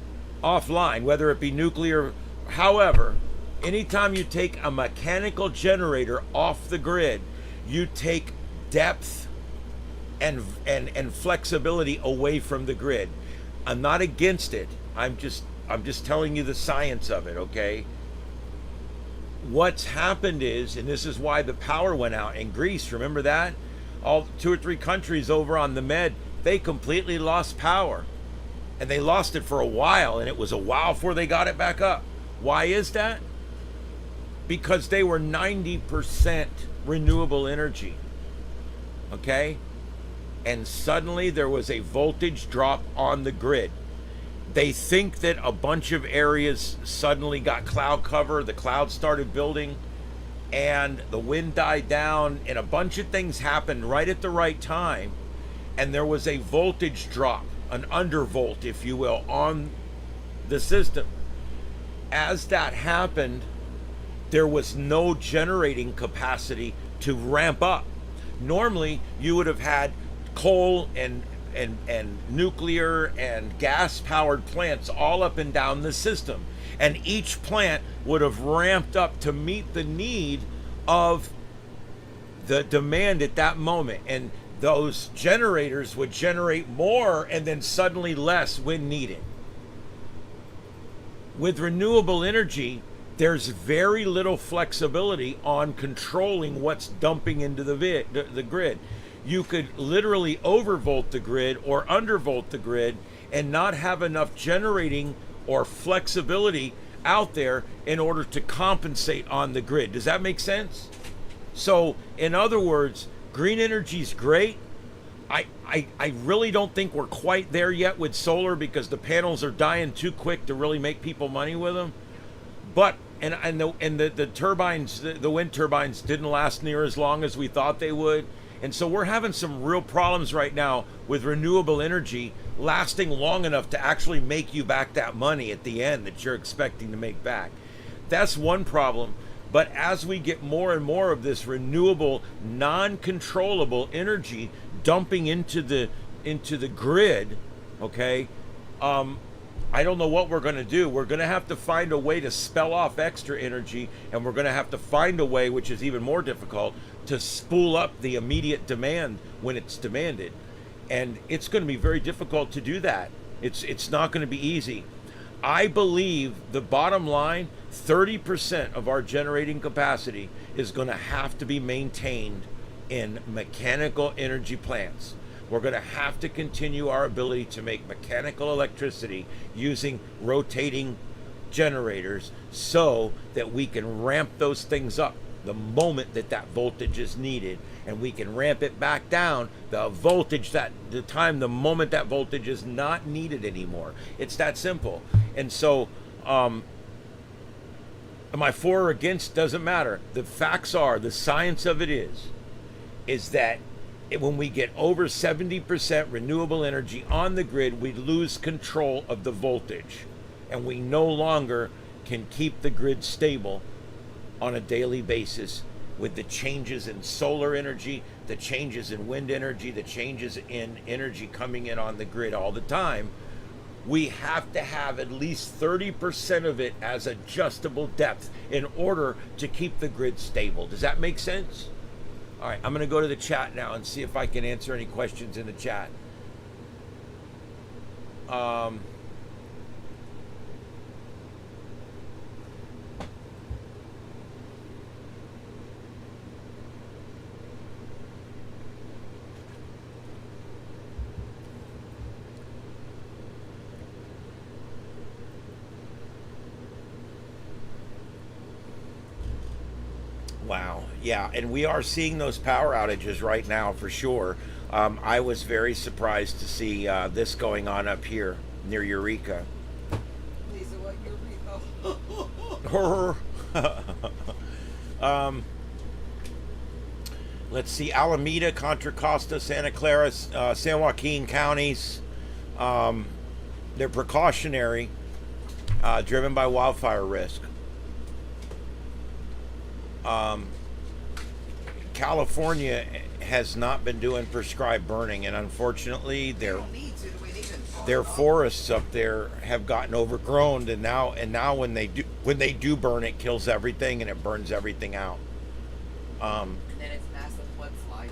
offline, whether it be nuclear However, anytime you take a mechanical generator off the grid, you take depth and flexibility away from the grid. I'm not against it. I'm just telling you the science of it, okay? What's happened is, and this is why the power went out in Greece, remember that? All 2 or 3 countries over on the Med, they completely lost power. And they lost it for a while, and it was a while before they got it back up. Why is that? Because they were 90% renewable energy. Okay? And suddenly there was a voltage drop on the grid. They think that a bunch of areas suddenly got cloud cover, the clouds started building, and the wind died down, and a bunch of things happened right at the right time, and there was a voltage drop, an undervolt, if you will, on the system. As that happened, there was no generating capacity to ramp up. Normally, you would have had coal and nuclear and gas-powered plants all up and down the system. And each plant would have ramped up to meet the need of the demand at that moment. And those generators would generate more and then suddenly less when needed. With renewable energy, there's very little flexibility on controlling what's dumping into the grid. You could literally overvolt the grid or undervolt the grid and not have enough generating or flexibility out there in order to compensate on the grid. Does that make sense? So, in other words, green energy is great. I really don't think we're quite there yet with solar because the panels are dying too quick to really make people money with them. But the turbines, the wind turbines didn't last near as long as we thought they would. And so we're having some real problems right now with renewable energy lasting long enough to actually make you back that money at the end that you're expecting to make back. That's one problem. But as we get more and more of this renewable, non-controllable energy dumping into the grid, okay, I don't know what we're going to do. We're going to have to find a way to spell off extra energy, and we're going to have to find a way, which is even more difficult, to spool up the immediate demand when it's demanded. And it's going to be very difficult to do that. It's not going to be easy. I believe the bottom line, 30% of our generating capacity is going to have to be maintained in mechanical energy plants. We're going to have to continue our ability to make mechanical electricity using rotating generators so that we can ramp those things up the moment that voltage is needed, and we can ramp it back down the moment that voltage is not needed anymore. It's that simple. And so am I for or against? Doesn't matter. The facts are, the science of it is that when we get over 70% renewable energy on the grid, we lose control of the voltage, and we no longer can keep the grid stable on a daily basis with the changes in solar energy, the changes in wind energy, the changes in energy coming in on the grid all the time. We have to have at least 30% of it as adjustable depth in order to keep the grid stable. Does that make sense? All right, I'm going to go to the chat now and see if I can answer any questions in the chat. Wow. Yeah, and we are seeing those power outages right now for sure. I was very surprised to see this going on up here near Eureka. Lisa, what Eureka? Let's see, Alameda, Contra Costa, Santa Clara, San Joaquin counties. They're precautionary, driven by wildfire risk. California has not been doing prescribed burning, and unfortunately, They don't need to. The way they've been their forests up there have gotten overgrown, and now when they do burn, it kills everything and it burns everything out. And then it's massive mudslides.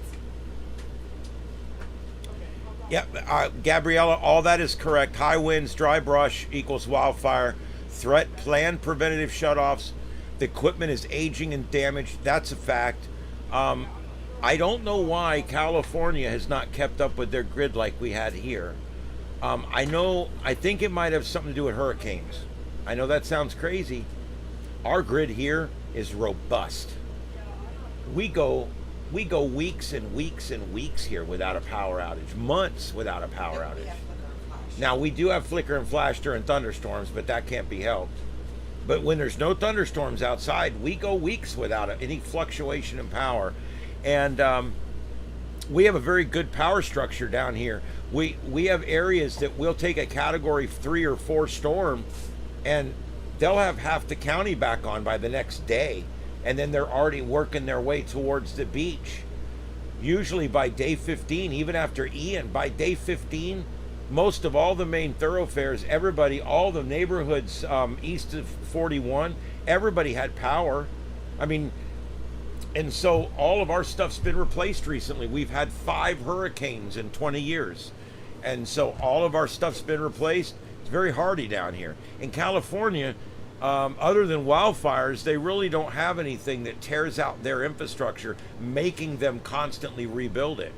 Yeah, Gabriella, all that is correct. High winds, dry brush equals wildfire. Threat, planned preventative shutoffs. The equipment is aging and damaged. That's a fact. I don't know why California has not kept up with their grid like we had here. I think it might have something to do with hurricanes. I know that sounds crazy. Our grid here is robust. We go weeks and weeks and weeks here without a power outage, months without a power outage. Now we do have flicker and flash during thunderstorms, but that can't be helped. But when there's no thunderstorms outside, we go weeks without any fluctuation in power. And we have a very good power structure down here. We have areas that we'll take a category 3 or 4 storm and they'll have half the county back on by the next day. And then they're already working their way towards the beach. Usually by day 15, even after Ian, by day 15, most of all the main thoroughfares, everybody, all the neighborhoods east of 41, everybody had power. I mean, and so all of our stuff's been replaced recently. We've had 5 hurricanes in 20 years. And so all of our stuff's been replaced. It's very hardy down here. In California, other than wildfires, they really don't have anything that tears out their infrastructure, making them constantly rebuild it.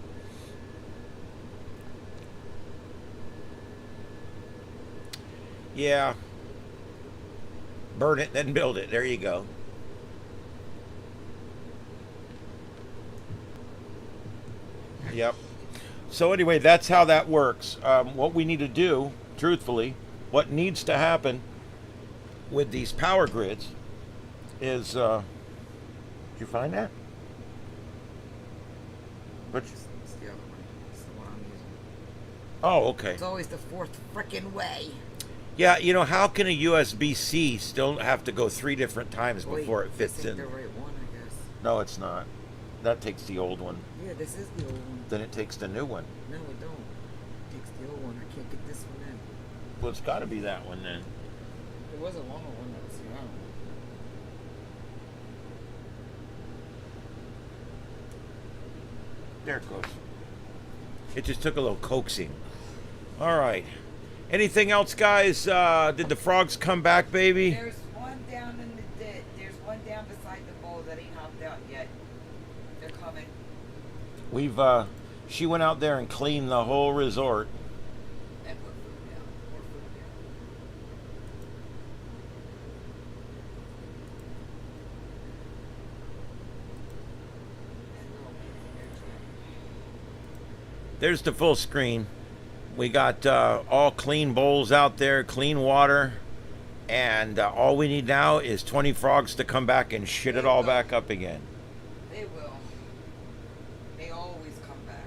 Yeah. Burn it, then build it. There you go. Yep. So anyway, that's how that works. What we need to do, truthfully, what needs to happen with these power grids is, did you find that? Which? It's the other one. It's the one I'm using. Oh, okay. It's always the fourth frickin' way. Yeah, you know, how can a USB-C still have to go 3 different times before it fits this ain't in? the right one, I guess. No, it's not. That takes the old one. Yeah, this is the old one. Then it takes the new one. No, it don't. It takes the old one. I can't get this one in. Well, it's got to be that one then. There was a longer one that was around. There it goes. It just took a little coaxing. All right. Anything else, guys? Did the frogs come back, baby? There's one down in the ditch. There's one down beside the bowl that ain't hopped out yet. They're coming. She went out there and cleaned the whole resort. And put food down. More food down. There's the full screen. We got all clean bowls out there, clean water, and all we need now is 20 frogs to come back and shit it all back up again. They will. They always come back.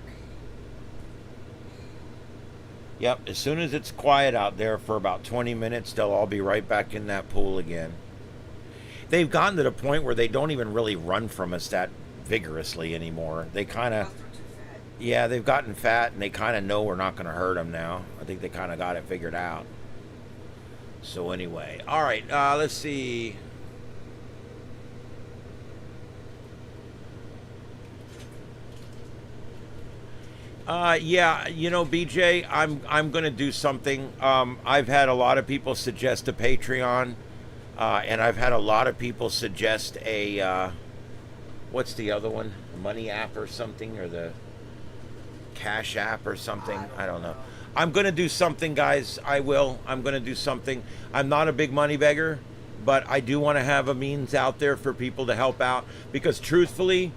Yep, as soon as it's quiet out there for about 20 minutes, they'll all be right back in that pool again. They've gotten to the point where they don't even really run from us that vigorously anymore. They kind of... Yeah, they've gotten fat, and they kind of know we're not going to hurt them now. I think they kind of got it figured out. So anyway, all right, let's see. Yeah, you know, BJ, I'm going to do something. I've had a lot of people suggest a Patreon, and I've had a lot of people suggest a, what's the other one? A money app or something, or the Cash app or something. I don't know. I'm going to do something, guys. I'm going to do something. I'm not a big money beggar, but I do want to have a means out there for people to help out, because truthfully,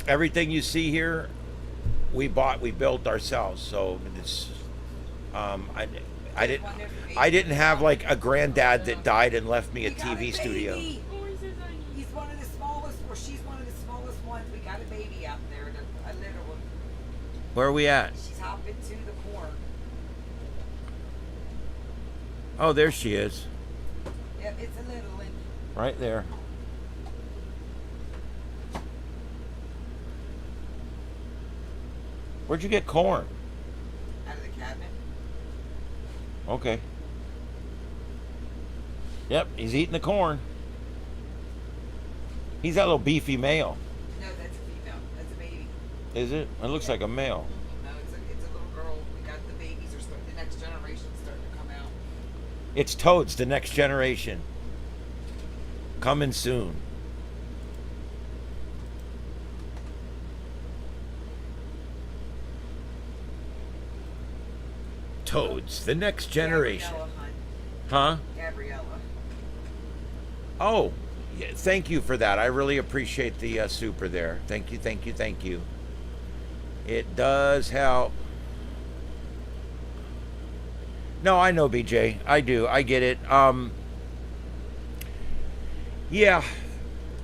everything you see here, we built ourselves. So it's, I didn't have like a granddad that died and left me a TV studio. He's one of the smallest, or she's one of the smallest ones. We got a baby out there, a little one. Where are we at? She's hopping to the corn. Oh, there she is. Yep, it's a little one. Right there. Where'd you get corn? Out of the cabinet. Okay. Yep, he's eating the corn. He's that little beefy male. No, that's a female. That's a baby. Is it? It looks like a male. No, it's a little girl. We got the babies are starting. The next generation starting to come out. It's Toads, the next generation. Coming soon. Toads, the next generation. Gabriella, hun. Huh? Gabriella. Oh, yeah, thank you for that. I really appreciate the super there. Thank you, thank you, thank you. It does help. No, I know, BJ. I do. I get it. Yeah,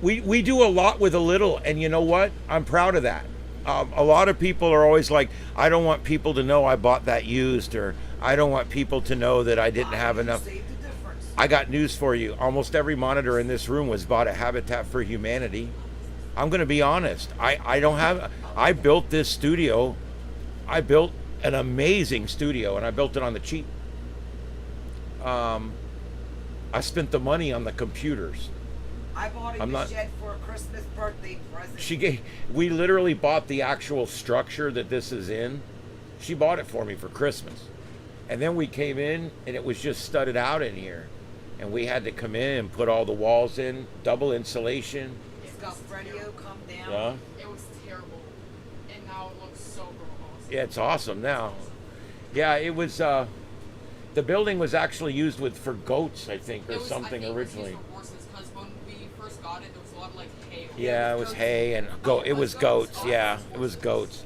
we do a lot with a little, and you know what? I'm proud of that. A lot of people are always like, I don't want people to know I bought that used, or I don't want people to know that I didn't have enough. Save the difference. I got news for you. Almost every monitor in this room was bought at Habitat for Humanity. I'm going to be honest. I built this studio. I built an amazing studio, and I built it on the cheap. I spent the money on the computers. I bought a shed for a Christmas birthday present. We literally bought the actual structure that this is in. She bought it for me for Christmas. And then we came in and it was just studded out in here. And we had to come in and put all the walls in, double insulation. Scuff radio come down. Yeah. It was terrible, and now it looks so awesome. Yeah, it's awesome now. Yeah, it was the building was actually used for goats, I think, or something originally. It was used for horses, because when we first got it, there was a lot of like hay. Yeah, it was hay and it was goats. Yeah, it was goats.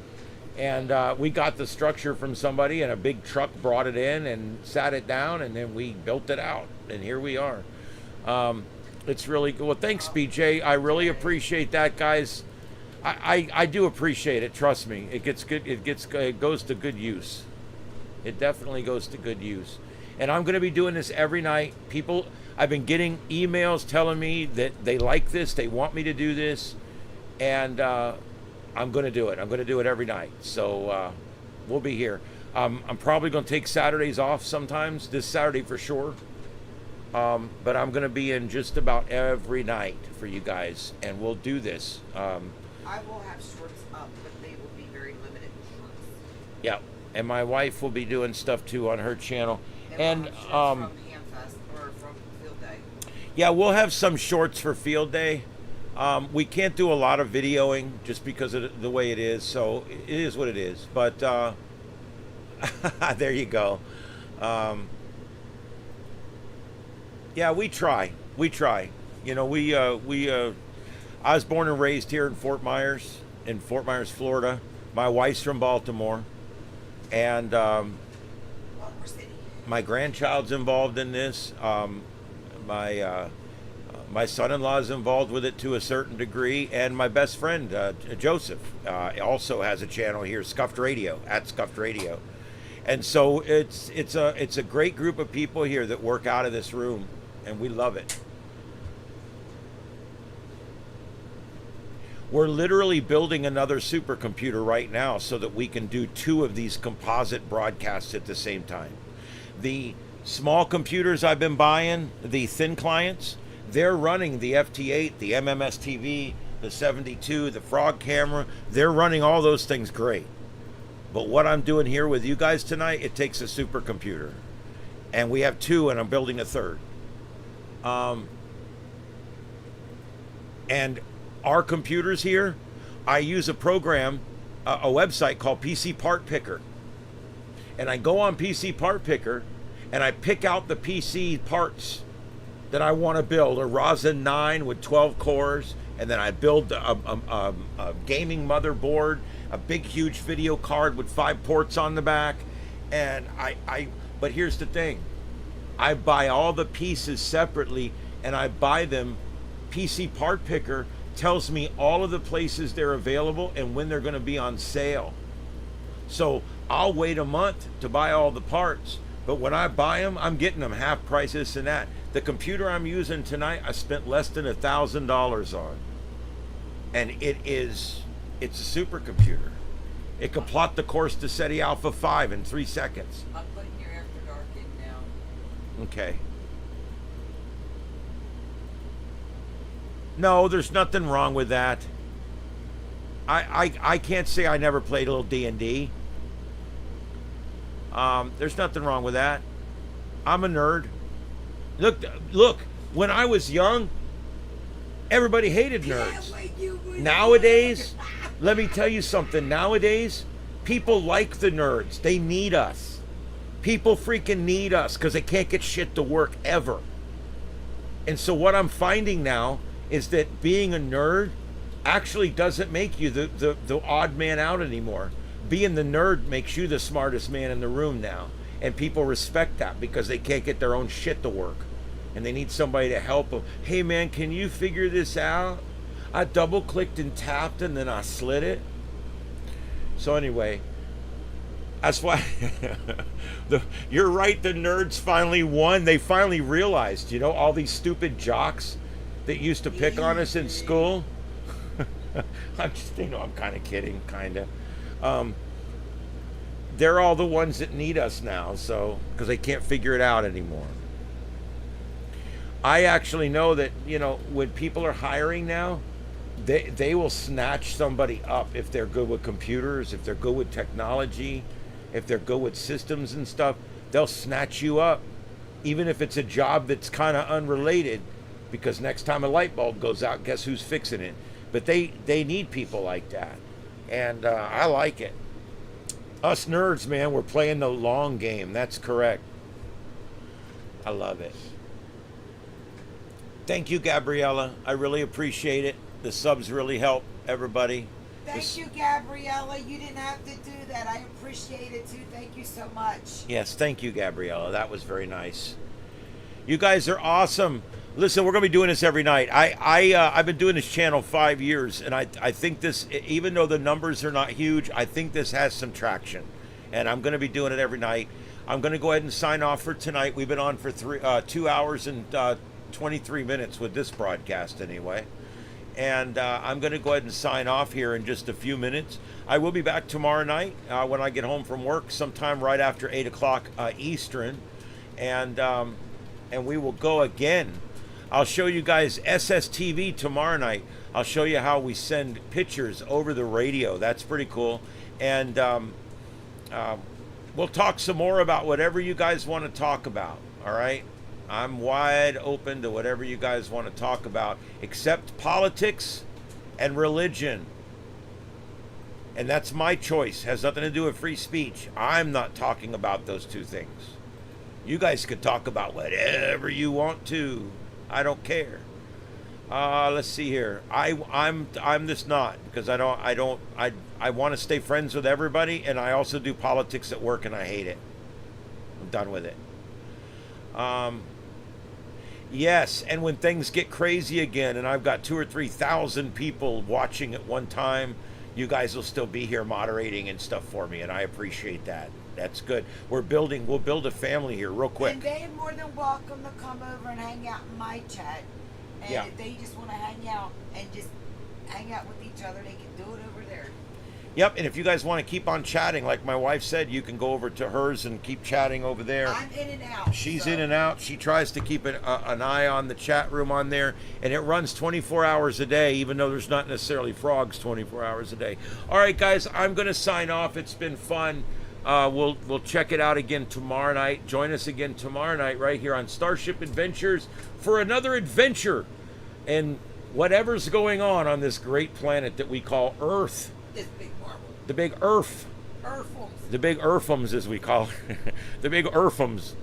And we got the structure from somebody, and a big truck brought it in and sat it down, and then we built it out, and here we are. It's really good. Well, thanks, BJ. I really appreciate that, guys. I do appreciate it. Trust me, it gets good. It goes to good use. It definitely goes to good use. And I'm going to be doing this every night. People, I've been getting emails telling me that they like this, they want me to do this, and I'm going to do it. I'm going to do it every night. So we'll be here. I'm probably going to take Saturdays off sometimes. This Saturday for sure. But I'm going to be in just about every night for you guys, and we'll do this. I will have shorts up, but they will be very limited shorts. Yeah, and my wife will be doing stuff too on her channel. And from Hamfest or from Field Day. Yeah, we'll have some shorts for Field Day. We can't do a lot of videoing just because of the way it is, so it is what it is. But there you go. Yeah, we try. You know, I was born and raised here in Fort Myers, Florida. My wife's from Baltimore, and my grandchild's involved in this. My son-in-law is involved with it to a certain degree, and my best friend Joseph also has a channel here, Scuffed Radio, at Scuffed Radio. And so it's a great group of people here that work out of this room, and we love it. We're literally building another supercomputer right now so that we can do 2 of these composite broadcasts at the same time. The small computers I've been buying, the thin clients, they're running the FT8, the MMS TV, the 72, the Frog camera. They're running all those things great. But what I'm doing here with you guys tonight, it takes a supercomputer. And we have 2, and I'm building a 3rd. And our computers here, I use a program, a website called PC Part Picker. And I go on PC Part Picker, and I pick out the PC parts that I want to build, a Ryzen 9 with 12 cores, and then I build a gaming motherboard, a big huge video card with 5 ports on the back, and but here's the thing, I buy all the pieces separately, and I buy them. PC Part Picker tells me all of the places they're available and when they're going to be on sale. So I'll wait a month to buy all the parts, but when I buy them, I'm getting them half price, this and that. The computer I'm using tonight, I spent less than $1,000 on, and it's a supercomputer. It can plot the course to SETI Alpha 5 in 3 seconds. I'm putting your After Dark in now. Okay. No, there's nothing wrong with that. I can't say I never played a little D&D. There's nothing wrong with that. I'm a nerd. Look. When I was young, everybody hated nerds. Nowadays, let me tell you something. Nowadays, people like the nerds. They need us. People freaking need us because they can't get shit to work ever. And so what I'm finding now is that being a nerd actually doesn't make you the odd man out anymore. Being the nerd makes you the smartest man in the room now. And people respect that because they can't get their own shit to work. And they need somebody to help them. Hey man, can you figure this out? I double clicked and tapped and then I slid it. So anyway, that's why you're right, the nerds finally won. They finally realized, you know, all these stupid jocks that used to pick on us in school. I'm just, you know, I'm kind of kidding, kind of. They're all the ones that need us now, so, because they can't figure it out anymore. I actually know that, you know, when people are hiring now, they will snatch somebody up if they're good with computers, if they're good with technology, if they're good with systems and stuff. They'll snatch you up, even if it's a job that's kind of unrelated, because next time a light bulb goes out, guess who's fixing it? But they need people like that, and I like it. Us nerds, man, we're playing the long game. That's correct. I love it. Thank you, Gabriella. I really appreciate it. The subs really help everybody. Thank you, Gabriella. You didn't have to do that. I appreciate it too. Thank you so much. Yes, thank you, Gabriella. That was very nice. You guys are awesome. Listen, we're going to be doing this every night. I've been doing this channel 5 years, and I think this, even though the numbers are not huge, I think this has some traction. And I'm going to be doing it every night. I'm going to go ahead and sign off for tonight. We've been on for 2 hours and 23 minutes with this broadcast anyway. And I'm going to go ahead and sign off here in just a few minutes. I will be back tomorrow night when I get home from work, sometime right after 8 o'clock Eastern. And we will go again. I'll show you guys SSTV tomorrow night. I'll show you how we send pictures over the radio. That's pretty cool. And we'll talk some more about whatever you guys want to talk about. All right? I'm wide open to whatever you guys want to talk about, except politics and religion. And that's my choice. It has nothing to do with free speech. I'm not talking about those two things. You guys could talk about whatever you want to. I don't care. Let's see here. I'm this not, because I want to stay friends with everybody, and I also do politics at work, and I hate it. I'm done with it. Yes, and when things get crazy again, and I've got 2,000 or 3,000 people watching at one time, you guys will still be here moderating and stuff for me, and I appreciate that. That's good. We'll build a family here real quick. And they're more than welcome to come over and hang out in my chat. And Yeah. if they just want to hang out and just hang out with each other, they can do it over there. Yep, and if you guys want to keep on chatting, like my wife said, you can go over to hers and keep chatting over there. I'm in and out. She's so. in and out. She tries to keep an eye on the chat room on there, and it runs 24 hours a day, even though there's not necessarily frogs 24 hours a day. All right, guys, I'm going to sign off. It's been fun. We'll check it out again tomorrow night. Join us again tomorrow night right here on Starship Adventures for another adventure and whatever's going on this great planet that we call Earth. This big marble. The big Earth. Earthums. The big Earthums, as we call it. The big Earthums.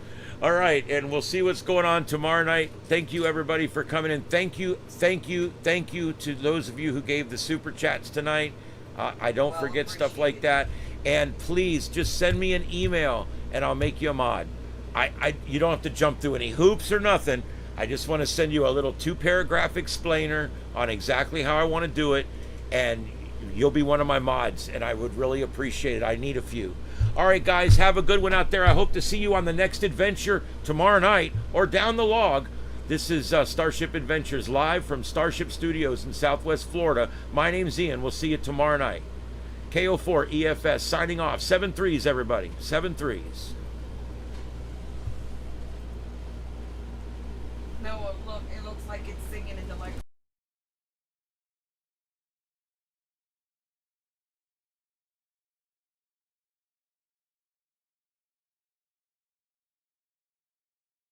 All right, and we'll see what's going on tomorrow night. Thank you, everybody, for coming in. Thank you to those of you who gave the super chats tonight. I don't forget stuff like that. And please, just send me an email, and I'll make you a mod. You don't have to jump through any hoops or nothing. I just want to send you a little 2-paragraph explainer on exactly how I want to do it, and you'll be one of my mods, and I would really appreciate it. I need a few. All right, guys, have a good one out there. I hope to see you on the next adventure tomorrow night or down the log. This is Starship Adventures live from Starship Studios in Southwest Florida. My name's Ian. We'll see you tomorrow night. KO4 EFS signing off. 7 3s, everybody. 7 3s.